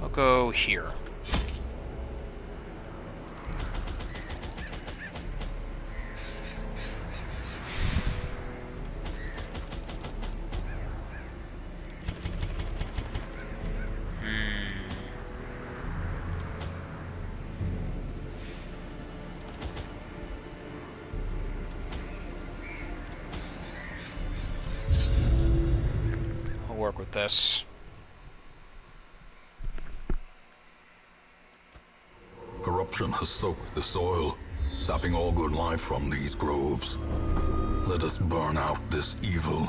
I'll go here. I'll work with this. Corruption has soaked the soil, sapping all good life from these groves. Let us burn out this evil.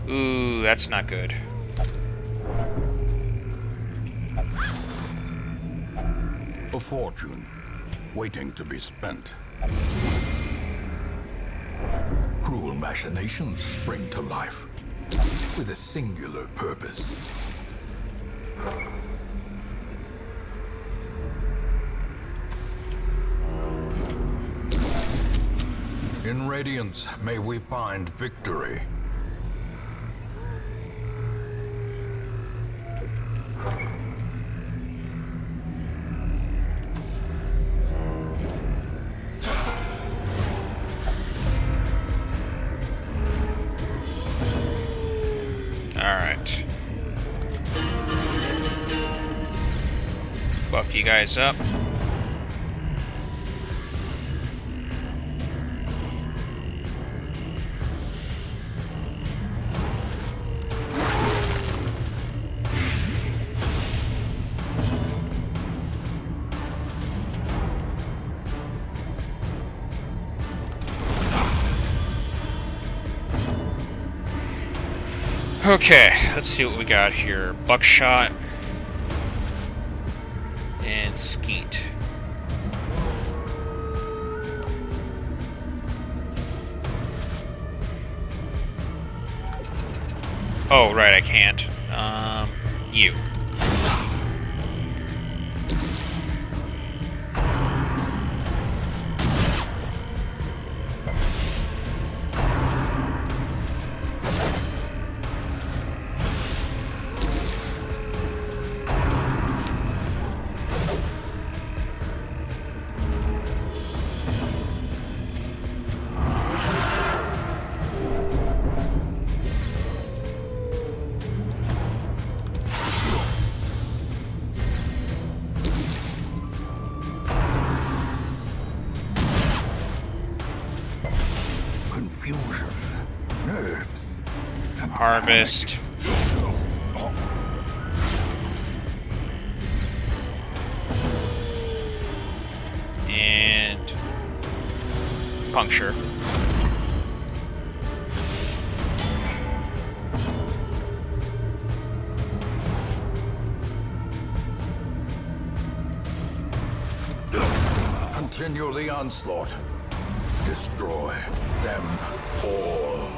Ooh, that's not good. A fortune, waiting to be spent. Cruel machinations spring to life with a singular purpose. In Radiance, may we find victory. Alright. Buff you guys up. Okay, let's see what we got here. Buckshot and Skeet. Oh, right, I can't. You. confusion, nerves, and Harvest. And puncture. Continue the onslaught. Destroy them all.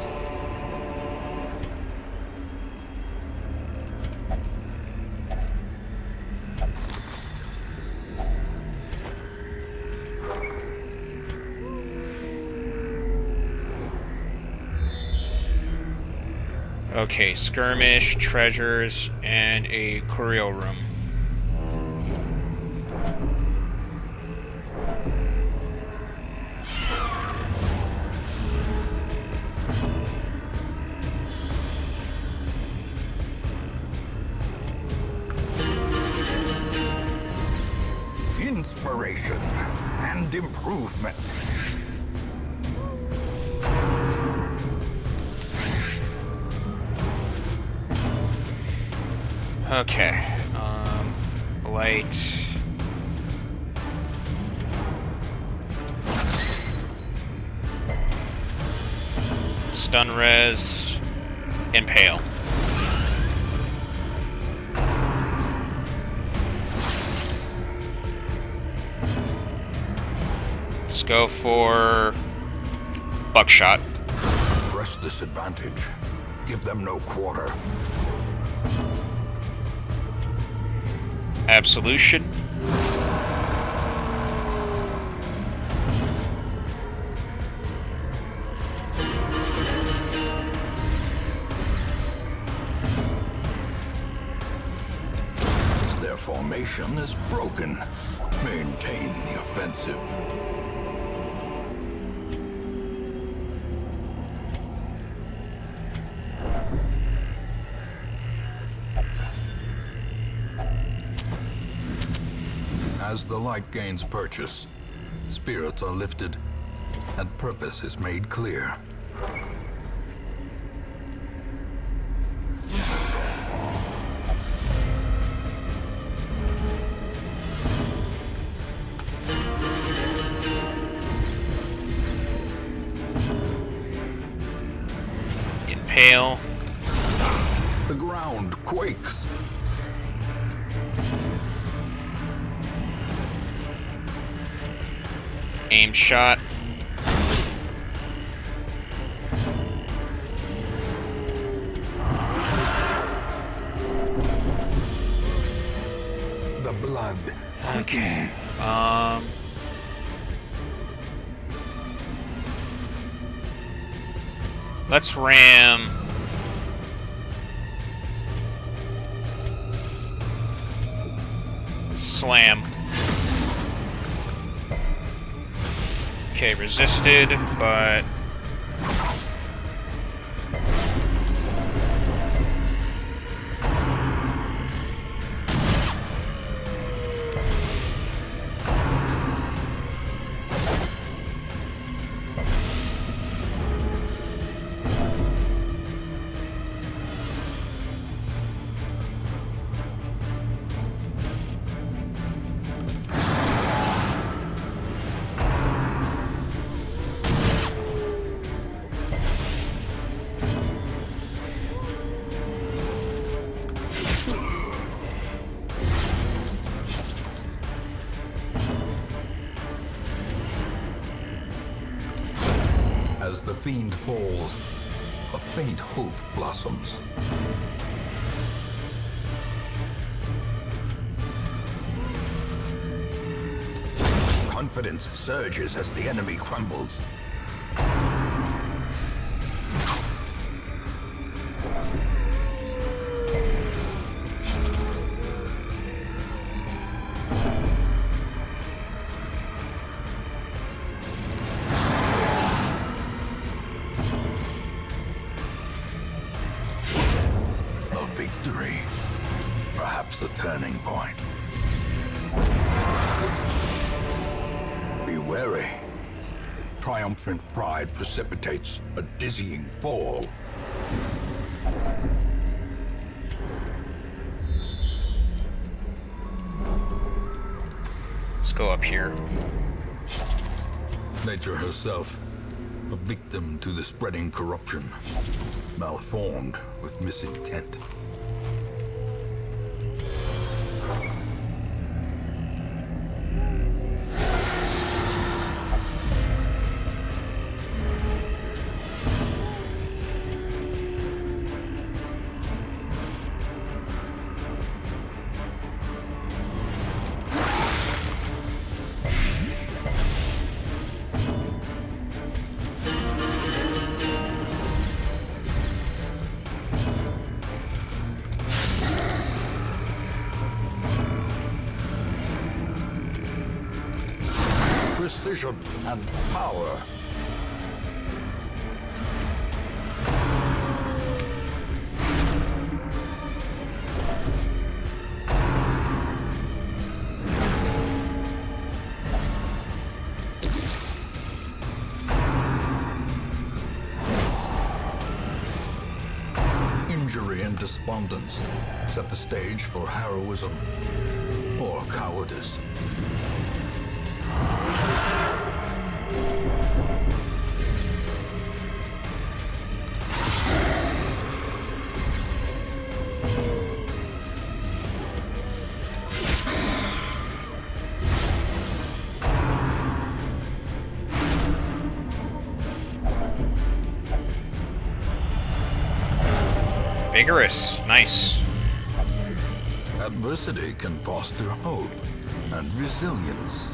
Okay, skirmish, treasures, and a curio room. Inspiration and improvement. Okay, blight. Stun res. Impale. Let's go for buckshot. Press this advantage. Give them no quarter. Absolution. Their formation is broken. Maintain the offensive. As the light gains purchase, spirits are lifted, and purpose is made clear. Impale. The ground quakes. Aim shot. The blood. Okay. Let's ram. Slam. Okay, resisted, but As the fiend falls, a faint hope blossoms. Confidence surges as the enemy crumbles. Victory. Perhaps the turning point. Be wary. Triumph triumphant pride precipitates a dizzying fall. Let's go up here. Nature herself, a victim to the spreading corruption, malformed with misintent. Precision and power. Injury and despondence set the stage for heroism or cowardice. Vigorous. Nice. Adversity can foster hope and resilience.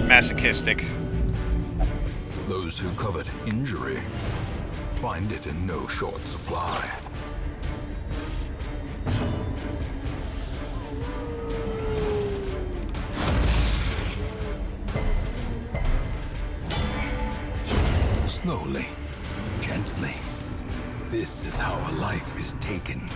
Masochistic. Those who covet injury find it in no short supply. Slowly, gently. This is how a life is taken.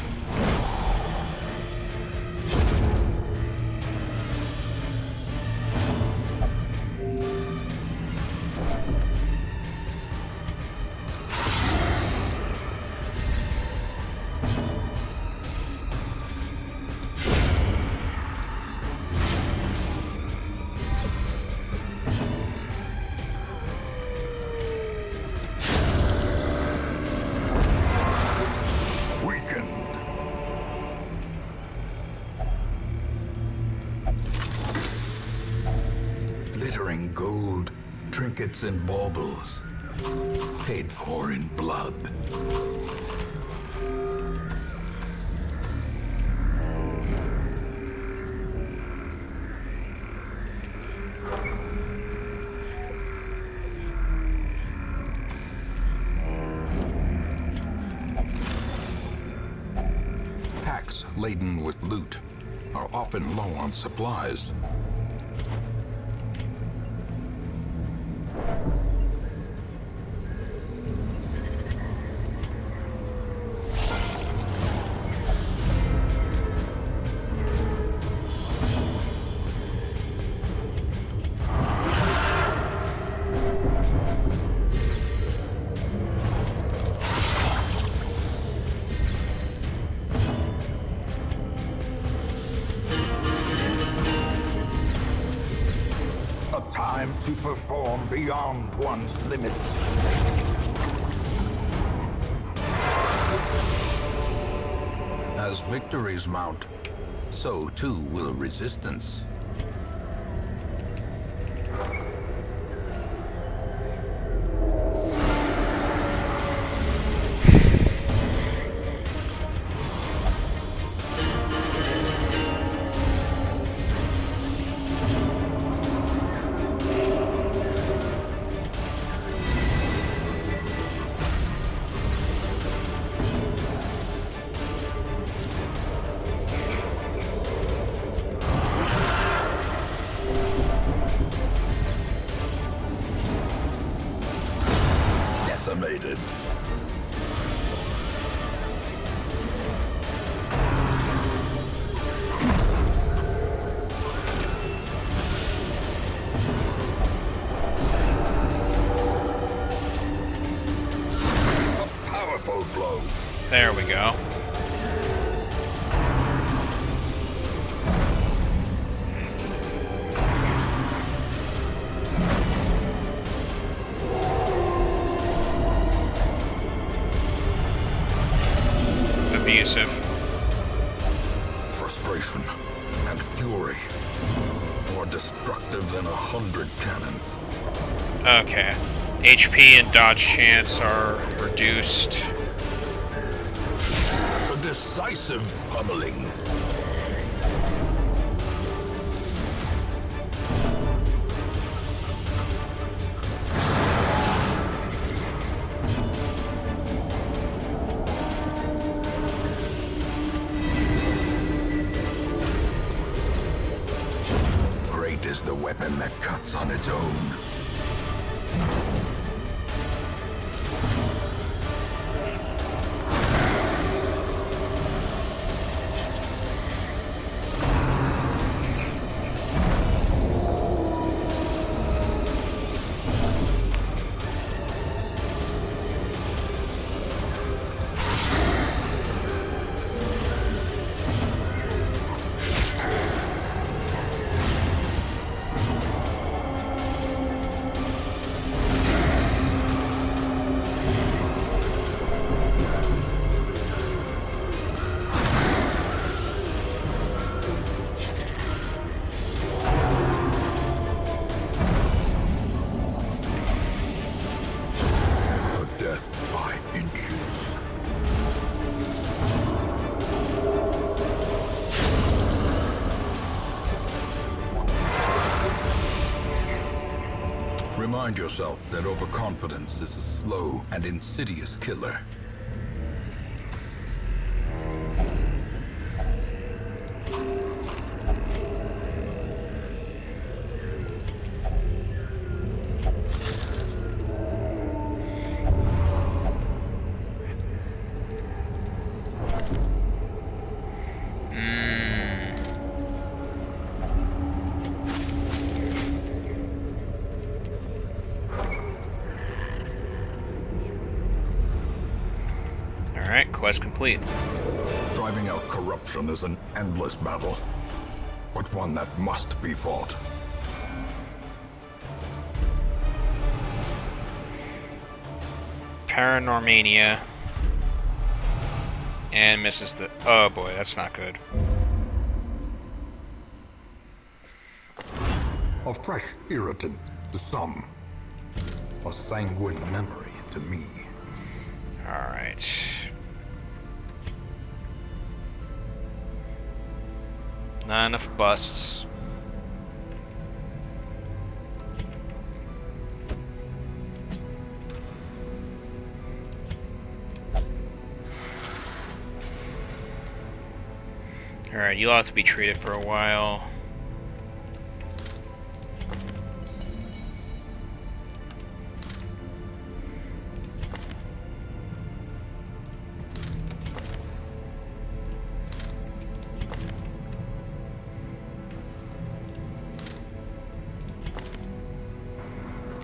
Glittering gold, trinkets and baubles, paid for in blood. Packs laden with loot are often low on supplies. Time to perform beyond one's limits. As victories mount, so too will resistance. Decimated. A powerful blow. There we go. Abusive. Frustration and fury. More destructive than 100 cannons. Okay. HP and dodge chance are reduced. A decisive pummeling. Great is the weapon that cuts on its own. Death by inches. Remind yourself that overconfidence is a slow and insidious killer. Alright, quest complete. Driving out corruption is an endless battle, but one that must be fought. Paranormania. And misses the... Oh boy, that's not good. A fresh irritant to some. A sanguine memory to me. Alright. Not enough busts. Alright, you'll have to be treated for a while.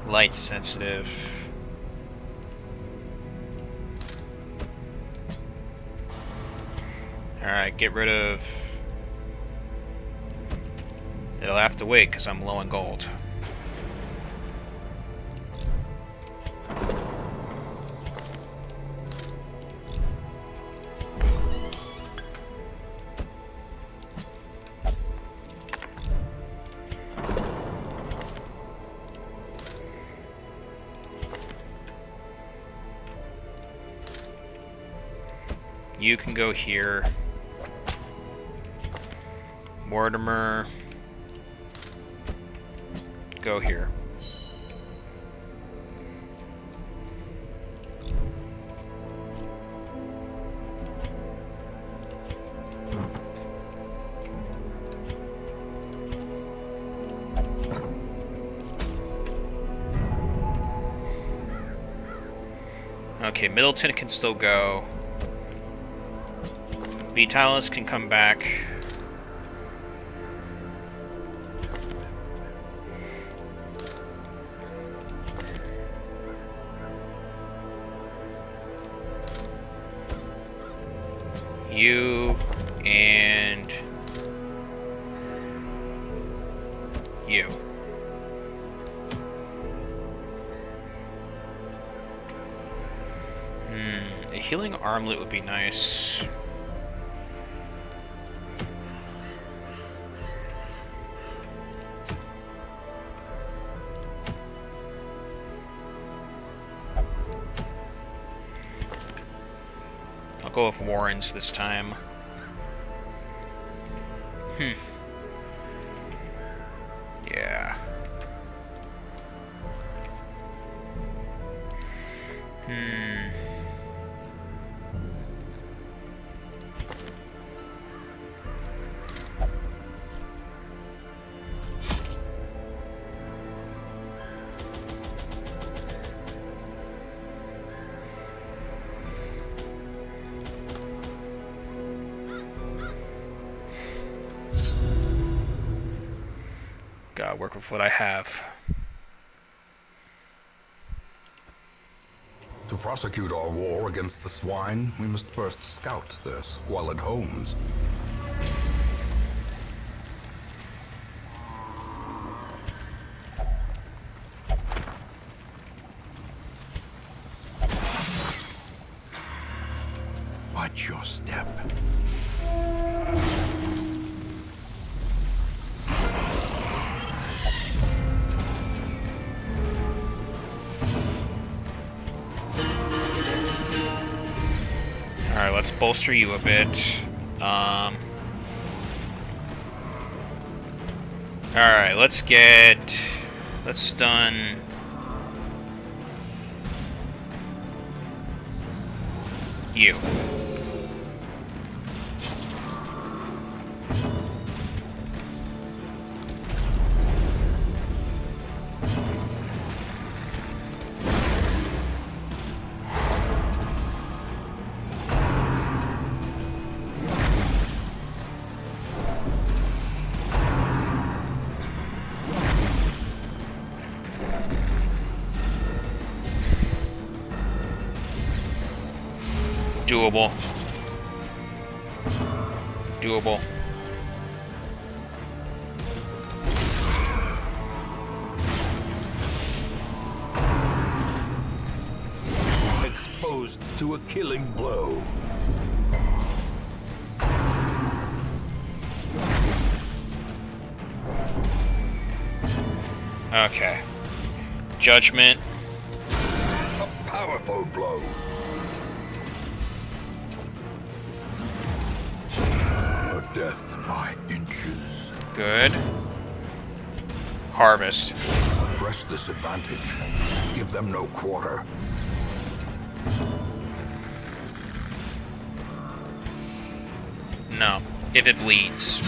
Light sensitive. Alright, get rid of... It'll have to wait because I'm low on gold. You can go here. Mortimer. Go here. Okay, Middleton can still go. Vitalis can come back. You and you. A healing armlet would be nice. I'll go with Warren's this time. Yeah. Gotta work with what I have. To prosecute our war against the swine, we must first scout their squalid homes. Watch your step. Alright, let's bolster you a bit. Alright, let's stun you. Doable. Doable. Exposed to a killing blow. Okay. Judgment. A powerful blow. Death by inches. Good. Harvest. Press this advantage. Give them no quarter. No. If it bleeds.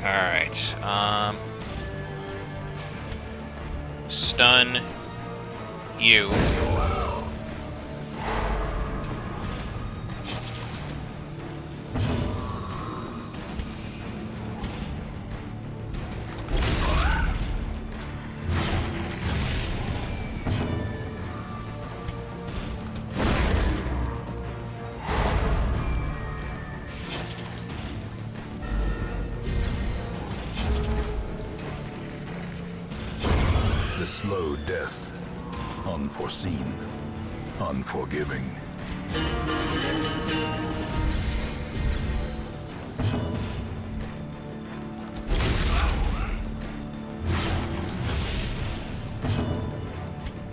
Alright, stun you. a slow death. Unforeseen. Unforgiving.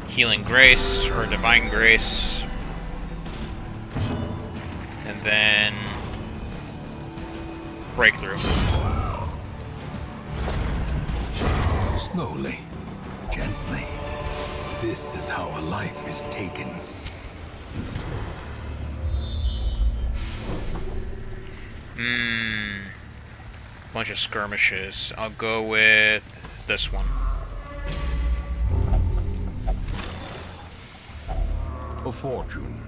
Healing Grace, or Divine Grace. And then... Breakthrough. Slowly. Gently. This is how a life is taken. Bunch of skirmishes. I'll go with this one. A fortune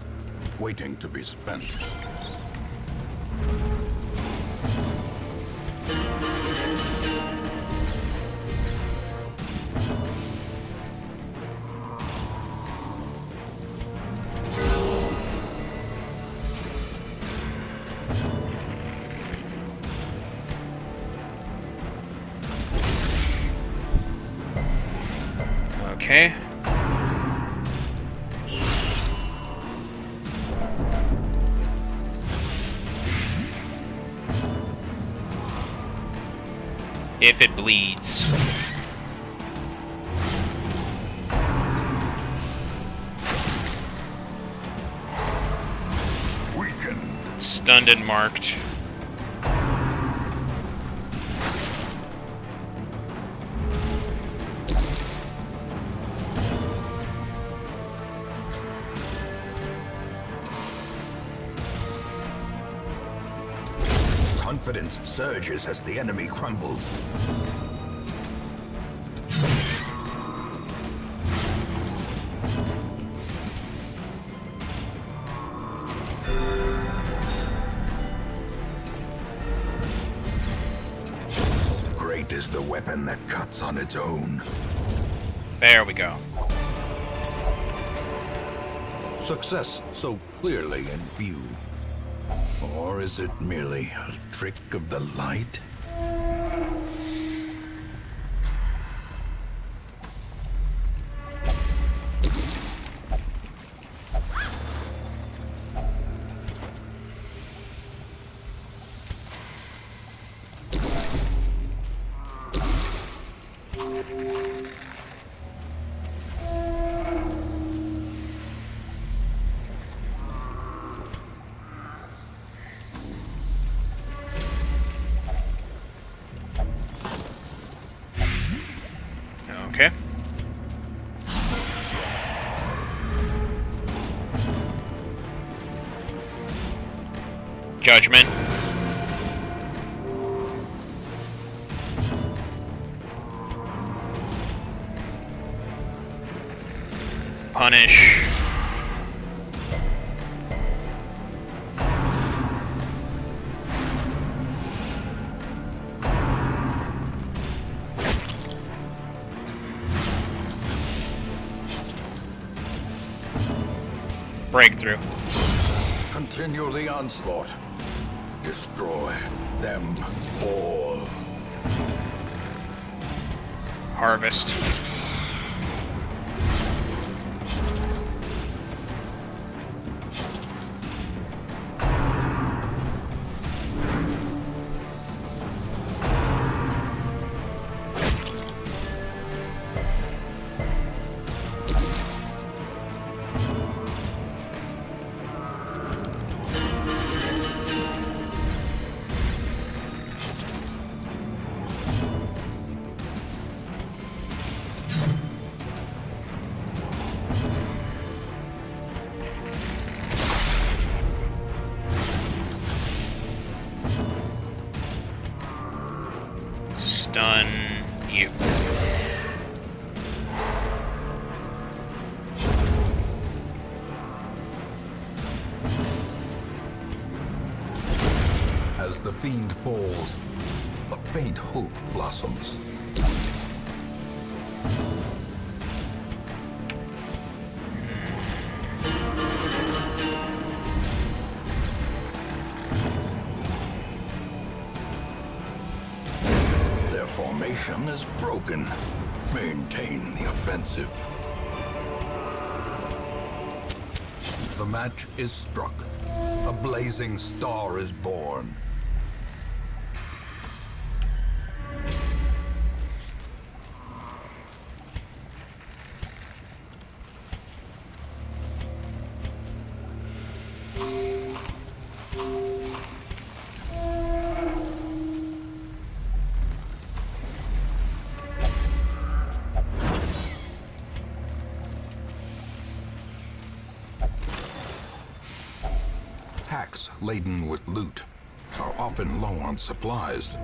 waiting to be spent. Okay. If it bleeds. Weakened. Stunned and marked. Confidence surges as the enemy crumbles. Great is the weapon that cuts on its own. There we go. Success so clearly in view. Or is it merely a trick of the light? Okay. Judgment. Punish. Breakthrough. Continue the onslaught. Destroy them all. Harvest. Stun you. As the fiend falls, a faint hope blossoms. Their formation is broken. Maintain the offensive. The match is struck. A blazing star is born. Hacks laden with loot are often low on supplies.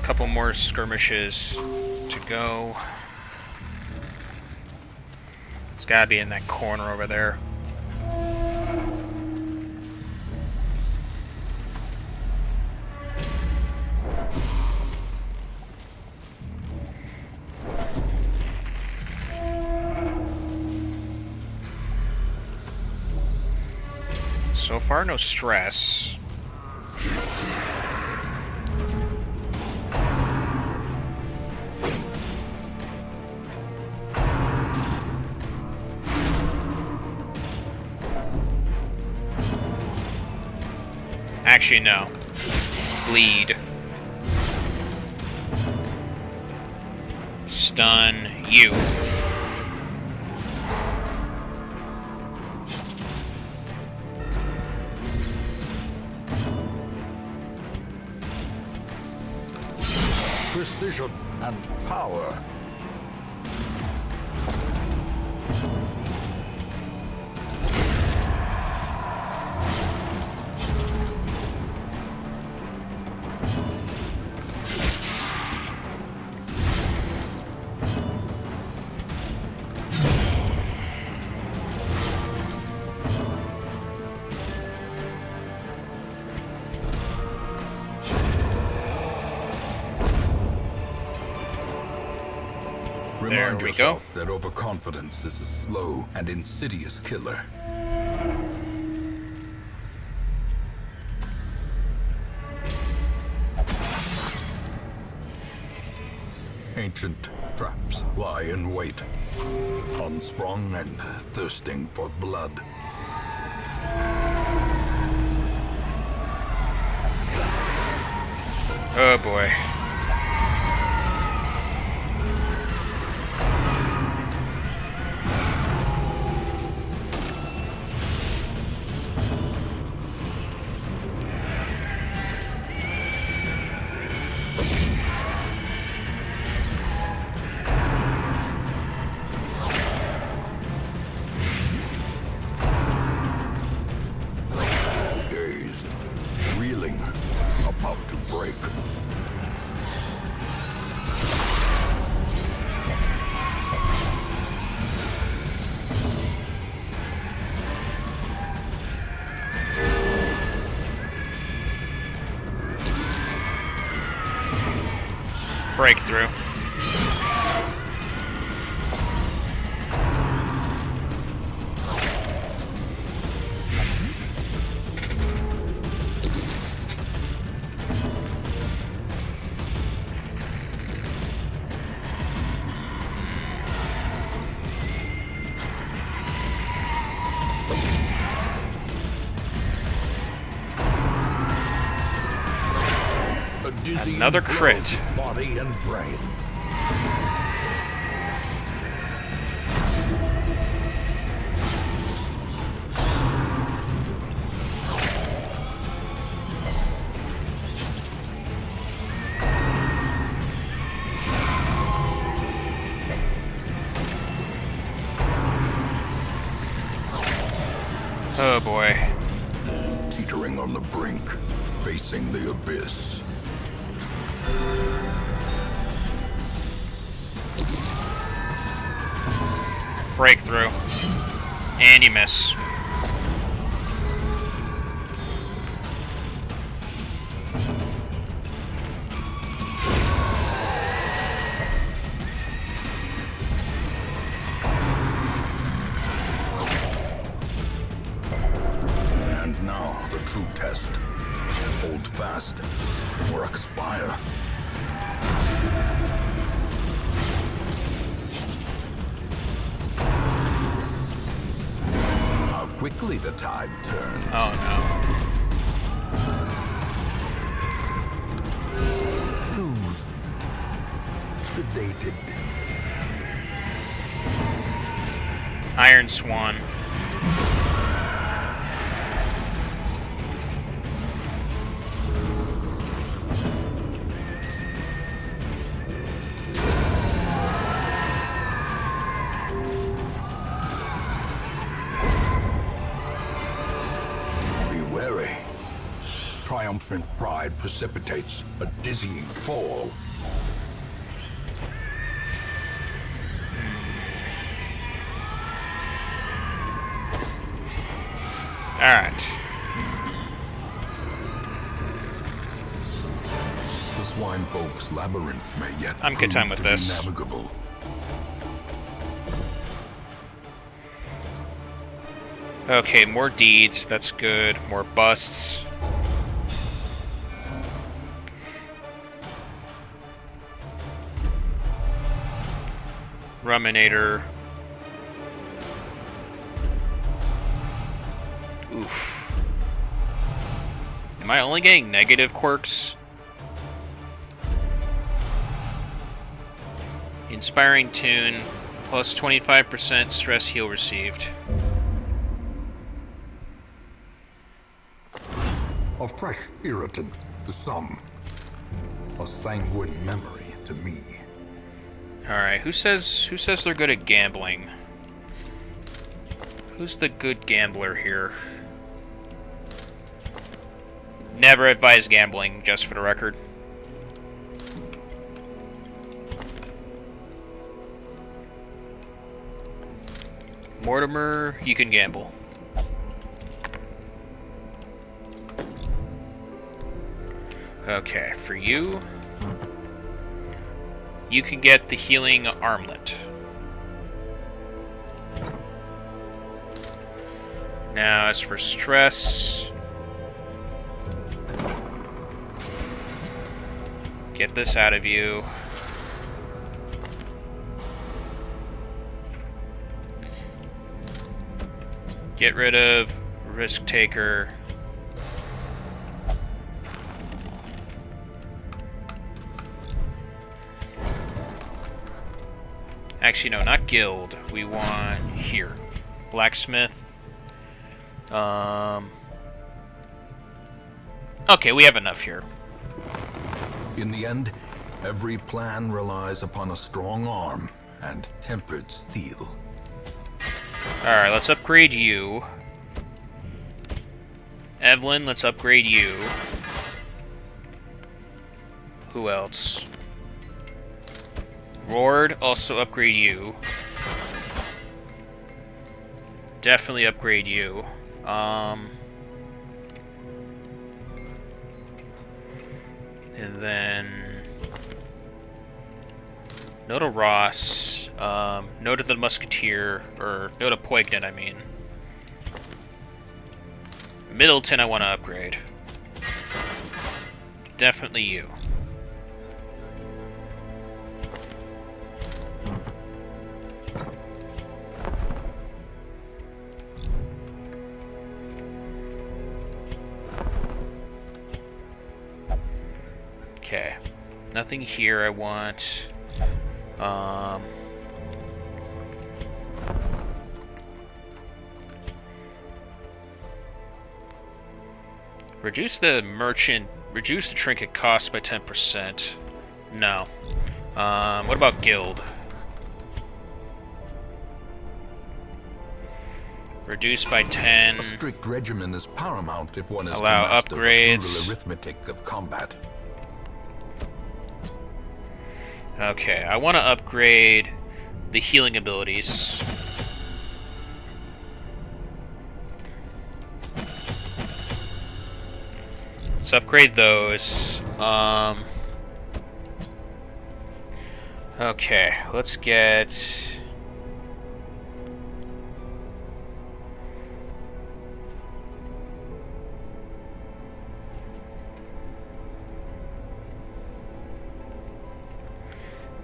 Couple more skirmishes to go. It's gotta be in that corner over there. So far, no stress. Actually, no. Bleed. Stun you. Precision and power. There we go. That overconfidence is a slow and insidious killer. Ancient traps lie in wait, unsprung and thirsting for blood. Oh boy. Dazed, reeling, about to break. Breakthrough. A dizzying Another blow crit. to body and brain. Oh boy. Teetering on the brink, facing the abyss. Breakthrough. And you miss. true test. Hold fast, or expire. How quickly the tide turns. Oh Smooth. Sedated. no. Iron Swan. Be wary. Triumphant pride precipitates a dizzying fall. Alright. The swine folk's labyrinth may yet I'm good time with prove to be this. navigable. Okay, more deeds. That's good. More busts. Ruminator. Oof. Am I only getting negative quirks? Inspiring Tune. Plus 25% stress heal received. A fresh irritant to some. A sanguine memory to me. Alright, who says they're good at gambling? Who's the good gambler here? Never advise gambling, just for the record. Mortimer, you can gamble. Okay, for you, you can get the healing armlet. Now, as for stress, get this out of you. Get rid of Risk Taker. Actually, no, not guild. We want here. Blacksmith. Okay, we have enough here. In the end, every plan relies upon a strong arm and tempered steel. Alright, let's upgrade you. Evelyn, let's upgrade you. Who else? Rord, also upgrade you. Definitely upgrade you. And then no to Ross, no to the Musketeer, or no to Poignant, I mean. Middleton I want to upgrade. Definitely you. Okay. Nothing here I want. Reduce the trinket cost by 10%. No. What about guild? Reduce by 10. A strict regimen is paramount if one is Allow to master upgrades. the brutal arithmetic of combat. Okay, I want to upgrade the healing abilities. Let's upgrade those. Okay, let's get...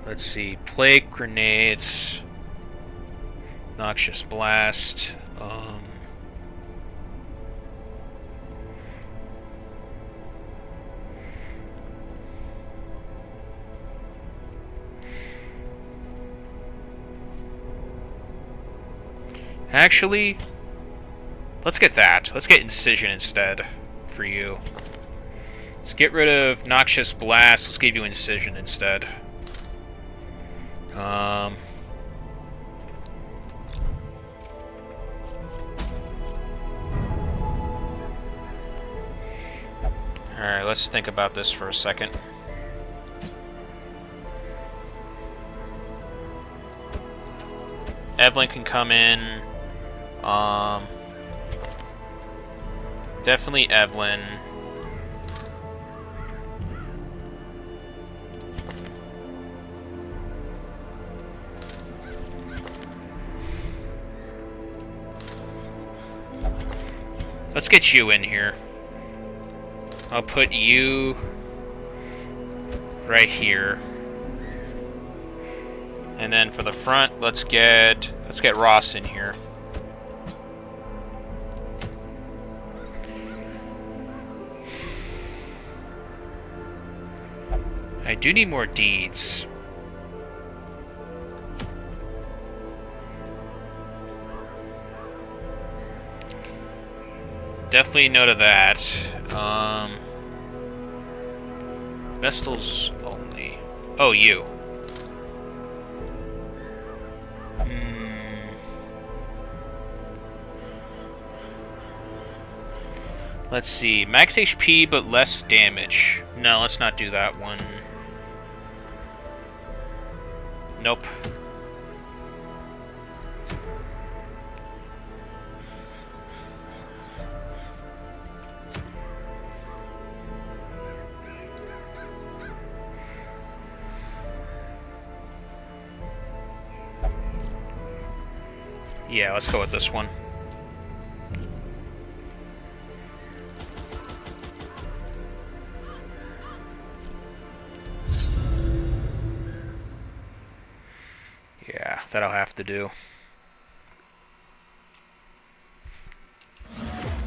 Let's see. Plague grenades. Noxious blast. Actually, let's get that. Let's get Incision instead for you. Let's get rid of Noxious Blast. Let's give you Incision instead. Alright, let's think about this for a second. Evelyn can come in. Definitely Evelyn. Let's get you in here. I'll put you right here. And then for the front, let's get Ross in here. I do need more deeds. Definitely no to that. Vestals only. Oh, you. Let's see. Max HP, but less damage. No, let's not do that one. Nope. Yeah, let's go with this one. Yeah, that'll have to do.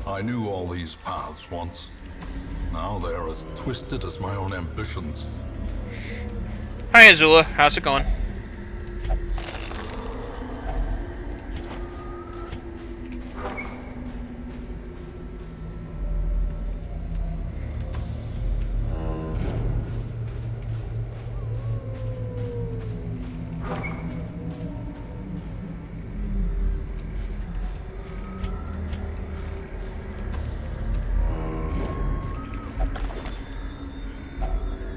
I knew all these paths once. Now they are as twisted as my own ambitions. Hi, Azula. How's it going?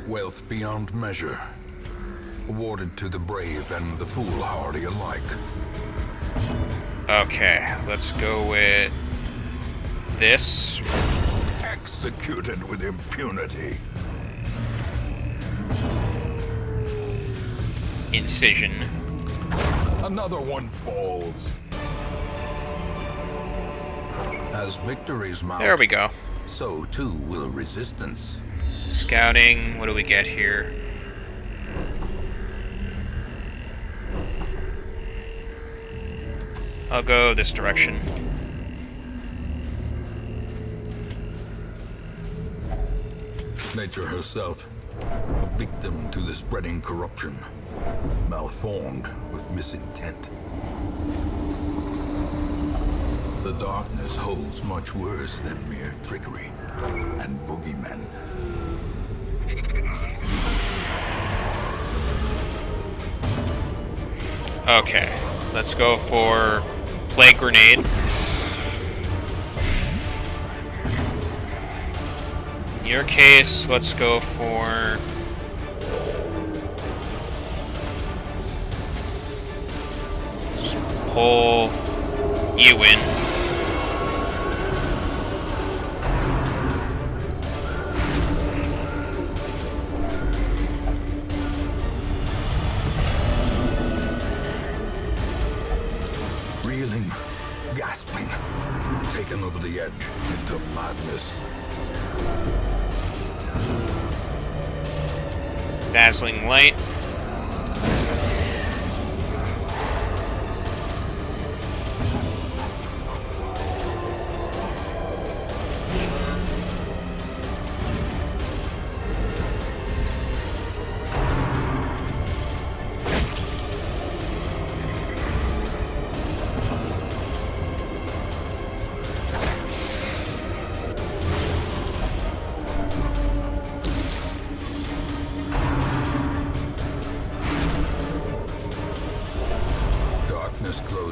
Wealth beyond measure, awarded to the brave and the foolhardy alike. Okay, let's go with this. Executed with impunity. Incision. Another one falls. As victories mount, There we go. So too will resistance. Scouting. What do we get here? I'll go this direction. Nature herself, a victim to the spreading corruption, malformed with misintent. The darkness holds much worse than mere trickery and boogeymen. Okay, let's go for Plague Grenade. In your case, let's go for... Let's pull you in. Reeling, gasping, taken over the edge into madness. Dazzling Light.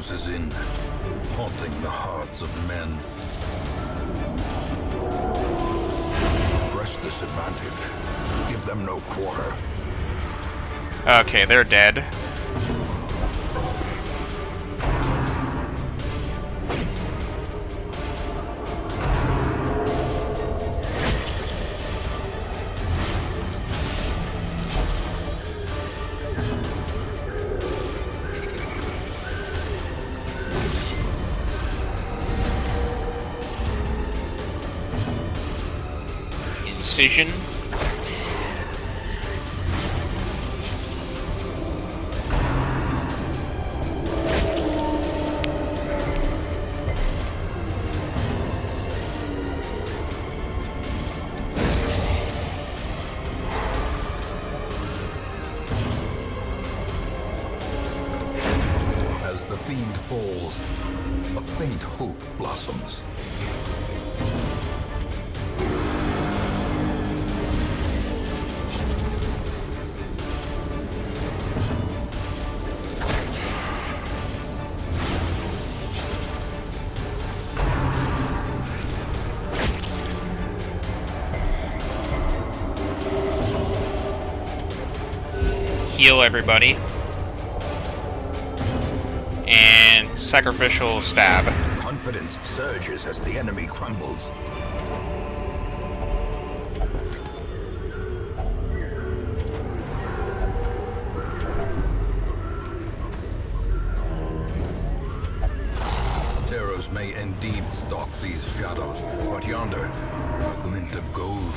closes in, haunting the hearts of men. Press this advantage. Give them no quarter. Okay, they're dead. Incision. As the fiend falls, a faint hope blossoms. Heal everybody. And sacrificial stab. Confidence surges as the enemy crumbles. Terrors may indeed stalk these shadows, but yonder, a glint of gold.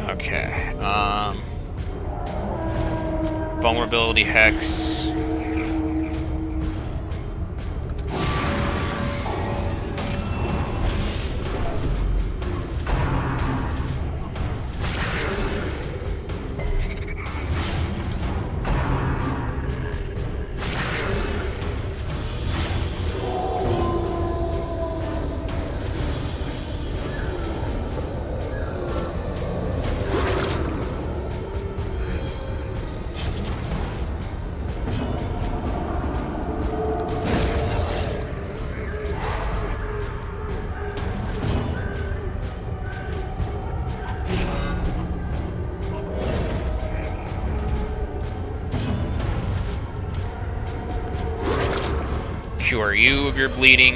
Okay, vulnerability hex. Cure you of your bleeding.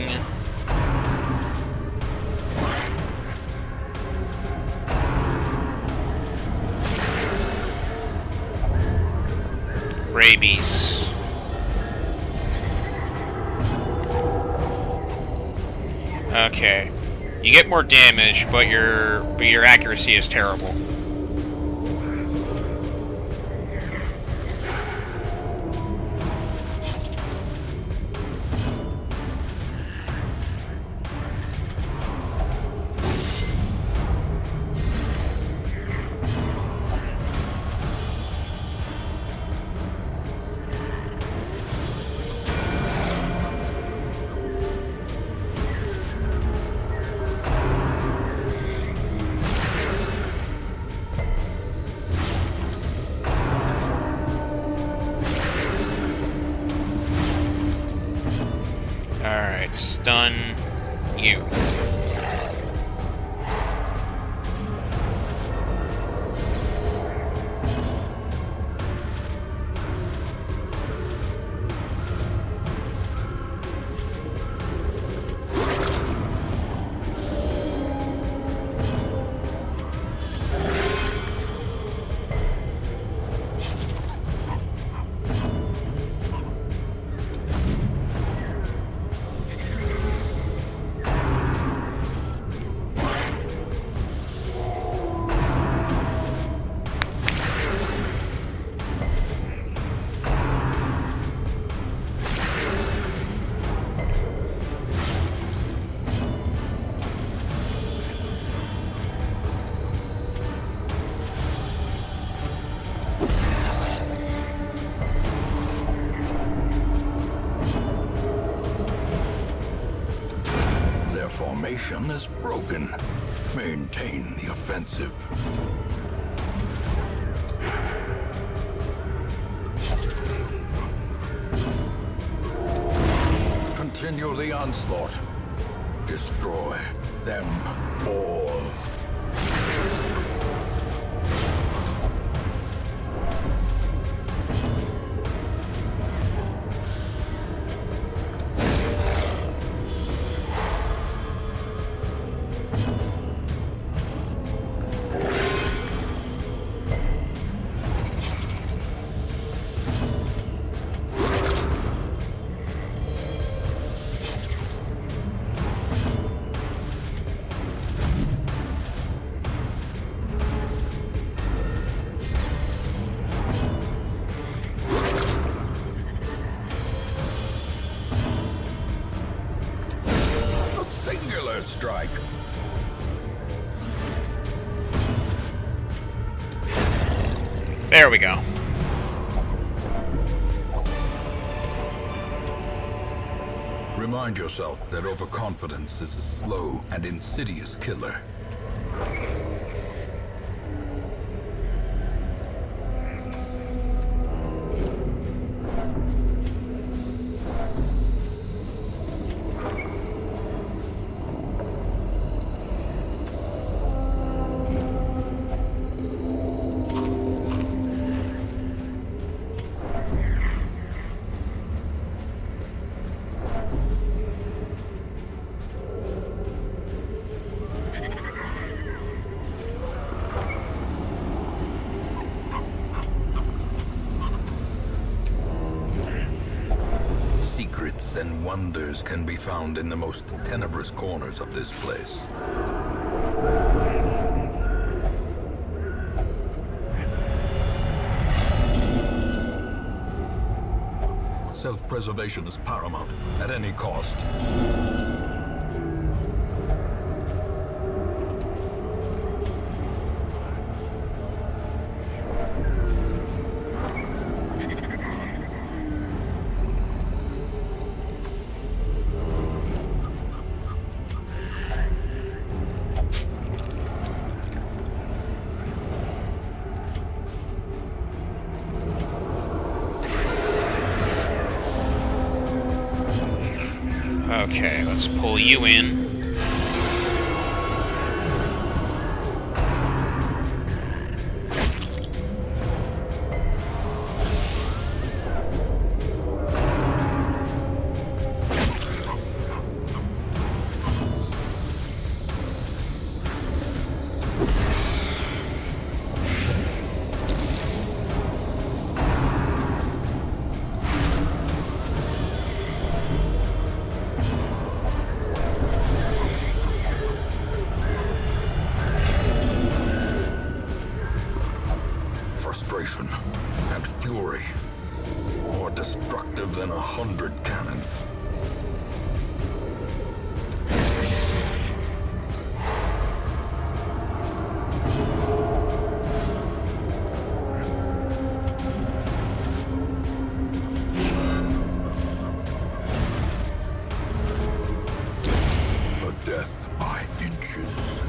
Rabies. Okay. You get more damage, but your accuracy is terrible. Alright, stun you. Formation is broken. Maintain the offensive. continue the onslaught. Destroy them all. Strike. There we go. Remind yourself that overconfidence is a slow and insidious killer. Secrets and wonders can be found in the most tenebrous corners of this place. Self-preservation is paramount at any cost. Okay, let's pull you in. Frustration and fury, more destructive than 100 cannons. A death by inches.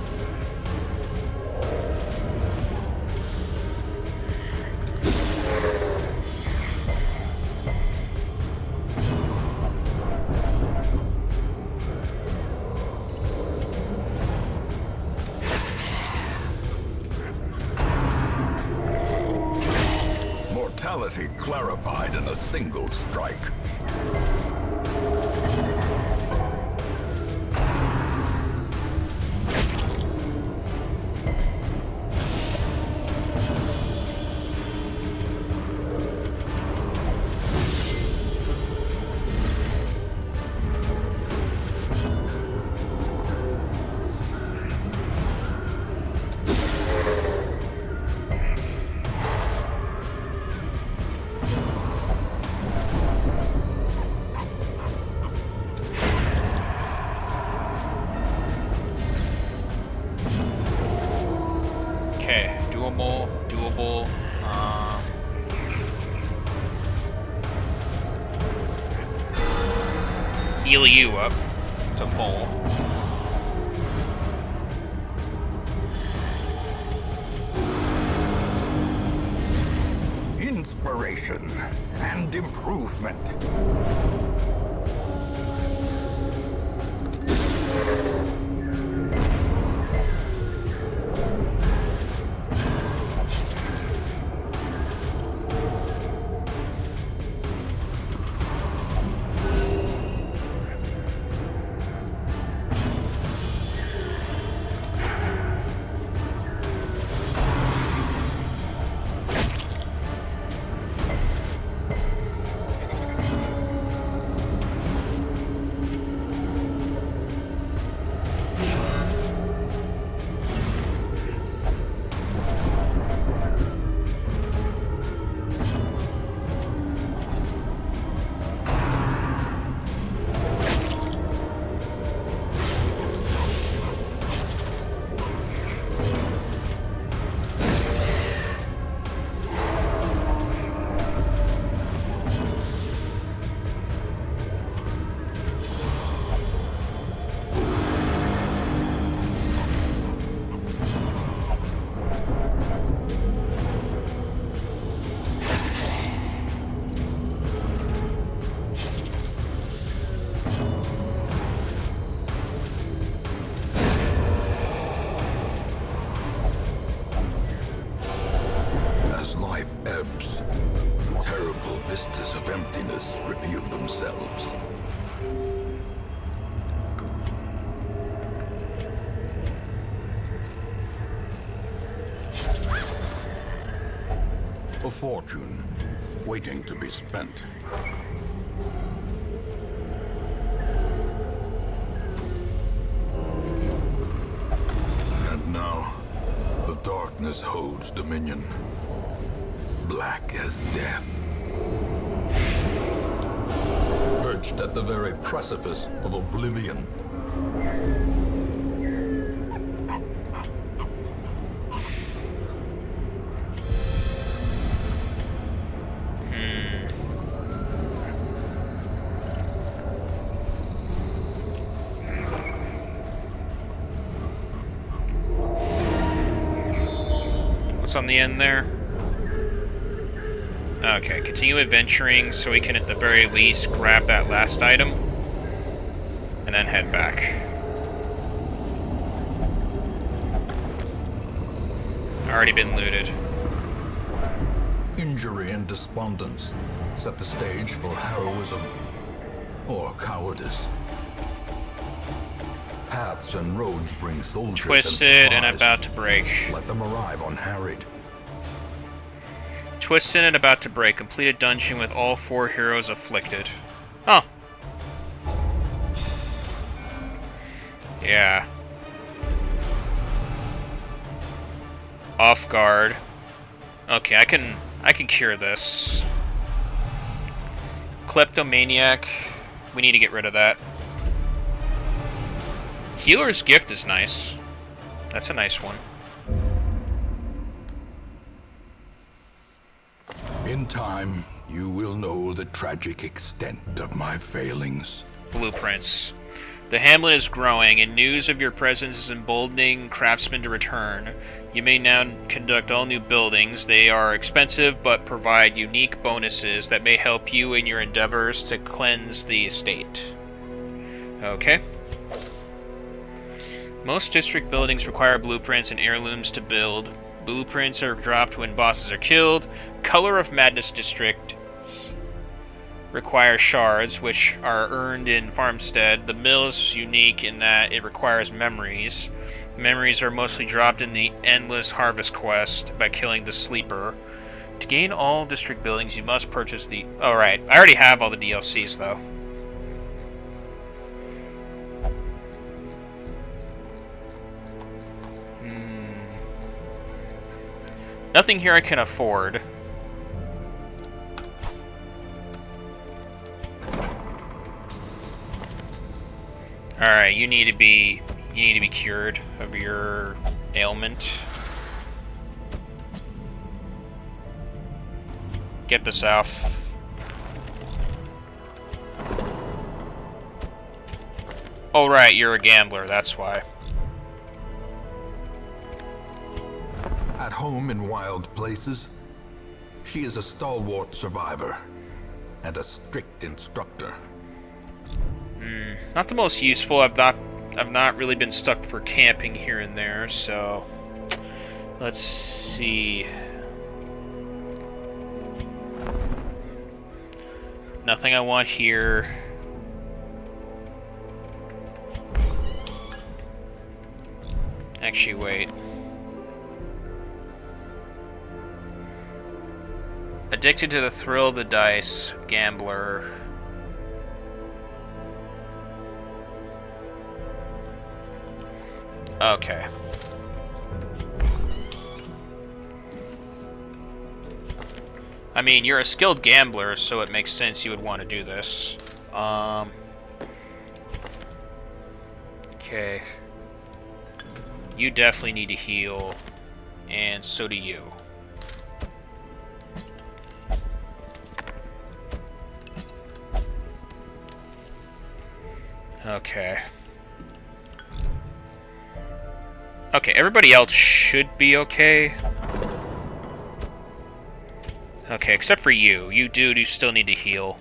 Mortality clarified in a single strike. Okay, doable. Heal you up to full. Inspiration and improvement. fortune waiting to be spent. And now, the darkness holds dominion. Black as death. Perched at the very precipice of oblivion. What's on the end there? Okay, continue adventuring so we can at the very least grab that last item and then head back. Already been looted. Injury and despondence set the stage for heroism or cowardice. Paths and roads bring soldiers. Twisted and about to break. Let them arrive unharried. Twisted and about to break. Complete a dungeon with all 4 heroes afflicted. Oh. Yeah. Off guard. Okay, I can cure this. Kleptomaniac. We need to get rid of that. Healer's Gift is nice. That's a nice one. In time, you will know the tragic extent of my failings. Blueprints. The hamlet is growing, and news of your presence is emboldening craftsmen to return. You may now conduct all new buildings. They are expensive, but provide unique bonuses that may help you in your endeavors to cleanse the estate. Okay. Most district buildings require blueprints and heirlooms to build. Blueprints are dropped when bosses are killed. Color of Madness districts require shards, which are earned in Farmstead. The mill is unique in that it requires memories. Memories are mostly dropped in the Endless Harvest quest by killing the Sleeper. To gain all district buildings, you must purchase the... Alright, I already have all the DLCs, though. Nothing here I can afford. Alright, you need to be cured of your ailment. Get this off. Oh right, you're a gambler, that's why. At home in wild places, she is a stalwart survivor and a strict instructor. Not the most useful. I've not really been stuck for camping here and there, so let's see. Nothing I want here. Actually, wait. Addicted to the thrill of the dice, gambler. Okay. I mean, you're a skilled gambler, so it makes sense you would want to do this. Okay. You definitely need to heal, and so do you. Okay. Okay, everybody else should be okay. Okay, except for you. You do still need to heal.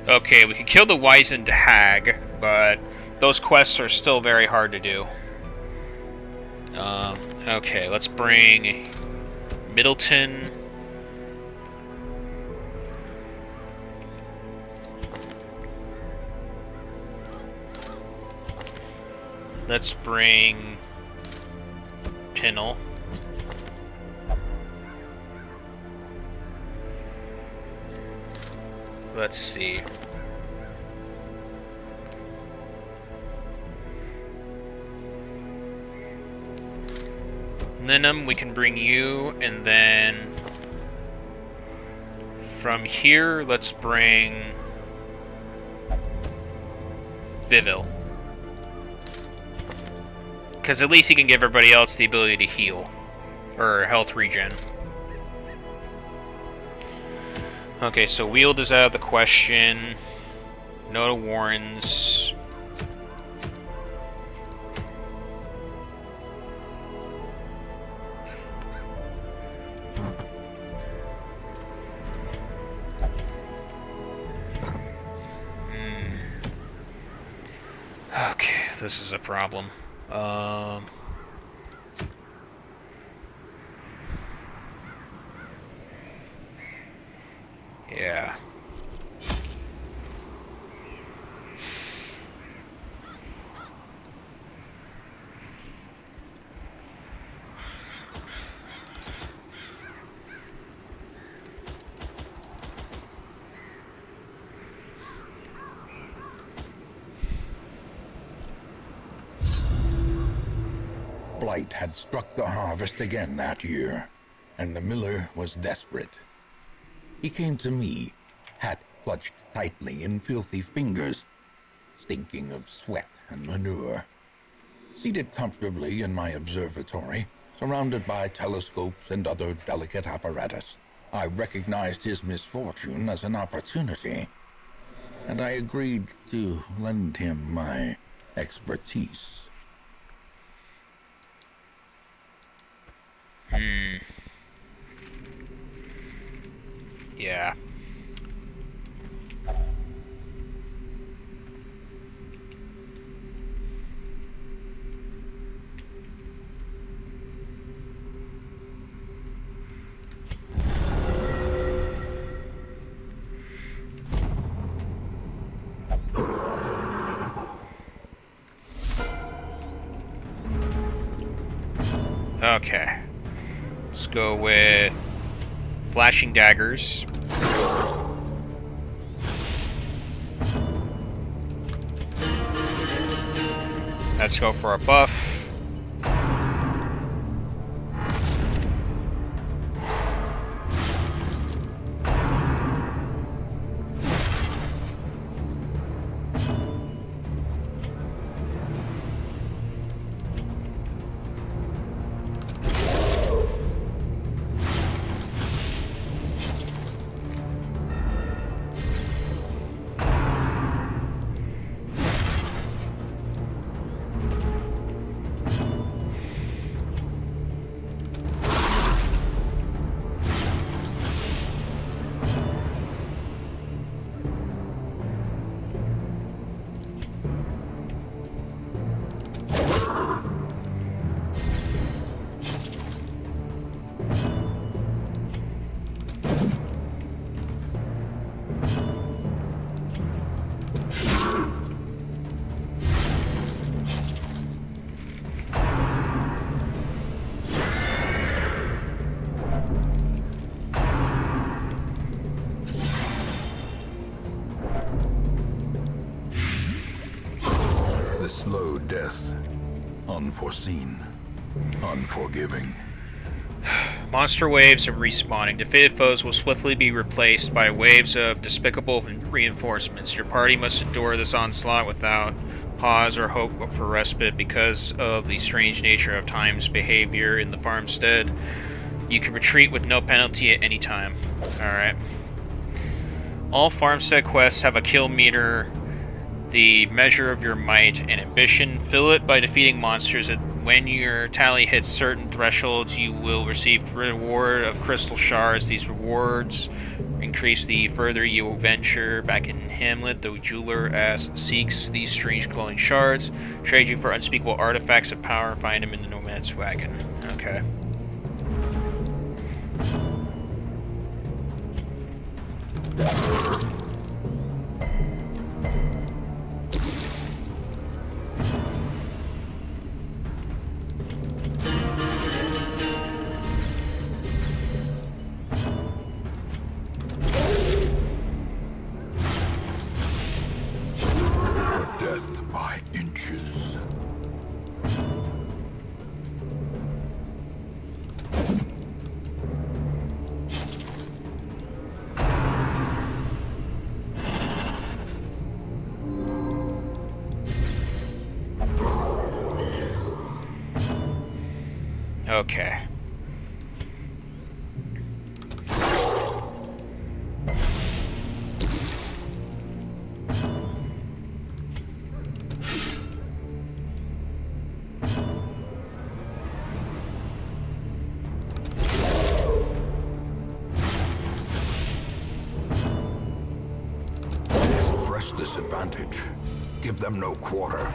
Okay, we can kill the Wizened hag, but those quests are still very hard to do. Okay, let's bring Middleton. Let's bring Pinnell. Let's see. Linum, we can bring you, and then from here, let's bring Vivil. Because at least he can give everybody else the ability to heal. Or health regen. Okay, so Wield is out of the question. No to Warrens. Okay, this is a problem. Yeah. Blight had struck the harvest again that year, and the miller was desperate. He came to me, hat clutched tightly in filthy fingers, stinking of sweat and manure. Seated comfortably in my observatory, surrounded by telescopes and other delicate apparatus, I recognized his misfortune as an opportunity, and I agreed to lend him my expertise. Yeah. Okay. Let's go with flashing daggers. Let's go for a buff. The slow death. Unforeseen. Unforgiving. Monster waves are respawning. Defeated foes will swiftly be replaced by waves of despicable reinforcements. Your party must endure this onslaught without pause or hope for respite because of the strange nature of time's behavior in the Farmstead. You can retreat with no penalty at any time. Alright. All Farmstead quests have a kill meter, the measure of your might and ambition. Fill it by defeating monsters. When your tally hits certain thresholds, you will receive reward of crystal shards. These rewards increase the further you venture. Back in Hamlet, the jeweler seeks these strange glowing shards. Trade you for unspeakable artifacts of power and find them in the nomad's wagon. Okay. Okay. Press this advantage. Give them no quarter.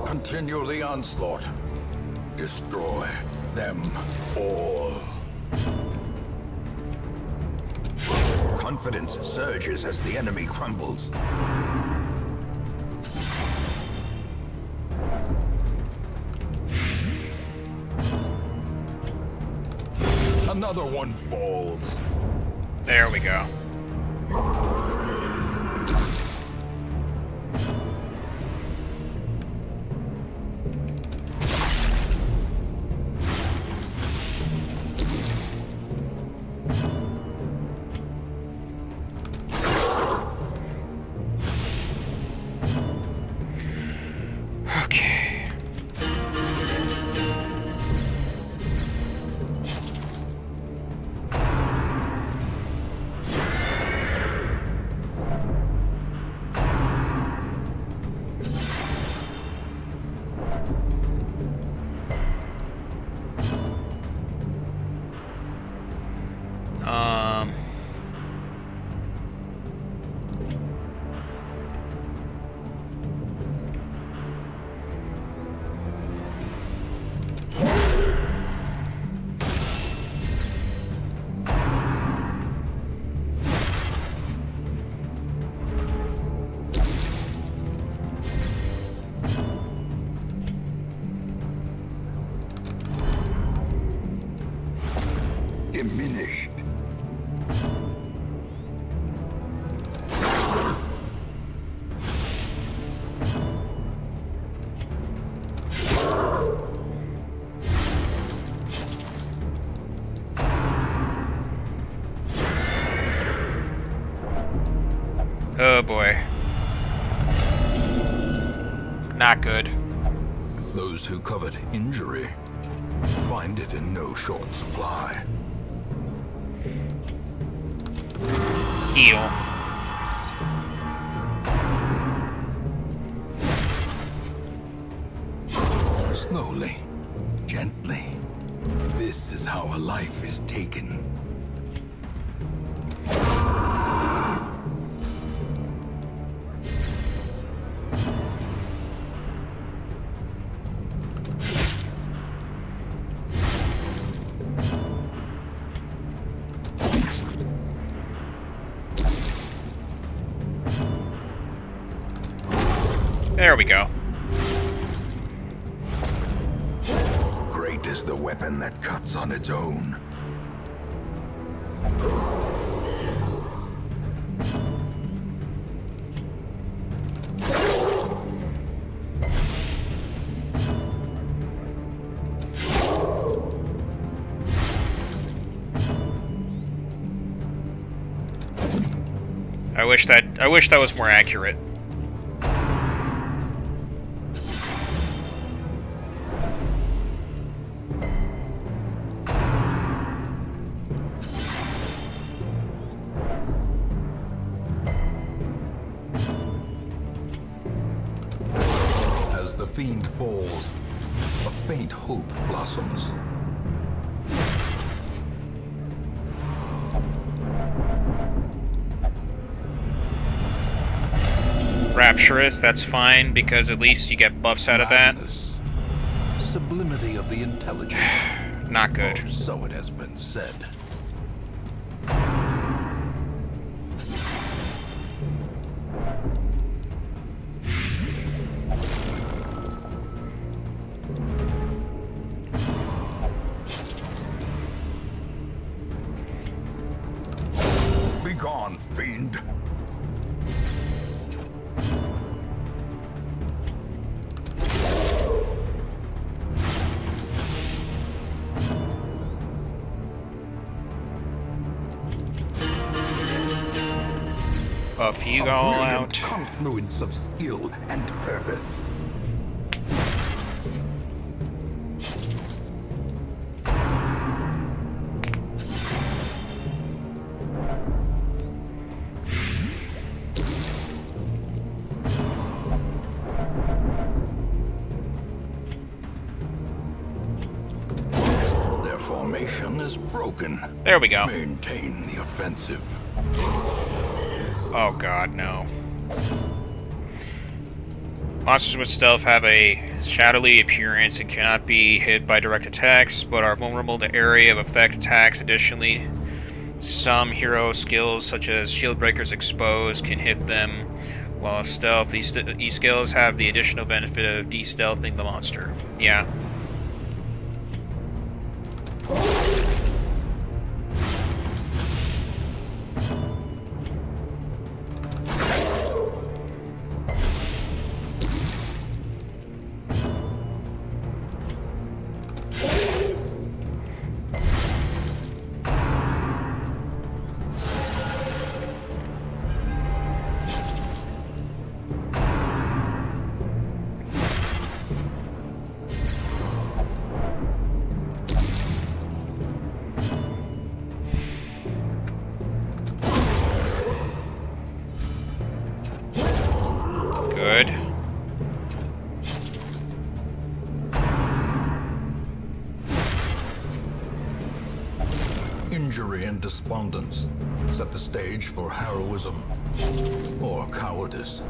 Continue the onslaught. Destroy them all. Confidence surges as the enemy crumbles. Another one falls. There we go. Okay. Um... Diminished. Oh boy. Not good. Those who covet injury find it in no short supply. Heal. Slowly, gently. This is how a life is taken. There we go. Great is the weapon that cuts on its own. I wish that was more accurate. As the fiend falls, a faint hope blossoms. Rapturous, that's fine, because at least you get buffs out of that. Madness. Sublimity of the intelligence. Not good. Oh, so it has been said. buff you A all brilliant out. confluence of skill and purpose. Their formation is broken. There we go. Maintain the offensive. Oh god, no. Monsters with stealth have a shadowy appearance and cannot be hit by direct attacks, but are vulnerable to area of effect attacks. Additionally, some hero skills, such as Shield Breaker's Expose, can hit them while stealth. These skills have the additional benefit of de-stealthing the monster. Yeah. Good. Injury and despondence set the stage for heroism or cowardice.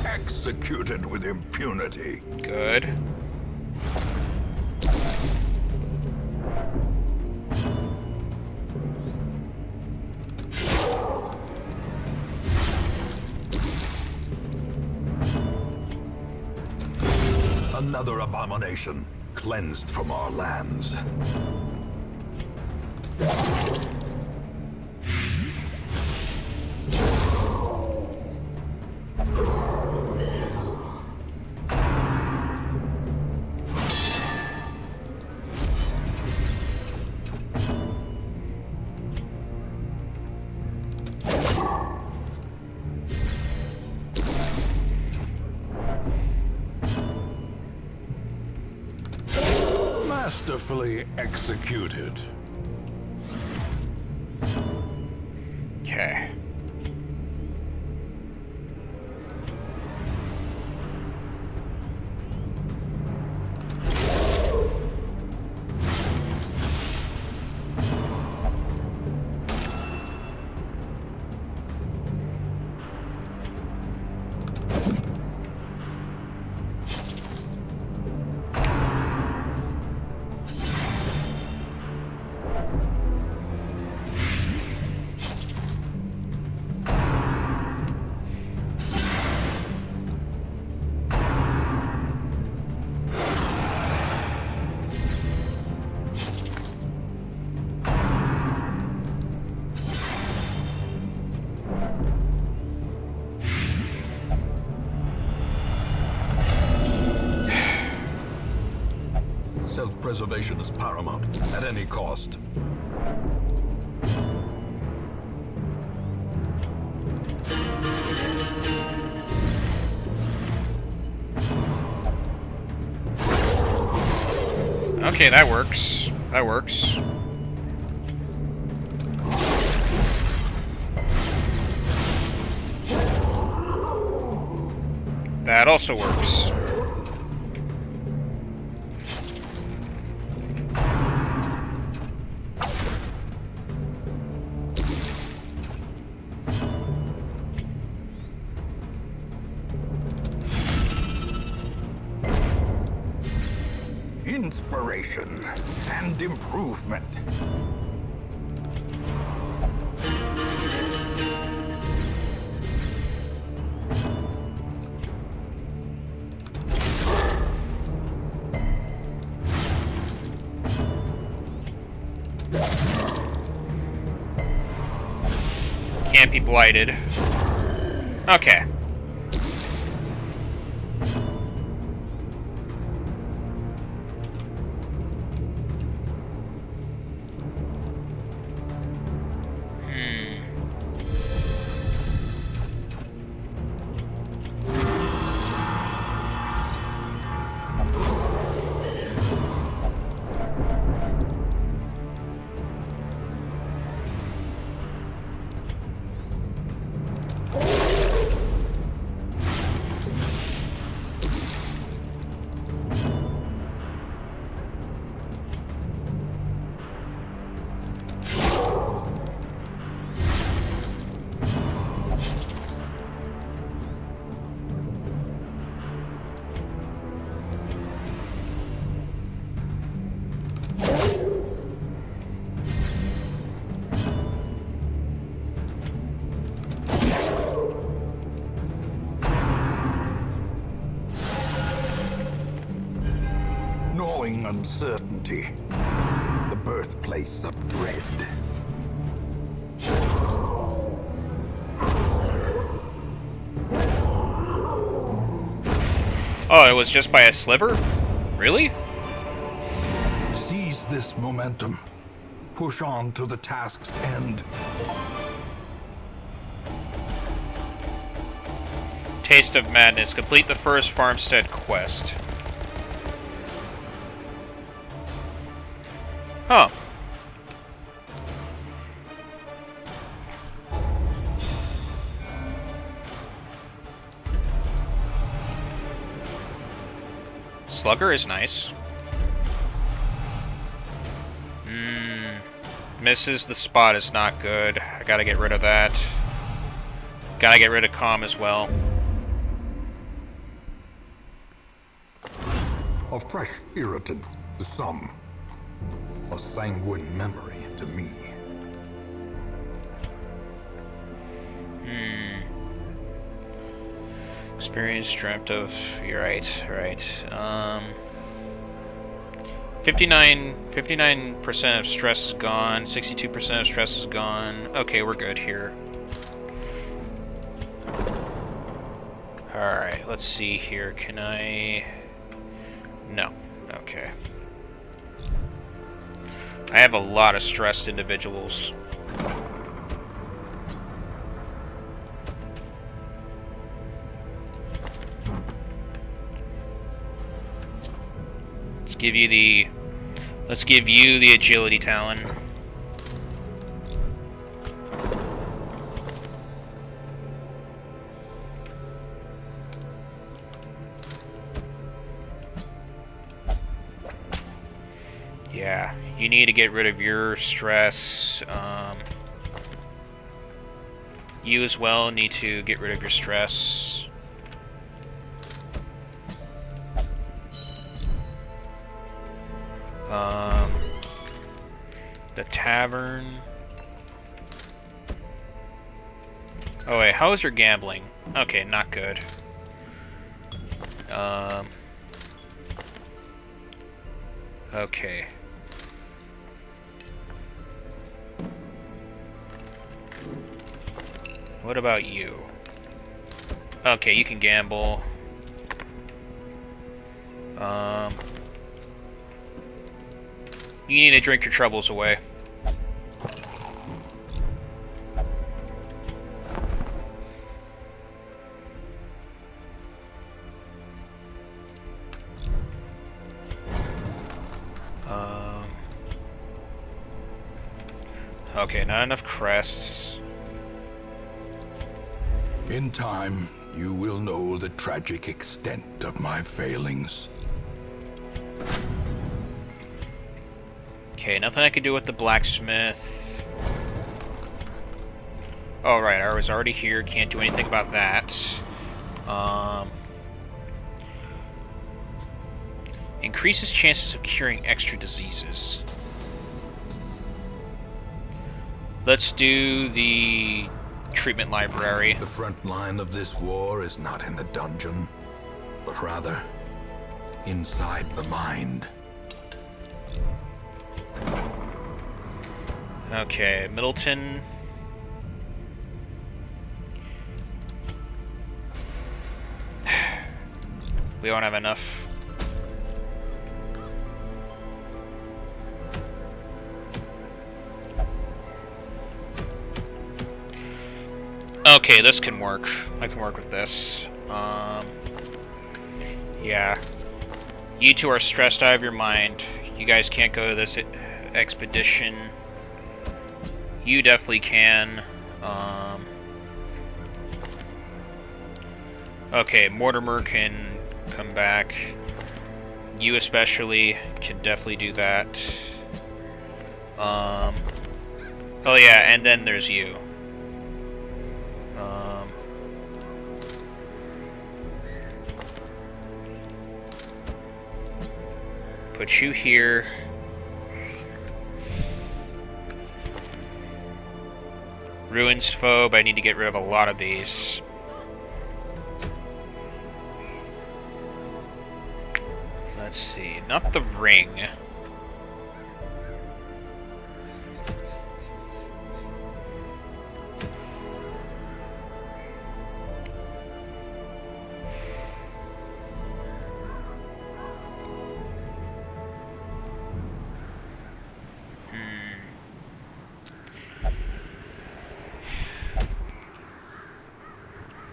Executed with impunity. Good. Another abomination cleansed from our lands. Masterfully executed. Okay. Self-preservation is paramount, at any cost. Okay, that works. That works. That also works. Inspiration and improvement. Can't be blighted. Okay. uncertainty, the birthplace of dread. Oh, it was just by a sliver? Really? Seize this momentum. Push on to the task's end. Taste of Madness. Complete the first Farmstead quest. Huh. Slugger is nice. Misses the spot is not good. I gotta get rid of that. Gotta get rid of Calm as well. A fresh irritant to some. A sanguine memory to me. Experience dreamt of. You're right. Right. 59% of stress is gone. 62% of stress is gone. Okay, we're good here. Alright, let's see here. Can I... No. Okay. I have a lot of stressed individuals. Let's give you the agility talent. Yeah, you need to get rid of your stress. You as well need to get rid of your stress. The tavern. Oh wait, how is your gambling? Okay, not good. Okay. What about you? Okay, you can gamble. You need to drink your troubles away. Okay, not enough crests. In time, you will know the tragic extent of my failings. Okay, nothing I can do with the blacksmith. Oh, right, I was already here. Can't do anything about that. Increases chances of curing extra diseases. Let's do the treatment library. The front line of this war is not in the dungeon, but rather inside the mind. Okay, Middleton. We don't have enough. Okay, this can work. I can work with this. Yeah. You two are stressed out of your mind. You guys can't go to this expedition. You definitely can. Okay, Mortimer can come back. You especially can definitely do that. Oh yeah, and then there's you. Put you here. Ruins Phobe, I need to get rid of a lot of these. Let's see. Not the ring.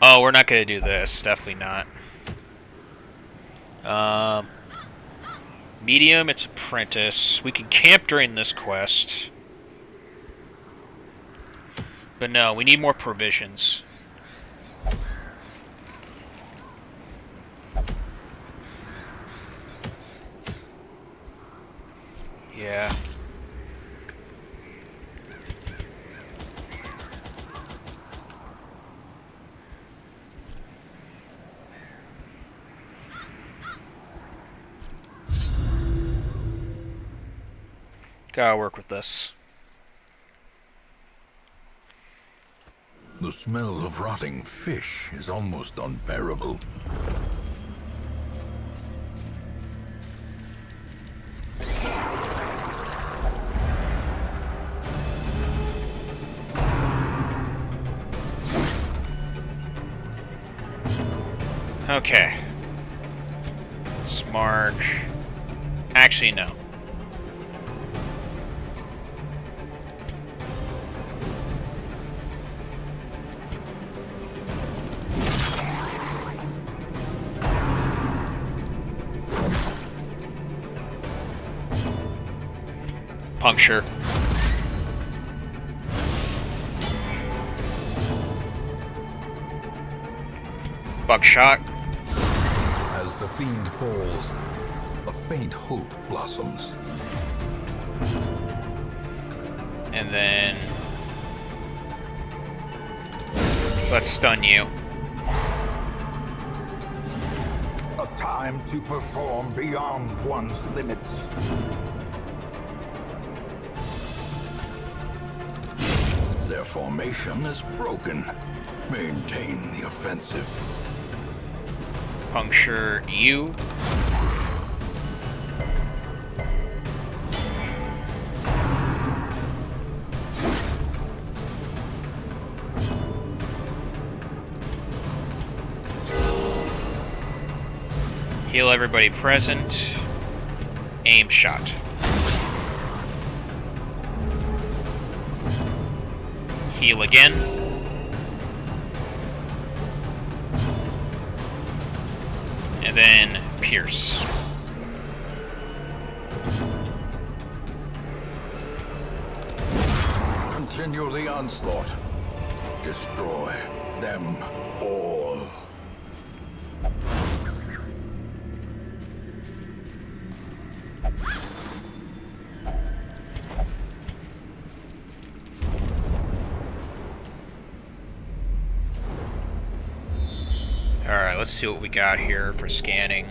Oh, we're not gonna do this. Definitely not. Medium, it's apprentice. We can camp during this quest. But no, we need more provisions. Yeah. Gotta work with this. The smell of rotting fish is almost unbearable. Okay. Let's mark... Actually, no. Puncture. Buckshot. As the fiend falls, a faint hope blossoms. And then... let's stun you. A time to perform beyond one's limits. Their formation is broken. Maintain the offensive. Puncture you. Heal everybody present. Aim shot. Heal again. And then pierce. Continue the onslaught. Destroy them all. Alright, let's see what we got here for scanning.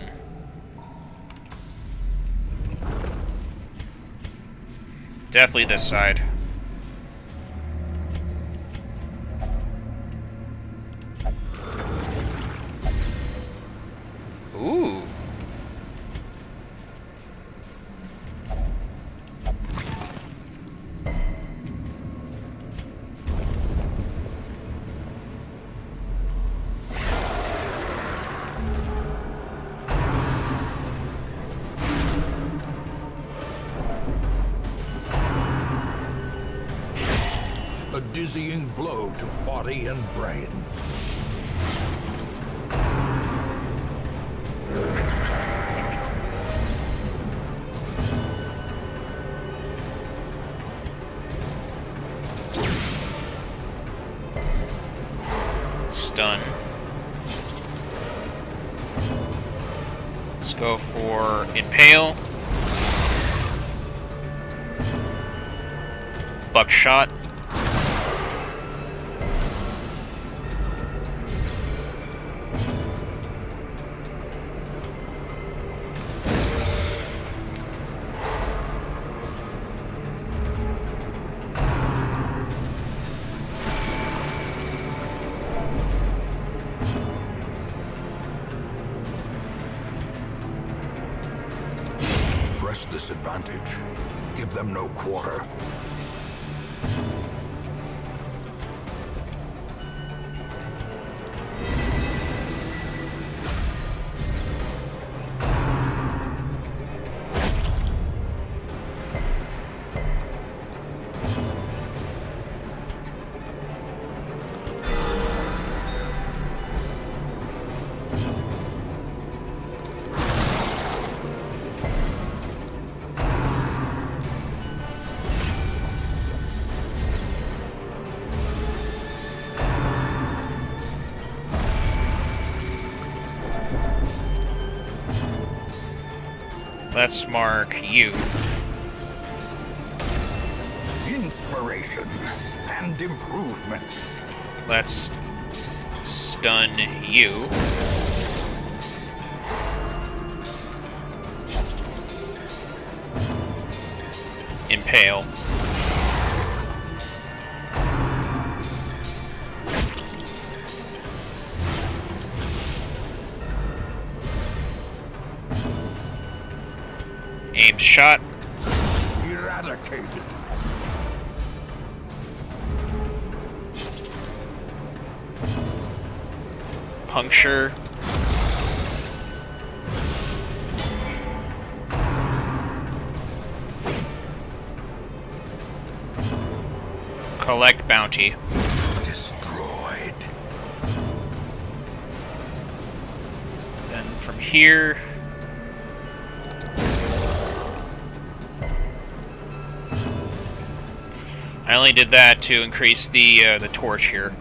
Definitely this side. Ooh. A dizzying blow to body and brain. Stun. Let's go for Impale. Buckshot. press this advantage. Give them no quarter. Let's mark you. Inspiration and improvement. Let's stun you. Impale. Aim shot. Eradicated. Puncture. Collect bounty. Destroyed. Then from here... I only did that to increase the torch here.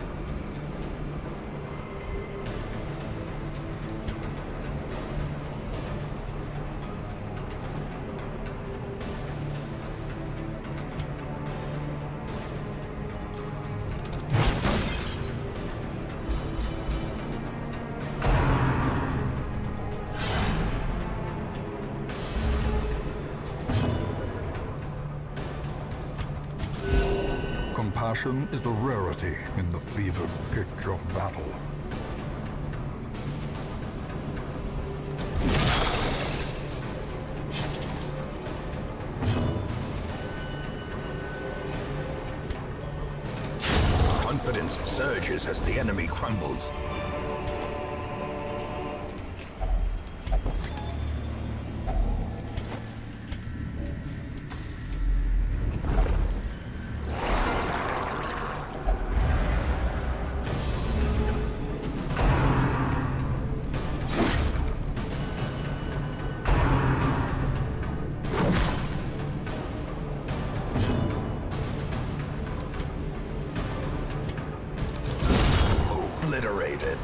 Compassion is a rarity in the fevered pitch of battle. Confidence surges as the enemy crumbles. Obliterated.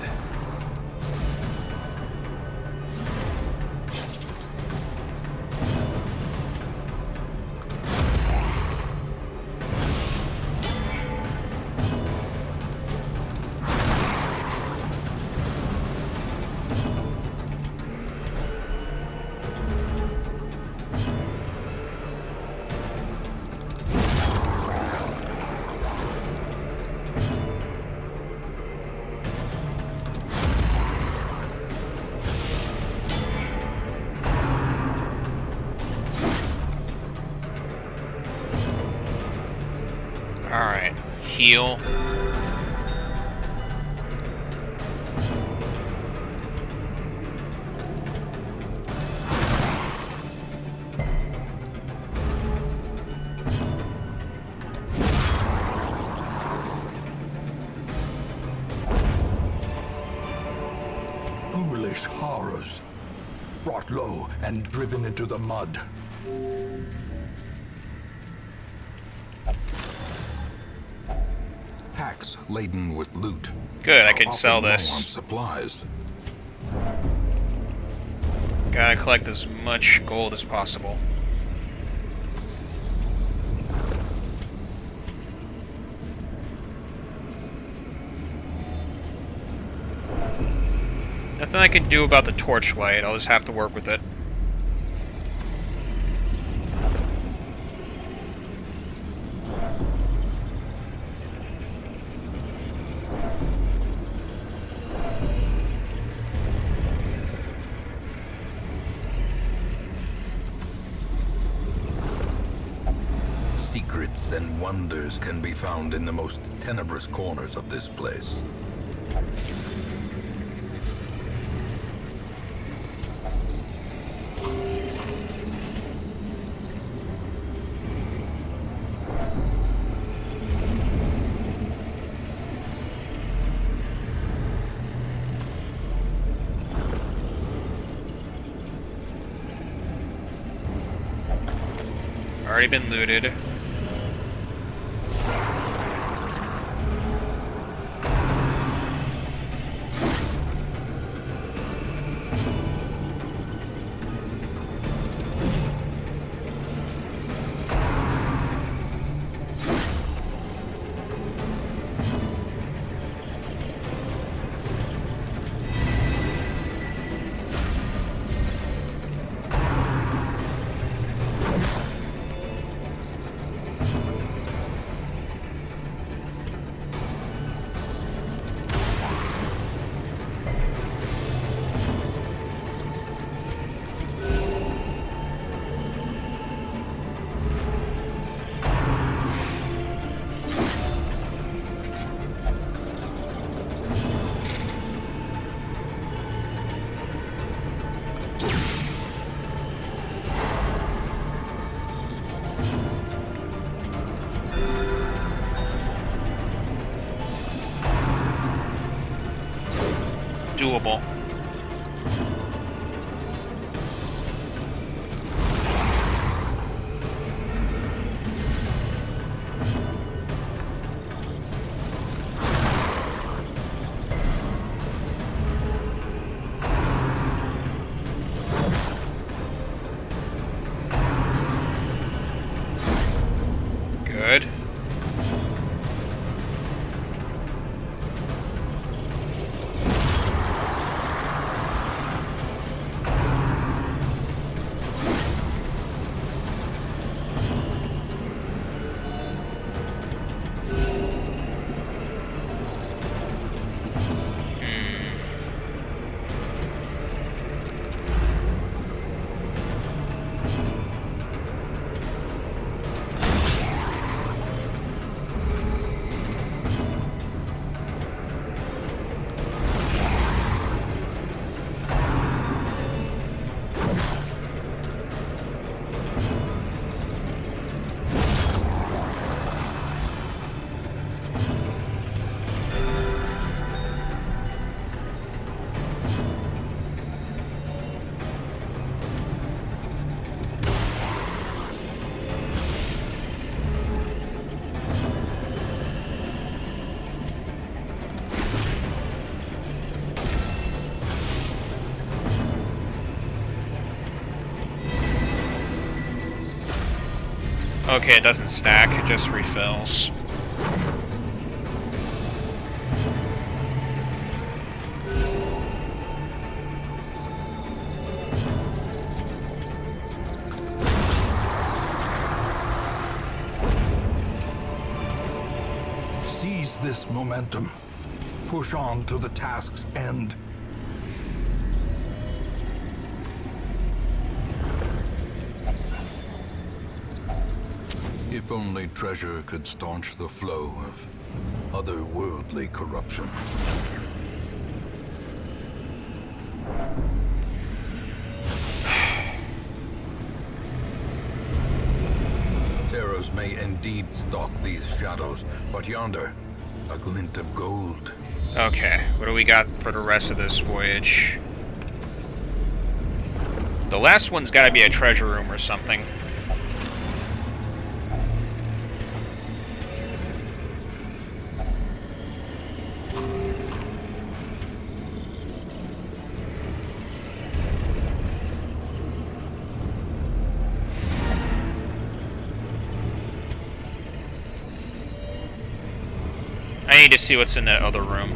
Alright. Heal. Ghoulish horrors. Brought low and driven into the mud. Packs laden with loot. Good, I are can sell often low this. on supplies. Gotta collect as much gold as possible. Nothing I can do about the torchlight, I'll just have to work with it. secrets and wonders can be found in the most tenebrous corners of this place. Already been looted. Doable. Good. Okay, it doesn't stack, it just refills. Seize this momentum. Push on to the task's end. If only treasure could staunch the flow of otherworldly corruption. Terrors may indeed stalk these shadows, but yonder, a glint of gold. Okay, what do we got for the rest of this voyage? The last one's gotta be a treasure room or something. I need to see what's in that other room.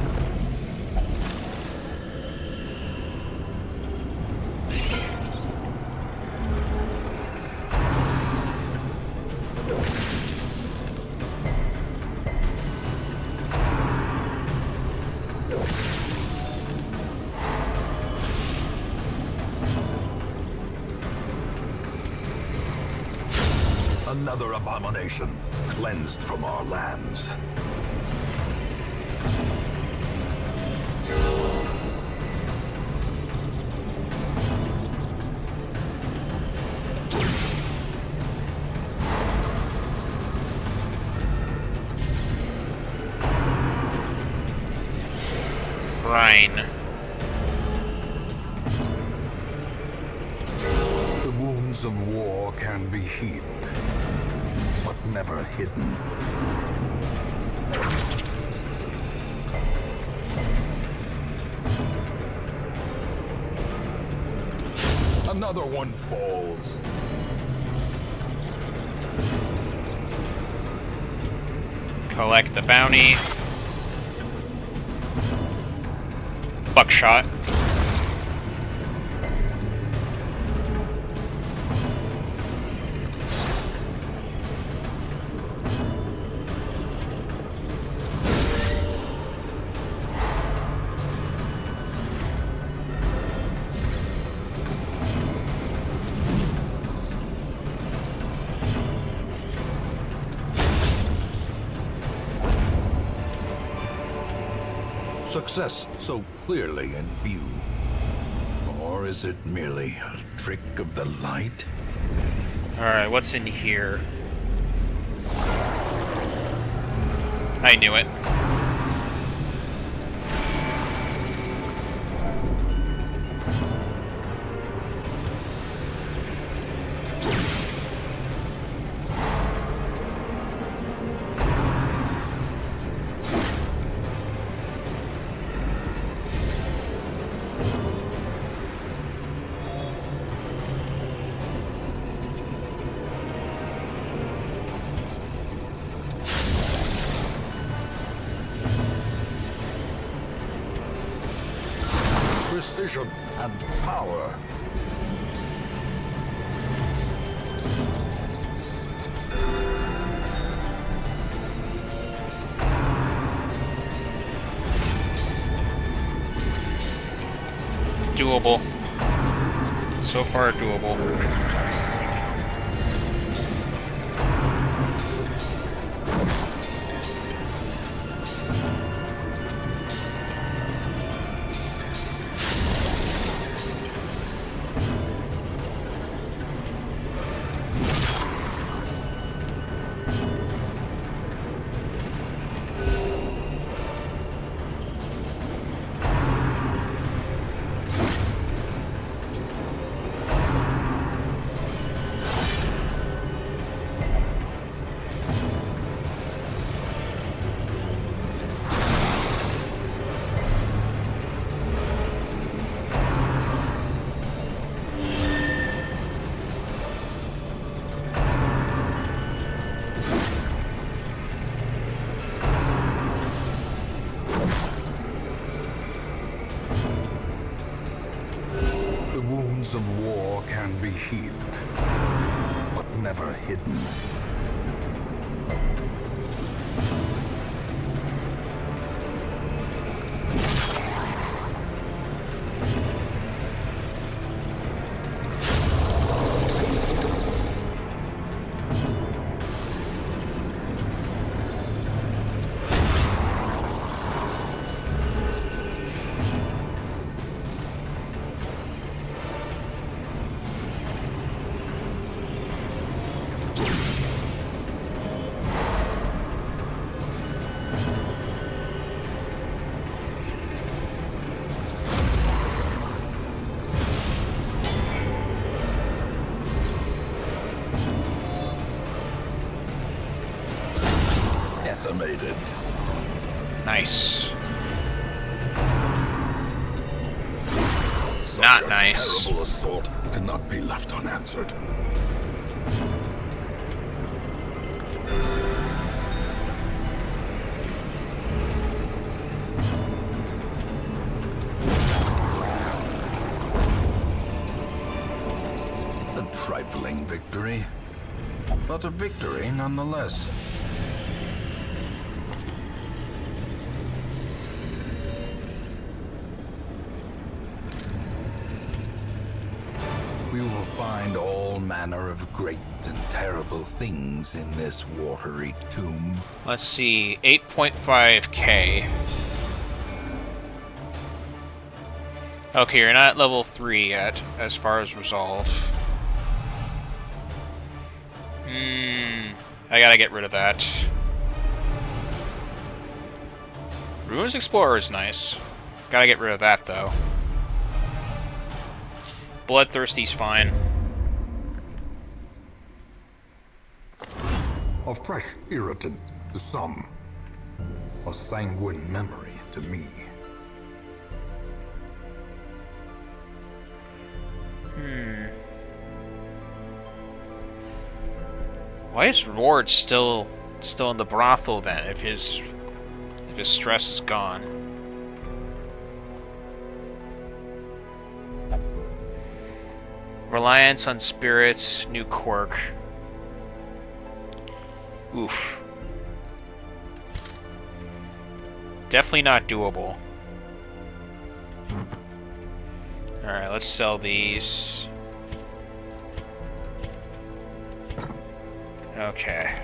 Another abomination. cleansed from our lands. Brine. The wounds of war can be healed, but never hidden. Another one falls. Collect the bounty. Buckshot. Success so clearly in view. Or is it merely a trick of the light? Alright, what's in here? I knew it. Precision and power. Doable. So far, doable. Of war can be healed, but never hidden. Decimated. Nice. Such Not a nice. terrible assault cannot be left unanswered. A trifling victory, but a victory nonetheless. We will find all manner of great and terrible things in this watery tomb. Let's see, 8.5k. Okay, you're not at level 3 yet, as far as resolve. I gotta get rid of that. Ruins Explorer is nice. Gotta get rid of that, though. Bloodthirsty's fine. A fresh irritant to some. A sanguine memory to me. Why is Ward still in the brothel then? If his stress is gone. Reliance on spirits, new quirk. Oof. Definitely not doable. Alright, let's sell these. Okay.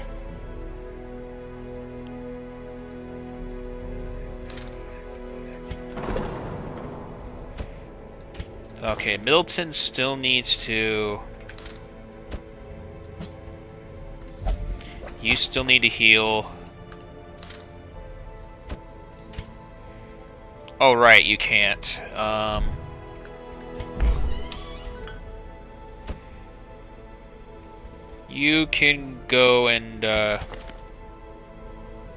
Okay, Middleton still needs to... You still need to heal. Oh, right, you can't. You can go and,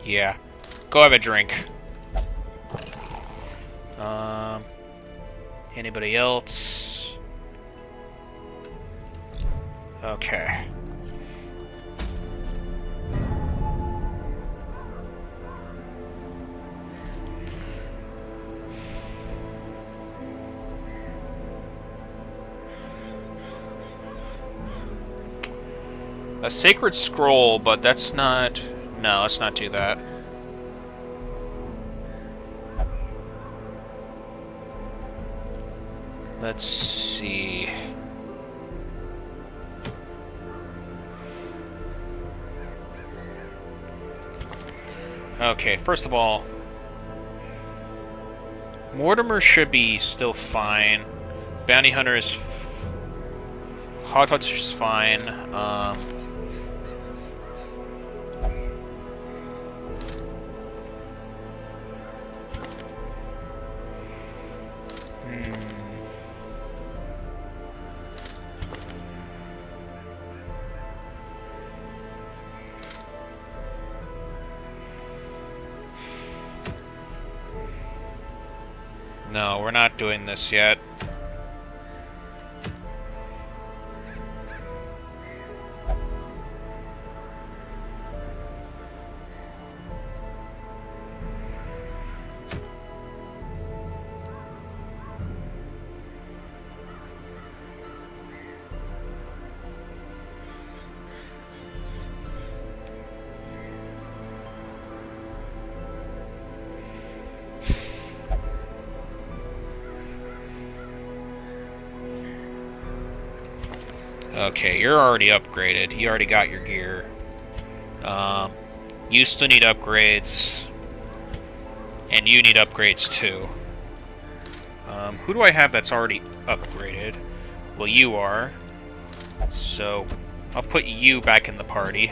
yeah. Go have a drink. Anybody else? Okay. A sacred scroll, but that's not... No, let's not do that. Let's see... Okay, first of all... Mortimer should be still fine. Bounty Hunter is... Hot Touch is fine. No, we're not doing this yet. Okay, you're already upgraded. You already got your gear. You still need upgrades. And you need upgrades too. Who do I have that's already upgraded? Well, you are. So, I'll put you back in the party.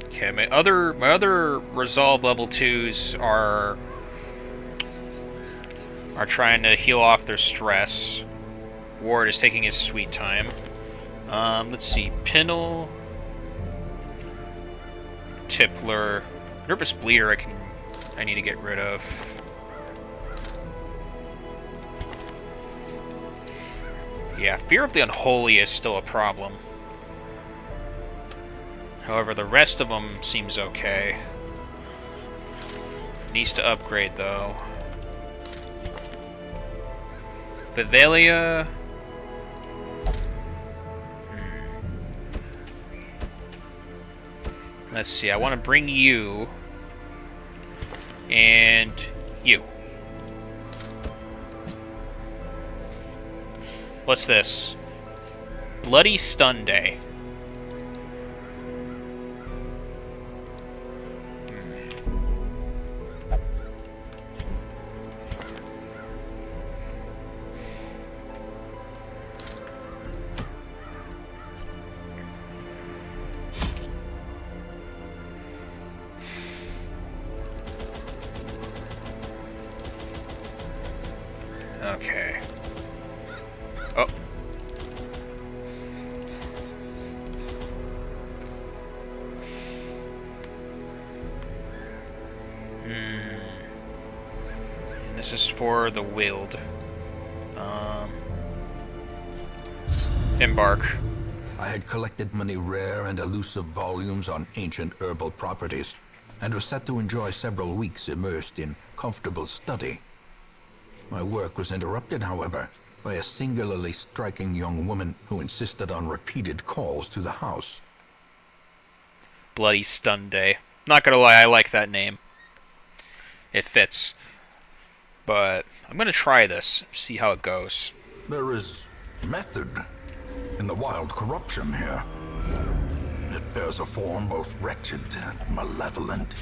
Okay, my other resolve level 2s are trying to heal off their stress. Ward is taking his sweet time. Let's see. Pinnell, Tippler, Nervous Bleeder I need to get rid of. Yeah, Fear of the Unholy is still a problem. However, the rest of them seems okay. Needs to upgrade though. Vivalia. Let's see, I want to bring you and you. What's this? Bloody Stun Day. Okay. Oh. This is for the Wild. Embark. I had collected many rare and elusive volumes on ancient herbal properties, and was set to enjoy several weeks immersed in comfortable study. My work was interrupted, however, by a singularly striking young woman who insisted on repeated calls to the house. Bloody Stun Day. Not gonna lie, I like that name. It fits. But I'm gonna try this, see how it goes. There is method in the wild corruption here. It bears a form both wretched and malevolent.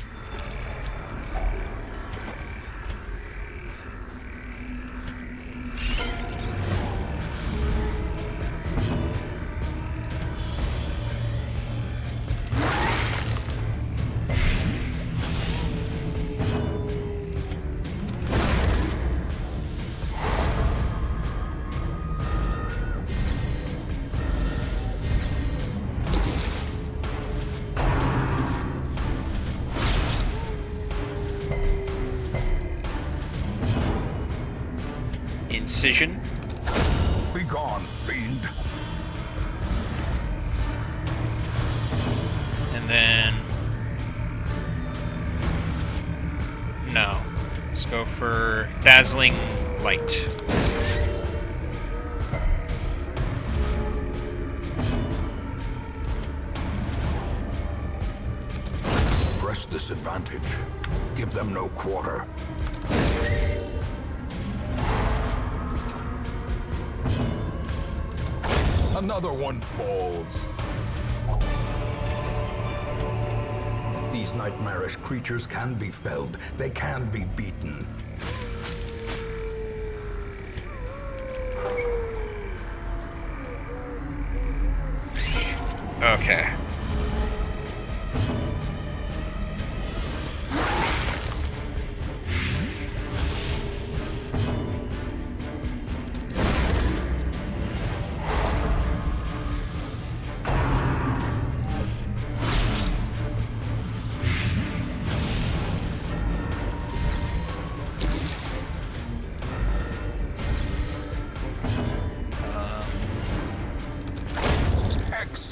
Incision. Be gone, fiend. And then... no. Let's go for Dazzling Light. Press this advantage. Give them no quarter. Another one falls. These nightmarish creatures can be felled. They can be beaten. Okay.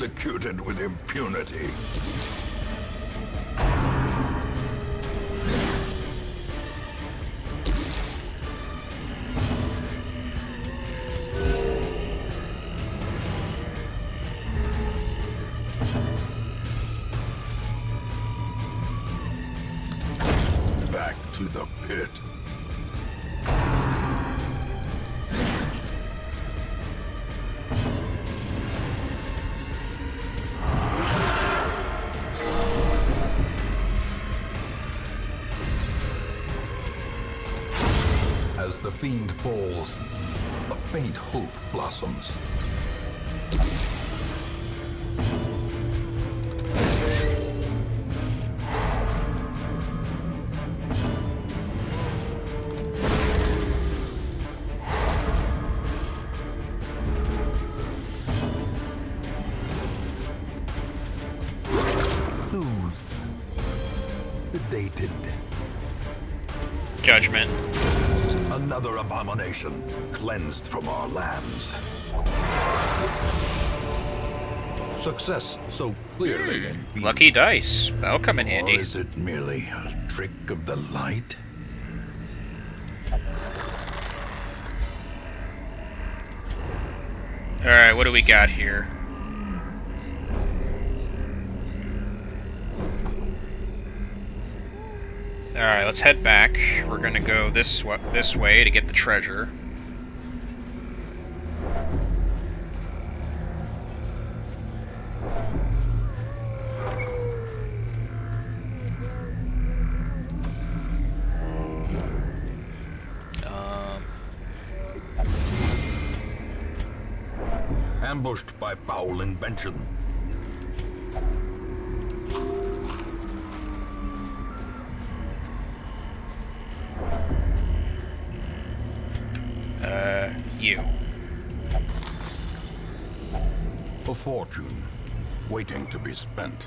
Executed with impunity. Back to the pit. As the fiend falls, a faint hope blossoms. Soothed, sedated. Judgment. Another abomination cleansed from our lands. Success so clearly in view. Lucky dice. That'll come in handy. Or is it merely a trick of the light? Alright, what do we got here? Alright, let's head back. We're gonna go this way to get the treasure. ambushed by foul invention. You. A fortune, waiting to be spent.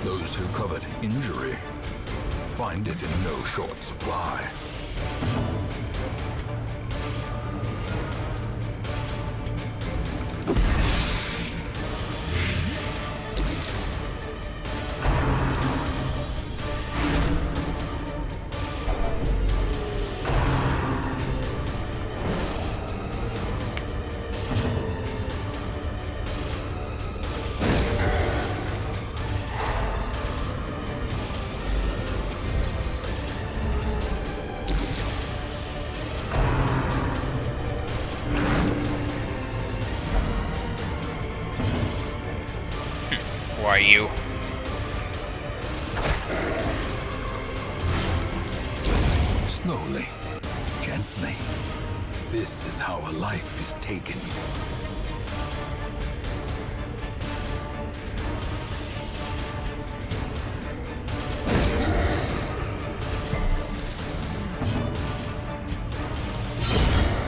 Those who covet injury find it in no short supply. Who are you? Slowly, gently. This is how a life is taken.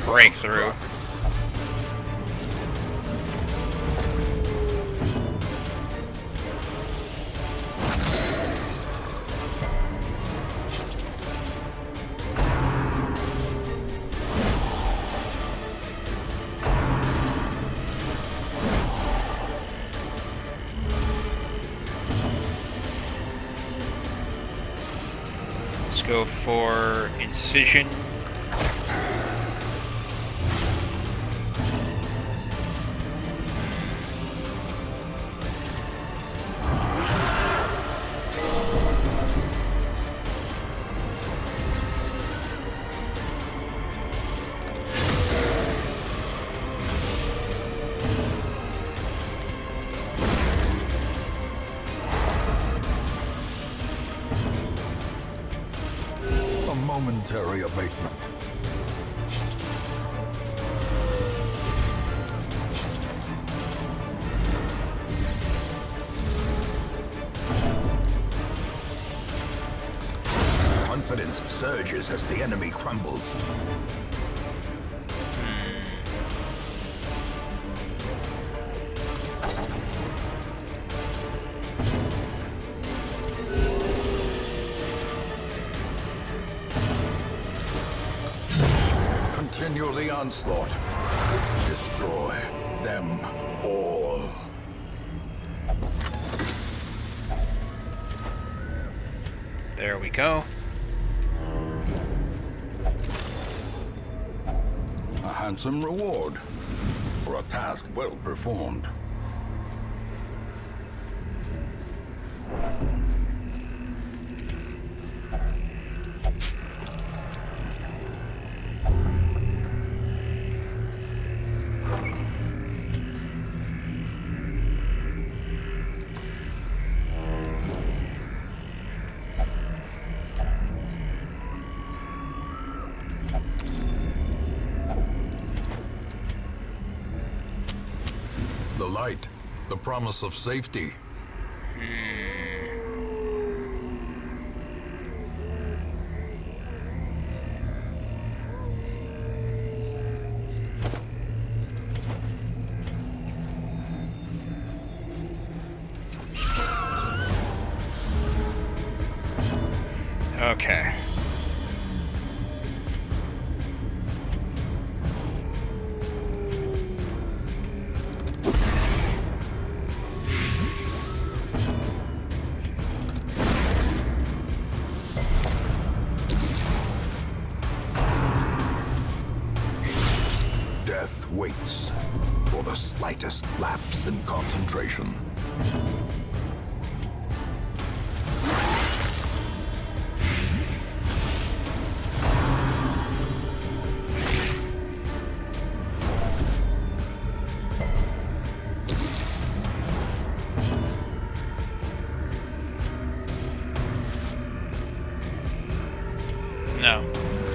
Breakthrough. Let's go for Incision. A momentary abatement. Confidence surges as the enemy crumbles. Continue the onslaught. Destroy them all. There we go. A handsome reward for a task well performed. The light, the promise of safety. Okay. Death waits for the slightest lapse in concentration.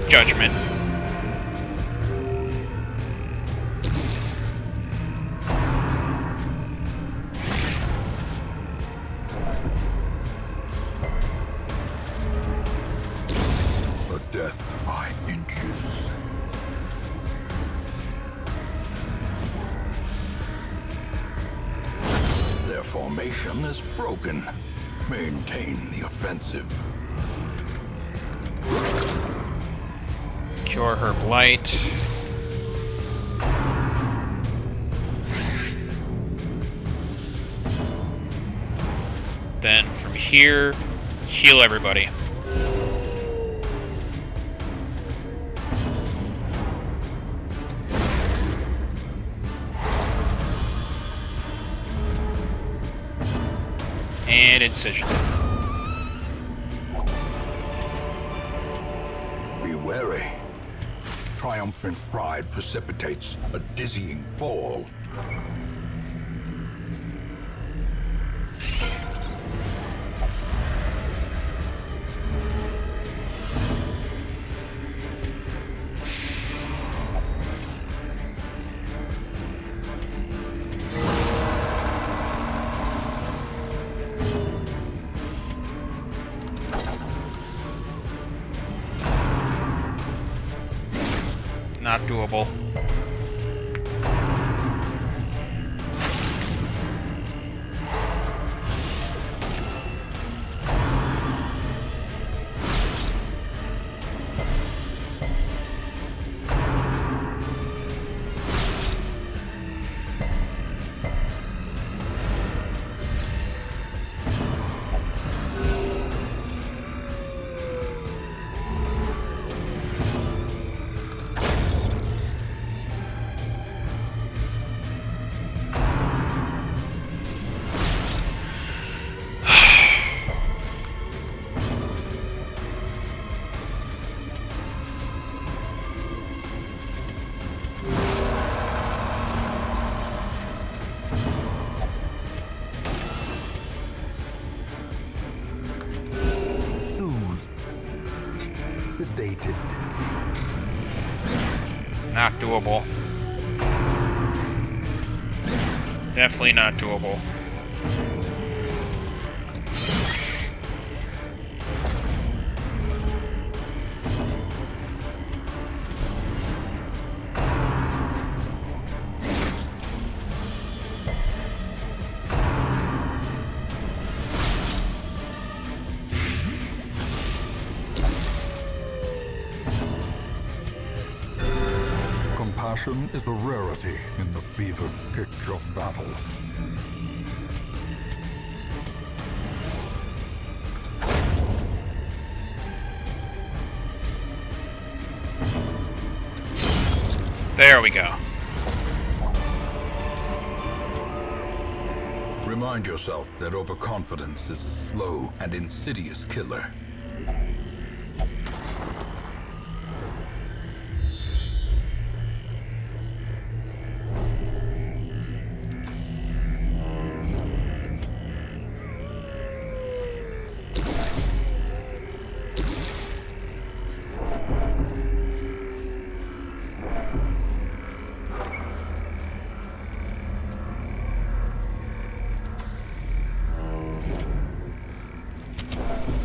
judgment. A death by inches. Their formation is broken. Maintain the offensive. Cure her blight. Then from here, heal everybody. And incision. Be wary. Triumphant pride precipitates a dizzying fall. Not doable. Sedated. Not doable. Definitely not doable. Compassion is a rarity in the fevered pitch of battle. There we go. Remind yourself that overconfidence is a slow and insidious killer.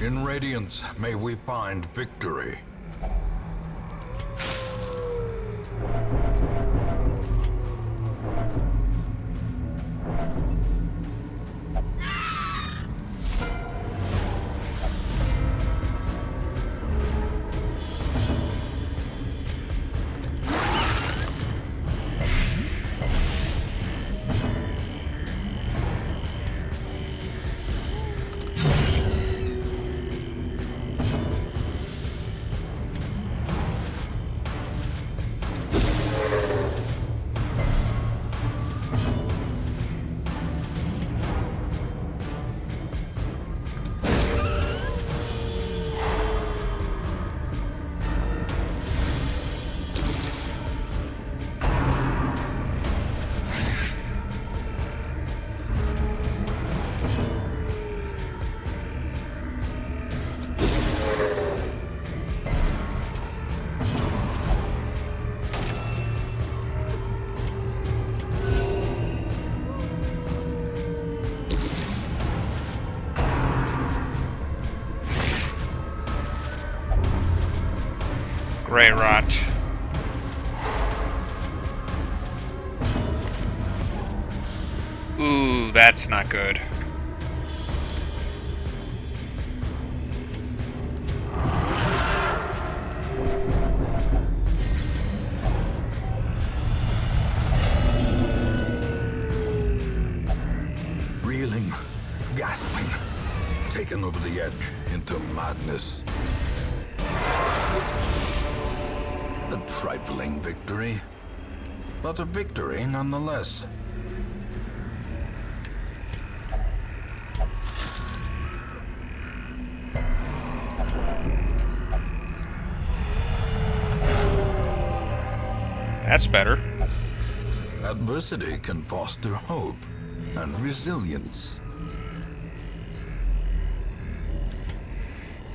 In Radiance, may we find victory. Ray Rot. Ooh, that's not good. Reeling, gasping, taken over the edge into madness. A trifling victory, but a victory nonetheless. That's better. Adversity can foster hope and resilience.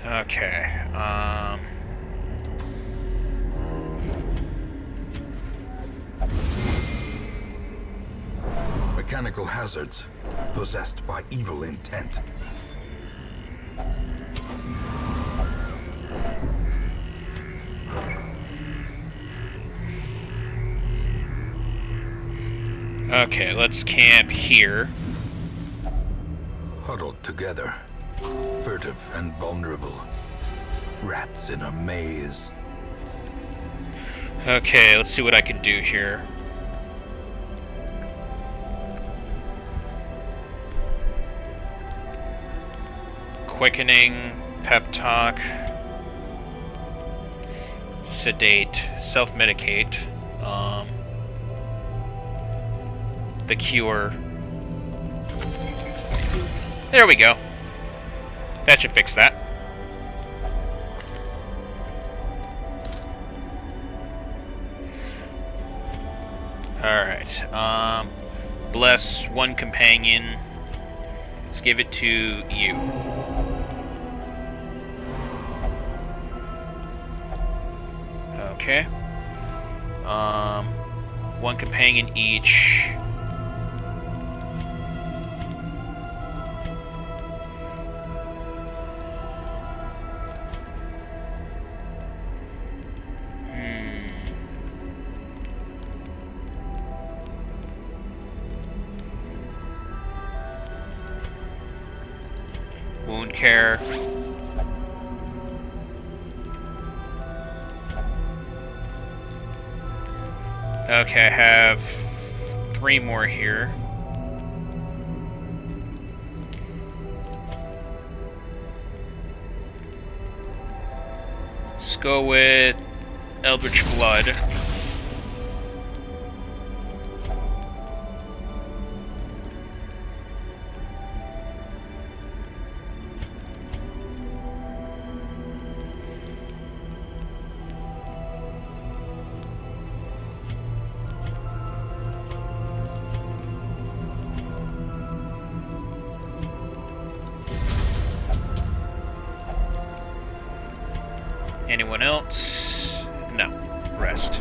Okay, Mechanical hazards possessed by evil intent. Okay, let's camp here. Huddled together, furtive and vulnerable. Rats in a maze. Okay, let's see what I can do here. Quickening, pep talk, sedate, self-medicate, the cure. There we go. That should fix that. Alright, bless one companion. Let's give it to you. Okay. One companion each. Wound care. Okay, I have 3 more here. Let's go with Eldritch Blood. Anyone else? No. Rest.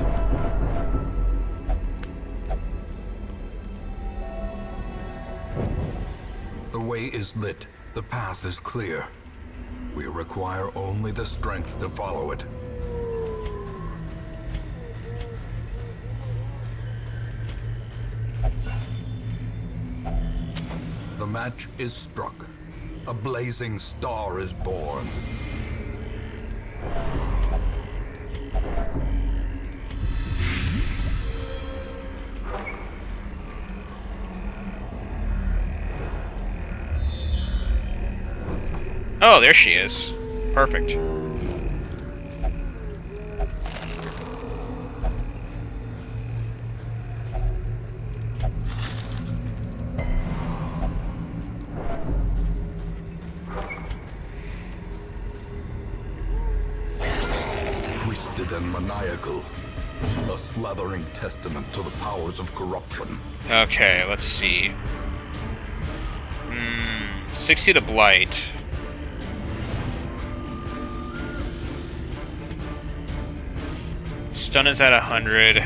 The way is lit. The path is clear. We require only the strength to follow it. The match is struck. A blazing star is born. Oh, there she is. Perfect. Twisted and maniacal. A slathering testament to the powers of corruption. Okay, let's see. 60 to Blight. Stun is at 100.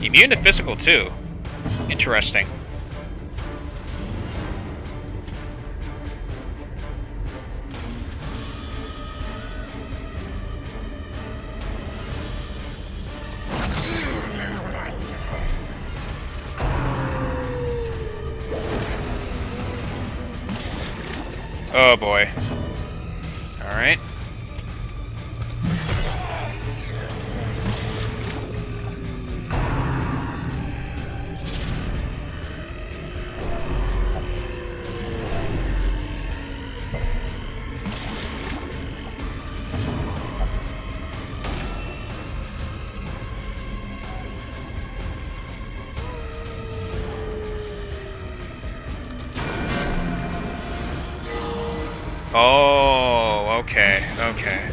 Immune to physical, too. Interesting. Oh boy. Alright. Oh, okay, okay.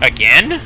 Again?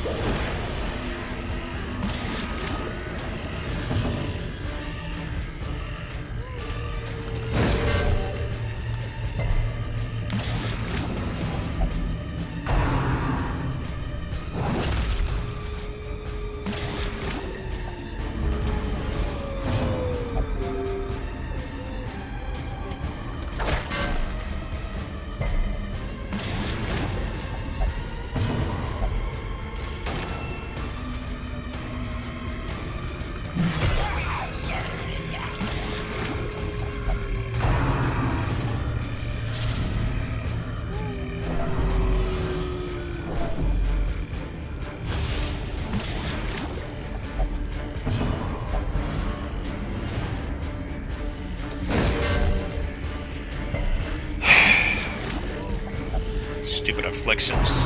Stupid afflictions.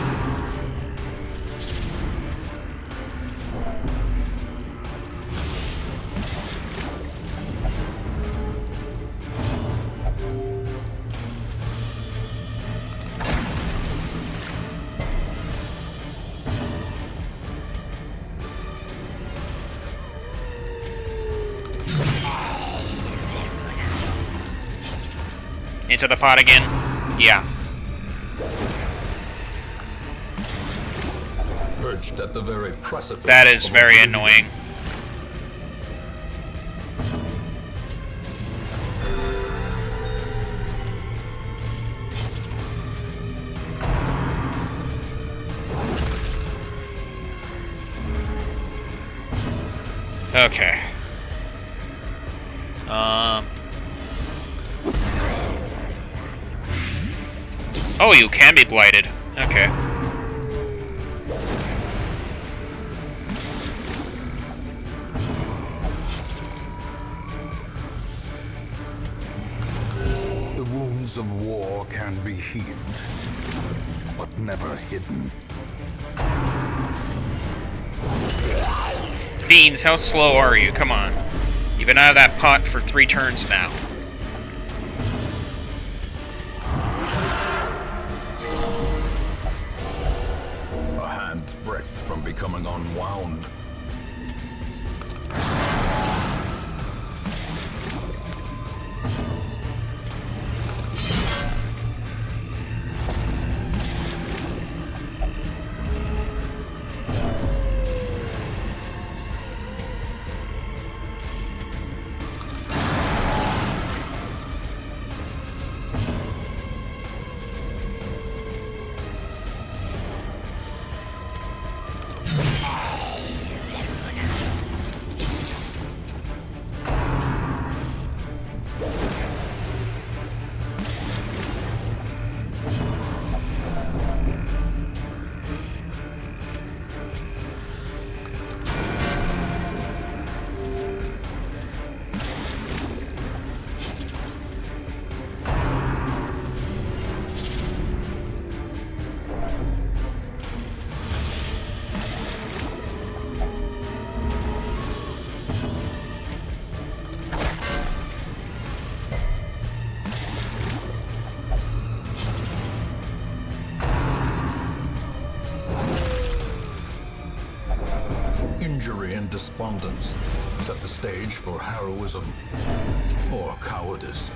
Into the pot again? Yeah. Perched at the very precipice. That is very annoying. Okay. Oh, you can be blighted. Okay. The wounds of war can be healed, but never hidden. Fiends, how slow are you? Come on. You've been out of that pot for 3 turns now. A hand's breadth from becoming unwound. Injury and despondence set the stage for heroism or cowardice.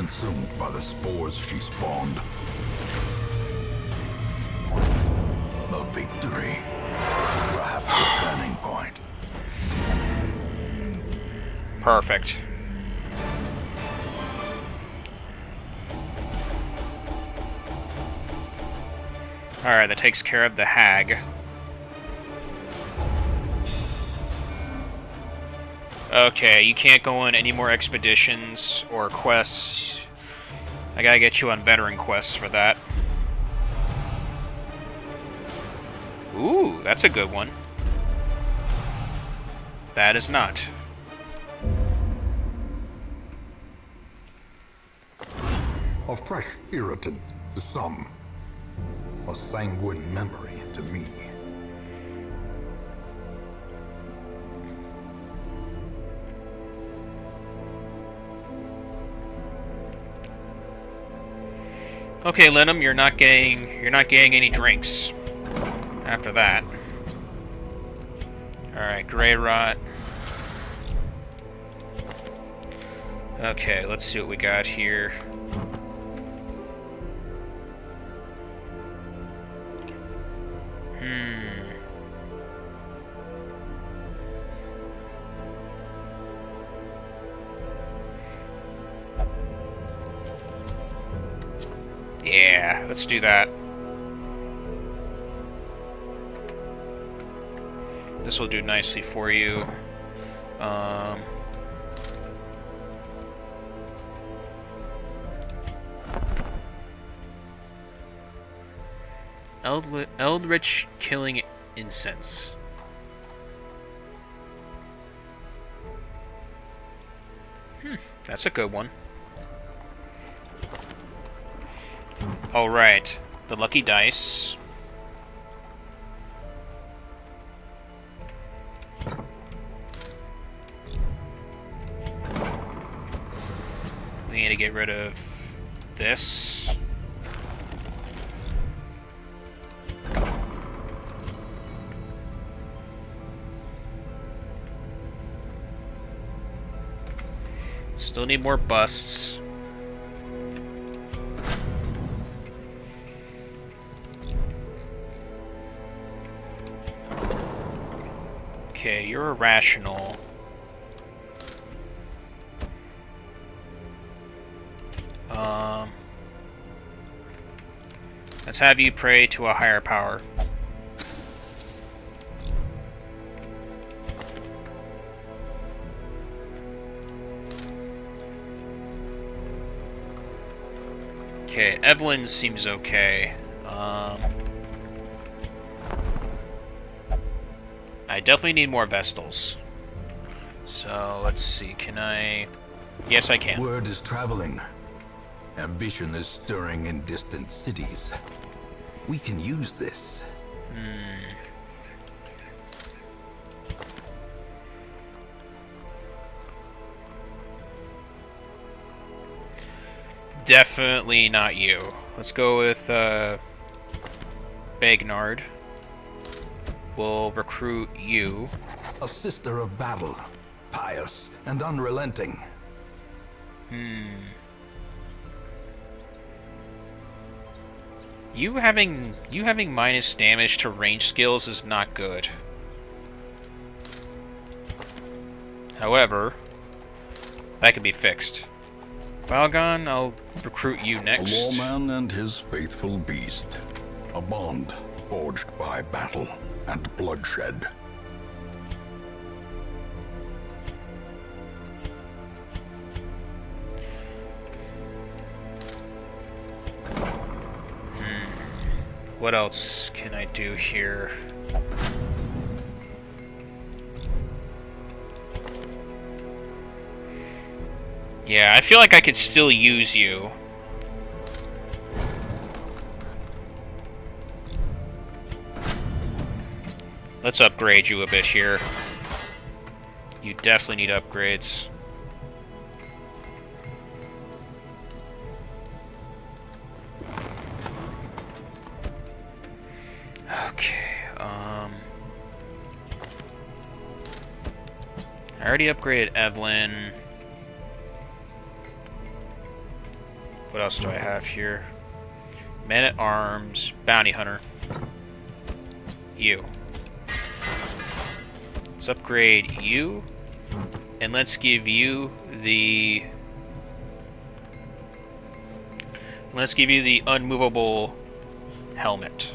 consumed by the spores she spawned. A victory. Perhaps a turning point. Perfect. Alright, that takes care of the hag. Okay, you can't go on any more expeditions or quests. I gotta get you on veteran quests for that. Ooh, that's a good one. That is not. A fresh irritant to some. A sanguine memory to me. Okay, Lenham, you're not getting any drinks after that. Alright, Grey Rot. Okay, let's see what we got here. Yeah, let's do that. This will do nicely for you. Eldritch Killing Incense. That's a good one. Alright, the lucky dice. We need to get rid of this. Still need more busts. Okay, you're irrational. Let's have you pray to a higher power. Okay, Evelyn seems okay. I definitely need more Vestals. So, let's see, can I... Yes, I can. Word is traveling. Ambition is stirring in distant cities. We can use this. Definitely not you. Let's go with, Bagnard. We'll recruit you. A sister of battle, pious and unrelenting. You having minus damage to range skills is not good. However, that can be fixed. Valgon, I'll recruit you next. A lawman and his faithful beast. A bond forged by battle and bloodshed. What else can I do here? Yeah, I feel like I could still use you. Let's upgrade you a bit here. You definitely need upgrades. Okay, I already upgraded Evelyn. What else do I have here? Man-at-Arms, Bounty Hunter. You. Let's upgrade you. And let's give you the... Let's give you the unmovable helmet.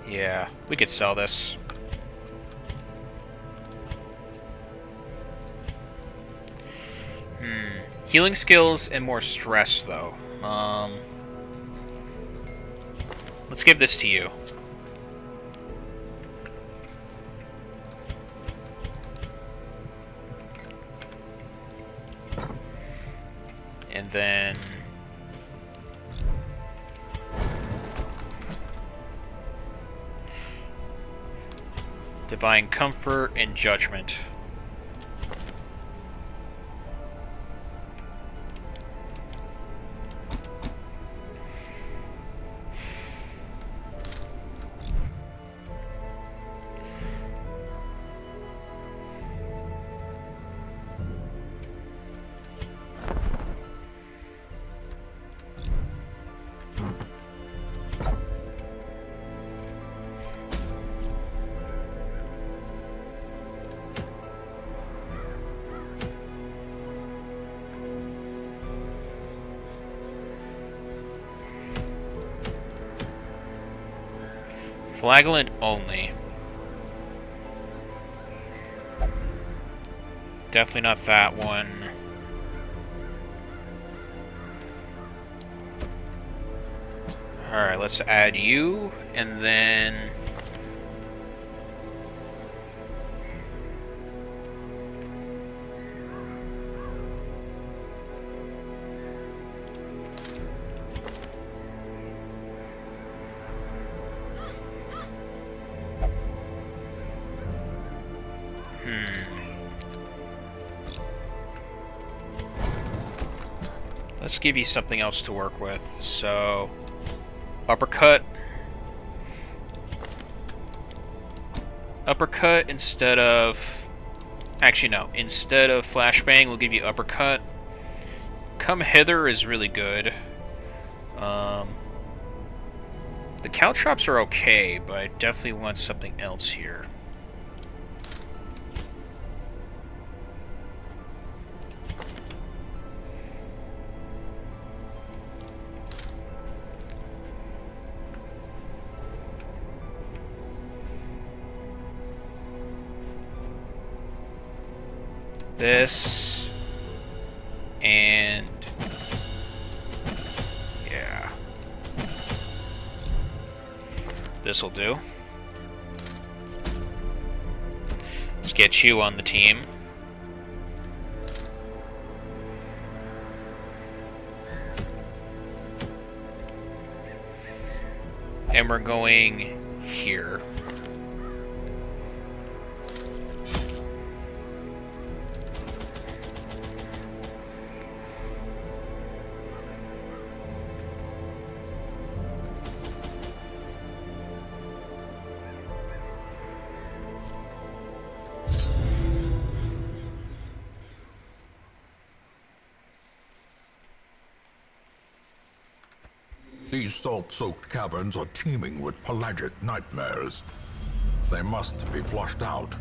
Yeah, we could sell this. Healing skills and more stress, though. Let's give this to you. And then... Divine Comfort and Judgment. Flagellant only. Definitely not that one. Alright, let's add you, and then... Let's give you something else to work with. So, uppercut. Uppercut instead of... Actually, no. Instead of flashbang, we'll give you uppercut. Come hither is really good. The caltrops are okay, but I definitely want something else here. This and yeah, this will do. Let's get you on the team. And we're going here. These salt-soaked caverns are teeming with pelagic nightmares. They must be flushed out.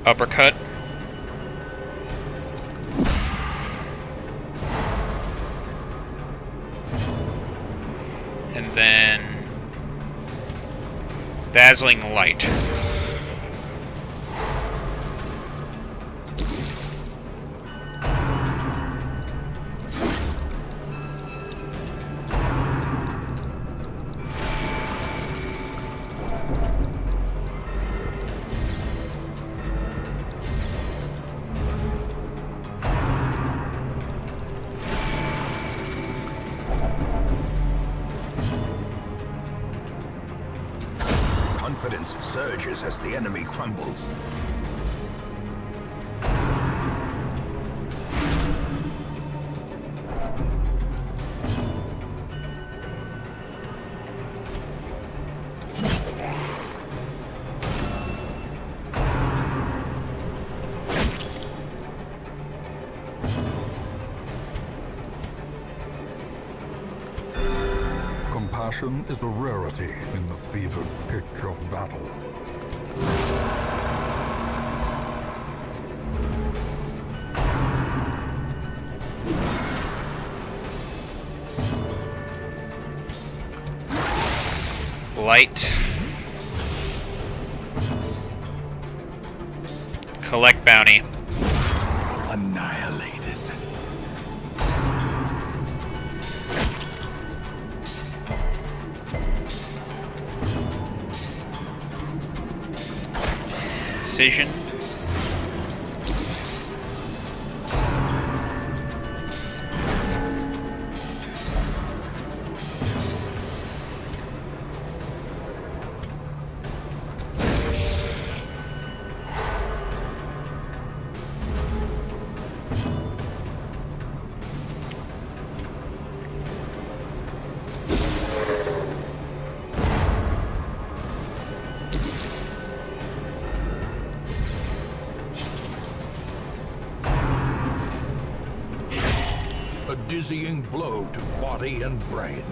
Uppercut. And then Dazzling Light. Confidence surges as the enemy crumbles. Compassion is a rarity in the fevered pitch of battle. Light. Collect bounty. Annihilated. Decision. A dizzying blow to body and brain.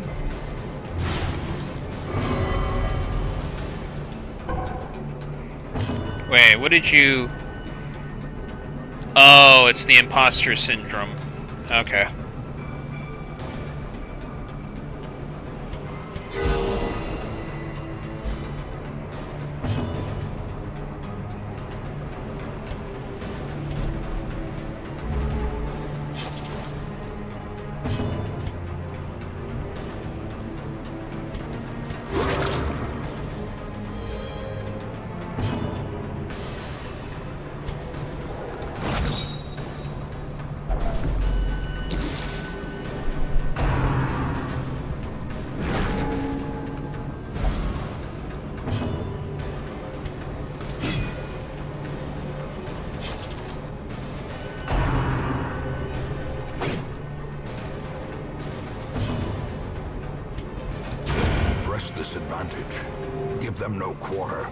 Wait, what did you... Oh, it's the imposter syndrome. Okay. Press this advantage. Give them no quarter.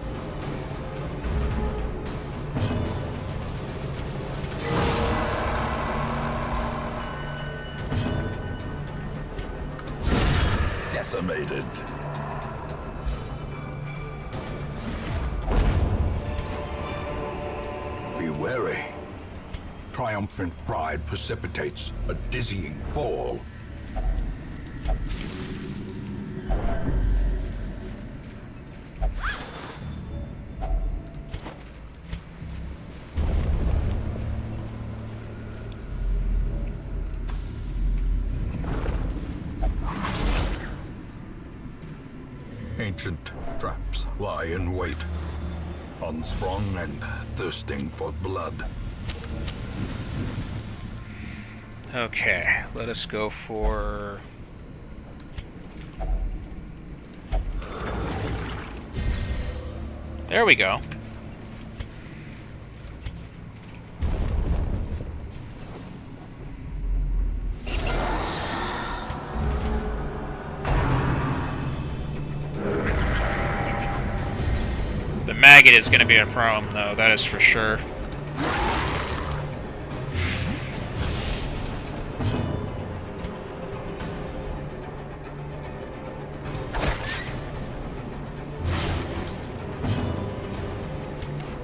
Decimated. Be wary. Triumphant pride precipitates a dizzying fall. Ancient traps lie in wait, unsprung and thirsting for blood. Okay, let us go for... There we go. The maggot is going to be a problem, though, that is for sure.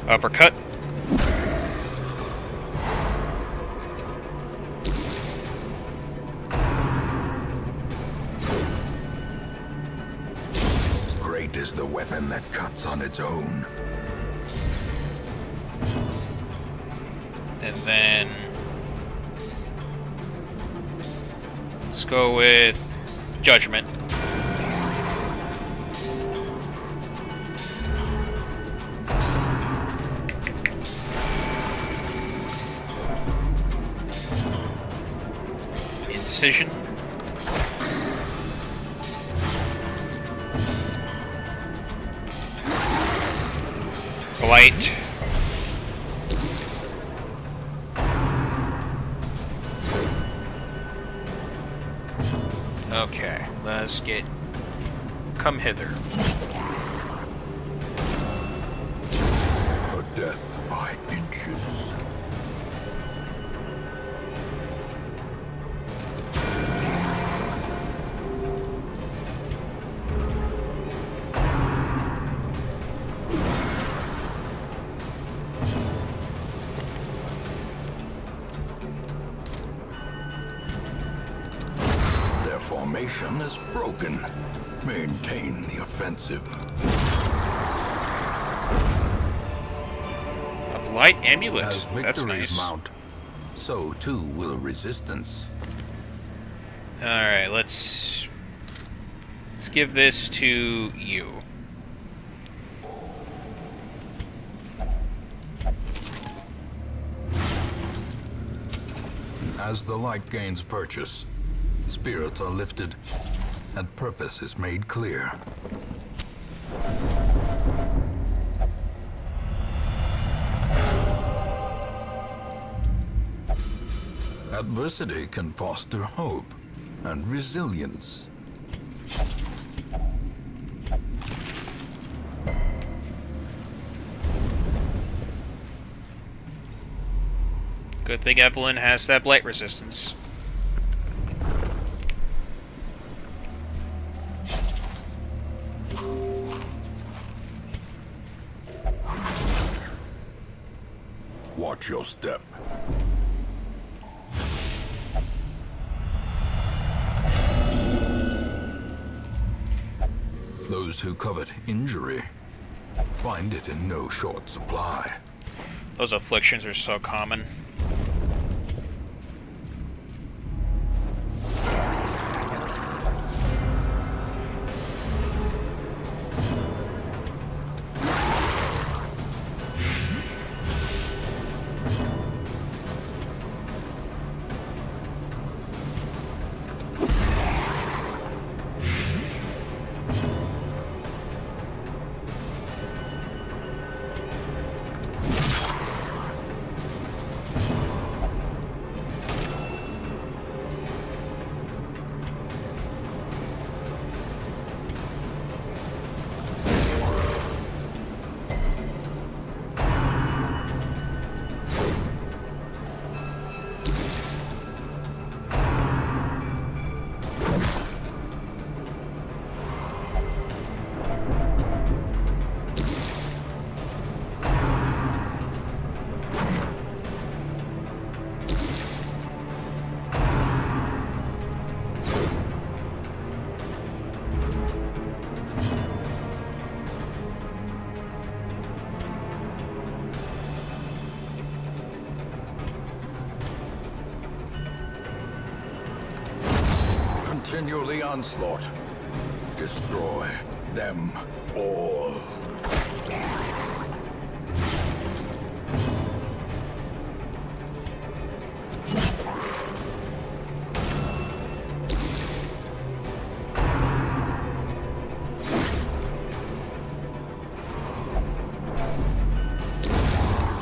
Uppercut. is the weapon that cuts on its own. And then let's go with Judgment. Incision. Blight. Okay, let's get... Come hither. A death by inches. Formation is broken. Maintain the offensive. A Blight Amulet. As That's victories nice. mount, so too will resistance. Alright, let's give this to you. As the light gains purchase, spirits are lifted, and purpose is made clear. Adversity can foster hope and resilience. Good thing Evelyn has that blight resistance. Watch your step. Those who covet injury find it in no short supply. Those afflictions are so common. Continue the onslaught. Destroy them all.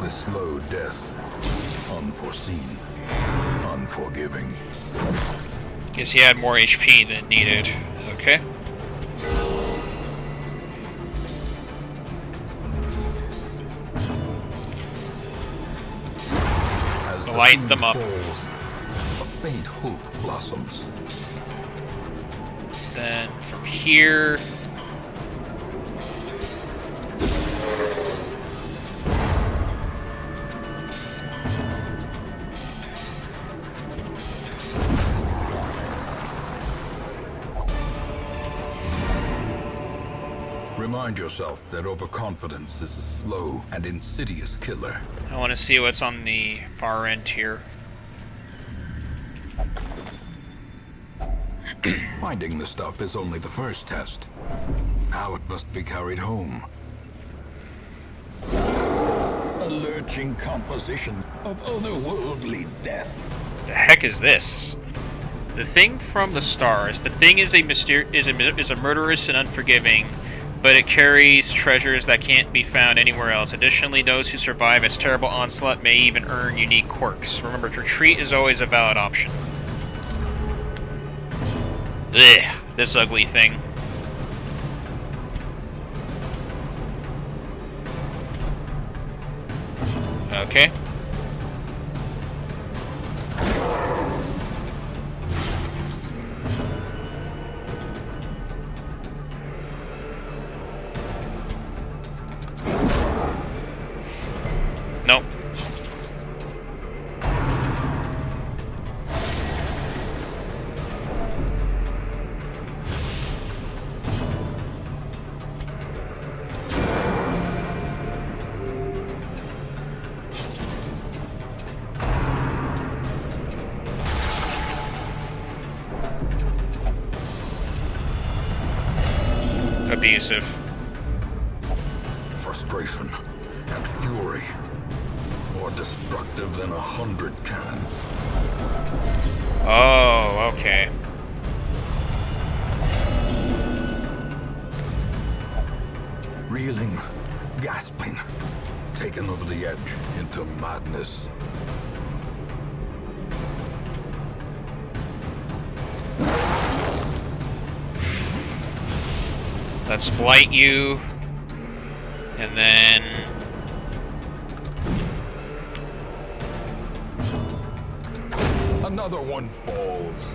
The slow death, unforeseen, unforgiving. Guess he had more HP than needed. Okay. As the Light fiend them up. falls, a faint hope blossoms. Then from here... Remind yourself that overconfidence is a slow and insidious killer. I want to see what's on the far end here. Finding the stuff is only the first test. Now it must be carried home. A lurching composition of otherworldly death. The heck is this? The Thing from the Stars. The Thing is a murderous and unforgiving, but it carries treasures that can't be found anywhere else. Additionally, those who survive its terrible onslaught may even earn unique quirks. Remember, retreat is always a valid option. Ugh, this ugly thing. Okay. Nope. Abusive. Frustration and fury. More destructive than 100 cans. Oh, okay. Reeling, gasping, taken over the edge into madness. Let's blight you. And then... Another one falls.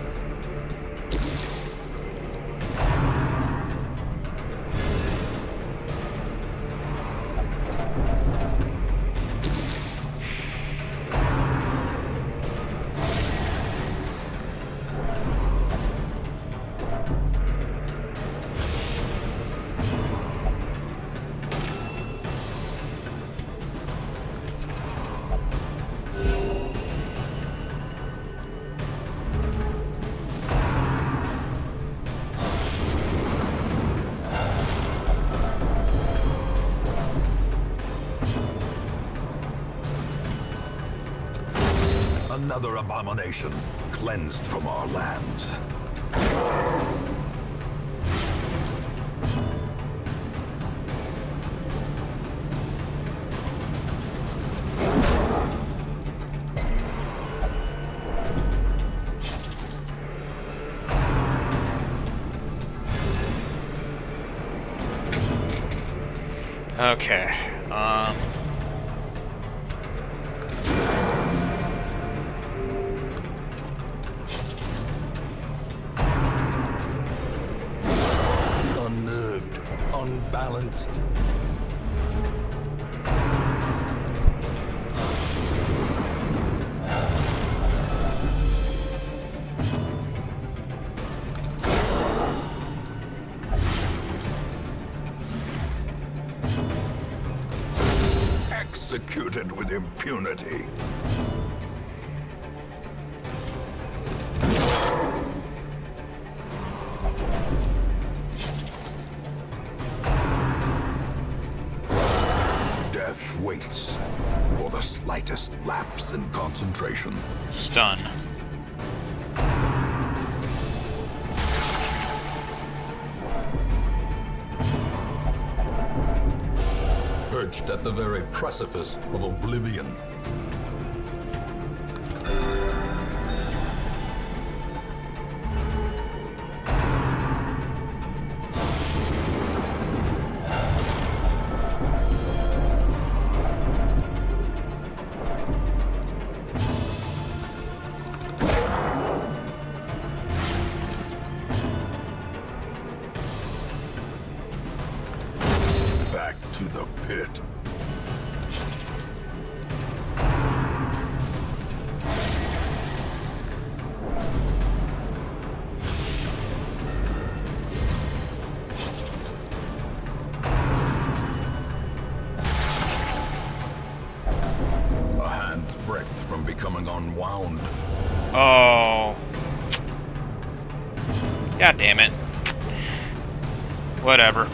Another abomination cleansed from our lands. Okay. Unnerved, unbalanced. Executed with impunity. Death waits for the slightest lapse in concentration. Stun. Perched at the very precipice of oblivion. Back to the pit. unwound. Oh. God damn it. Whatever.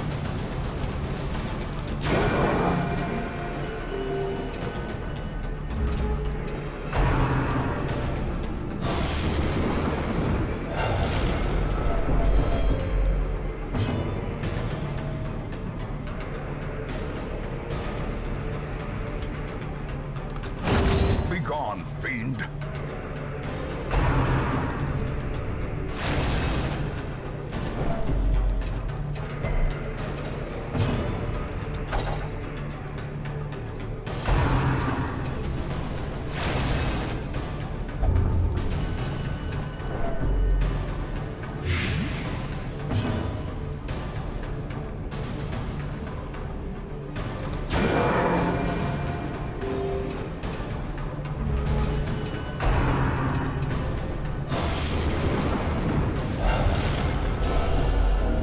Be gone, fiend.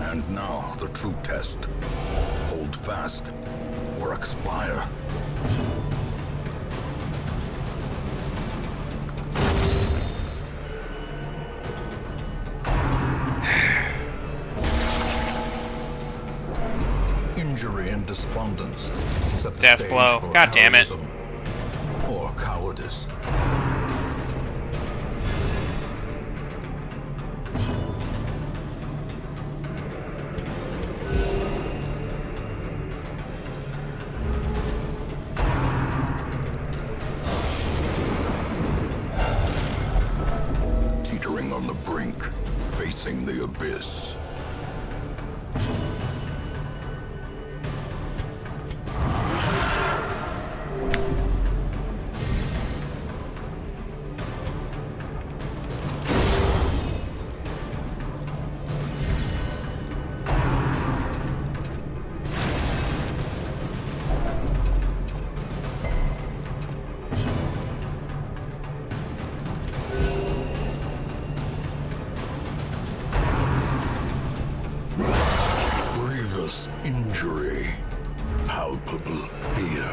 And now the true test. Hold fast or expire. Injury and despondence set the Death stage blow. for God damn it. heroism or cowardice. Teetering on the brink, facing the abyss. Grievous injury, palpable fear.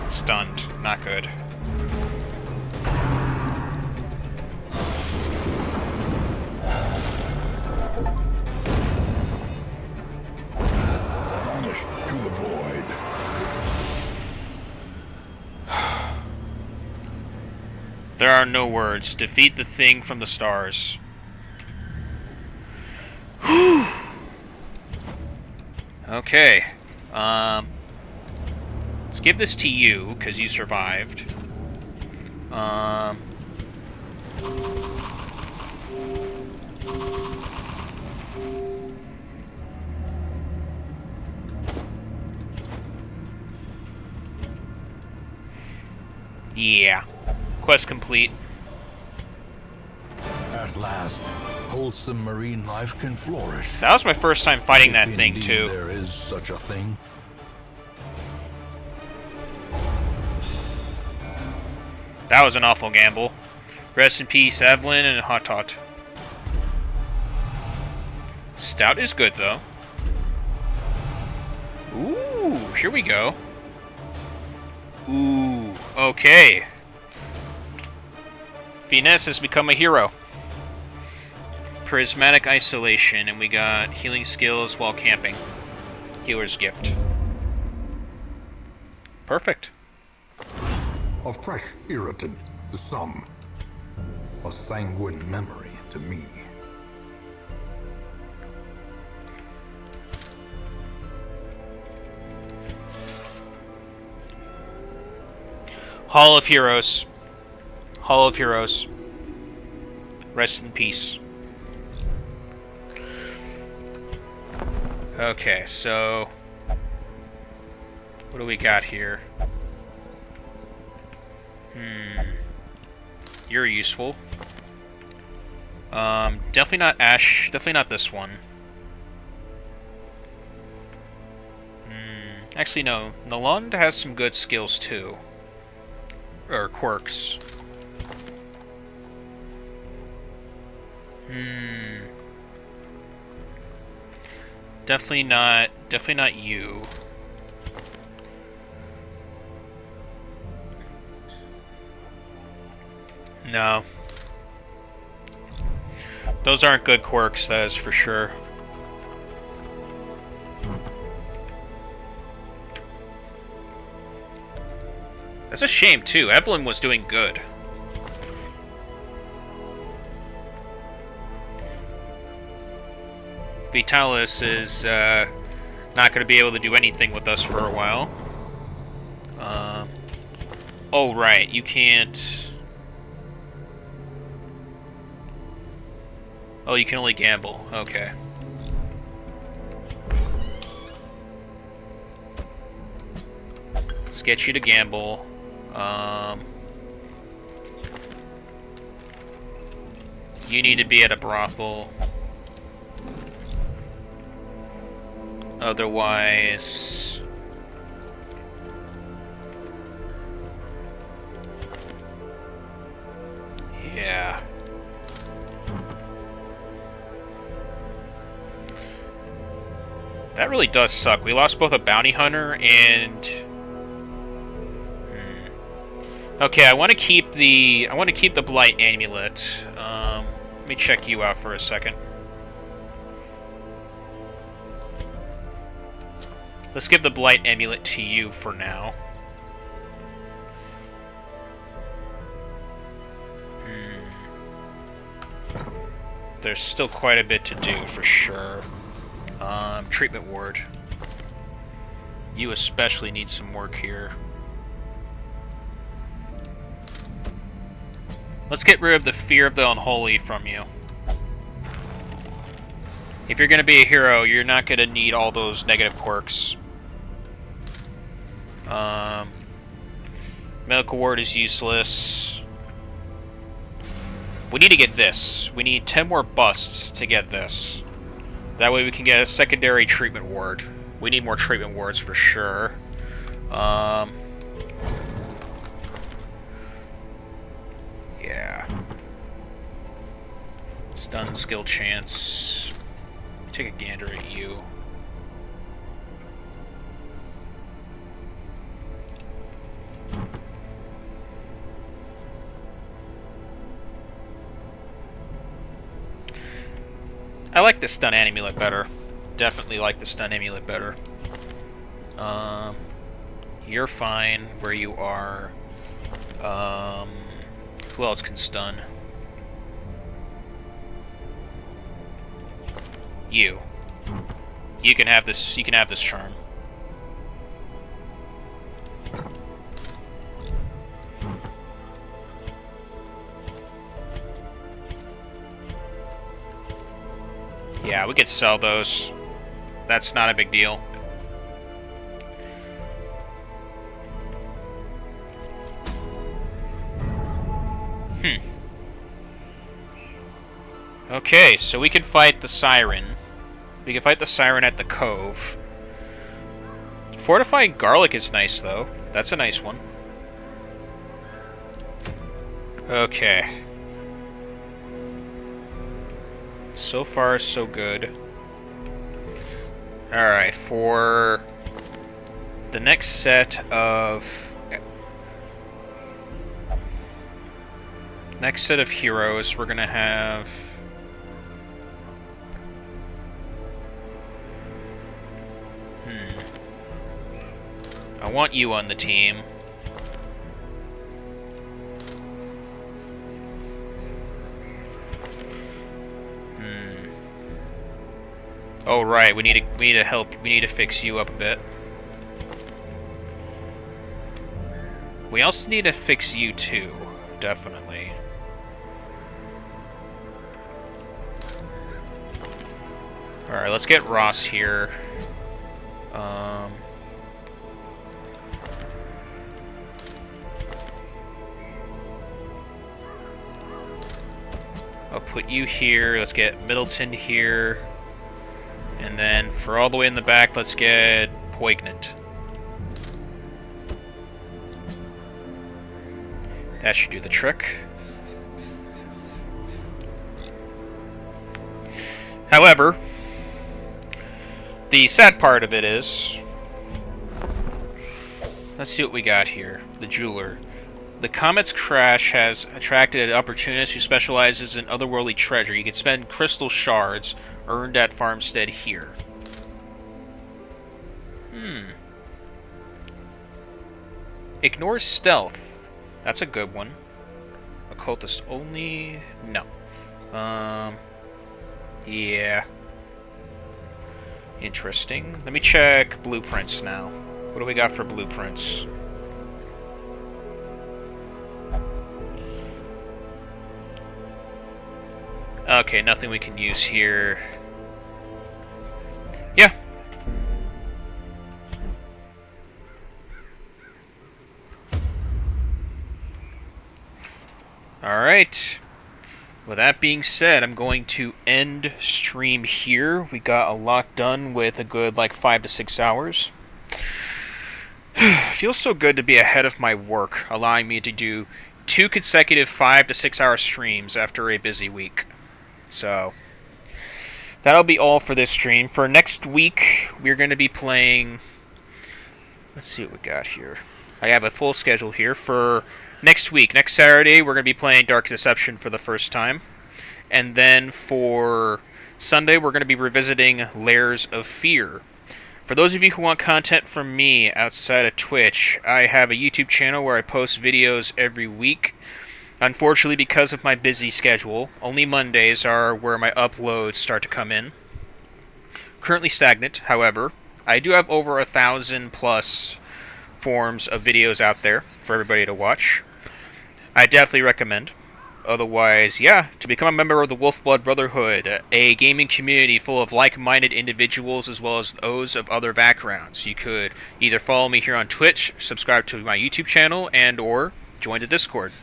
Stunned. Not good. Vanished to the void. There are no words. Defeat the thing from the stars. Whew. Okay. Let's give this to you, because you survived. Yeah. Quest complete. At last, wholesome marine life can flourish. That was my first time fighting that If thing, indeed too. There is such a thing. That was an awful gamble. Rest in peace, Evelyn and Hot Tot. Stout is good, though. Ooh, here we go. Ooh, okay. Finesse has become a hero. Prismatic Isolation, and we got healing skills while camping. Healer's Gift. Perfect. A fresh irritant to some. A sanguine memory to me. Hall of Heroes. Hall of Heroes. Rest in peace. Okay, so what do we got here? You're useful. Definitely not Ash. Definitely not this one. Actually, no. Nalund has some good skills, too. Or quirks. Definitely not you. No. Those aren't good quirks, that is for sure. That's a shame, too. Evelyn was doing good. Vitalis is not going to be able to do anything with us for a while. Oh, right. You can't... Oh, you can only gamble. Okay. Let's get you to gamble. You need to be at a brothel. Otherwise... Yeah. That really does suck. We lost both a bounty hunter and... Okay, I want to keep the blight amulet. Let me check you out for a second. Let's give the blight amulet to you for now. There's still quite a bit to do for sure. Treatment ward. You especially need some work here. Let's get rid of the fear of the unholy from you. If you're going to be a hero, you're not going to need all those negative quirks. Medical ward is useless. We need to get this. We need 10 more busts to get this. That way we can get a secondary treatment ward. We need more treatment wards for sure. Yeah. Stun skill chance. Take a gander at you. I like the stun amulet better. Definitely like the stun amulet better. You're fine where you are. Who else can stun? You. You can have this. You can have this charm. Yeah, we could sell those. That's not a big deal. Okay, so we can fight the Siren. We can fight the Siren at the Cove. Fortifying Garlic is nice, though. That's a nice one. Okay. So far, so good. Alright, for the next set of... Next set of heroes, we're gonna have... I want you on the team. Oh right, we need to help. We need to fix you up a bit. We also need to fix you too, definitely. All right, let's get Ross here. I'll put you here. Let's get Middleton here. And then for all the way in the back, let's get Poignant. That should do the trick. However, the sad part of it is... Let's see what we got here. The Jeweler. The comet's crash has attracted an opportunist who specializes in otherworldly treasure. You can spend crystal shards earned at Farmstead here. Ignore stealth. That's a good one. Occultist only? No. Yeah. Interesting. Let me check blueprints now. What do we got for blueprints? Okay, nothing we can use here. Yeah. Alright. With that being said, I'm going to end stream here. We got a lot done with a good, like, 5 to 6 hours. Feels so good to be ahead of my work, allowing me to do 2 consecutive 5 to 6 hour streams after a busy week. So, that'll be all for this stream. For next week, we're going to be playing... Let's see what we got here. I have a full schedule here. For next week, next Saturday, we're going to be playing Dark Deception for the first time. And then for Sunday, we're going to be revisiting Layers of Fear. For those of you who want content from me outside of Twitch, I have a YouTube channel where I post videos every week. Unfortunately, because of my busy schedule, only Mondays are where my uploads start to come in. Currently stagnant, however. I do have over 1,000 plus forms of videos out there for everybody to watch. I definitely recommend. Otherwise, yeah, to become a member of the Wolfblood Brotherhood, a gaming community full of like-minded individuals as well as those of other backgrounds. You could either follow me here on Twitch, subscribe to my YouTube channel, and or join the Discord.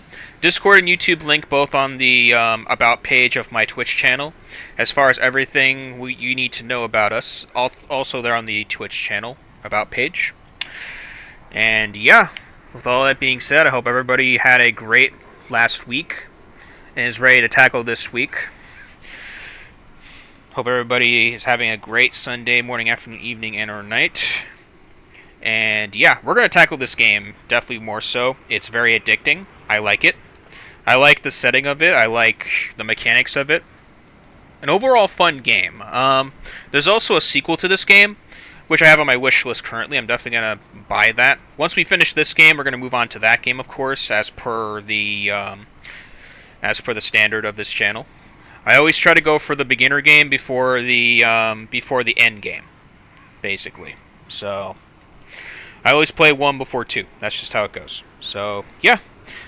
Discord and YouTube link both on the About page of my Twitch channel. As far as everything you need to know about us, also there on the Twitch channel About page. And yeah, with all that being said, I hope everybody had a great last week and is ready to tackle this week. Hope everybody is having a great Sunday, morning, afternoon, evening, and or night. And yeah, we're going to tackle this game, definitely more so. It's very addicting. I like it. I like the setting of it. I like the mechanics of it. An overall fun game. There's also a sequel to this game, which I have on my wish list currently. I'm definitely going to buy that. Once we finish this game, we're going to move on to that game, of course, as per the standard of this channel. I always try to go for the beginner game before the end game, basically. So I always play 1 before 2. That's just how it goes. So yeah.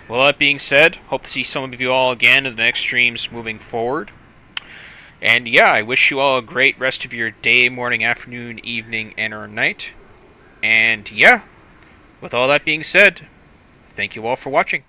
Well, that being said, hope to see some of you all again in the next streams moving forward. And yeah, I wish you all a great rest of your day, morning, afternoon, evening, and or night. And yeah, with all that being said, thank you all for watching.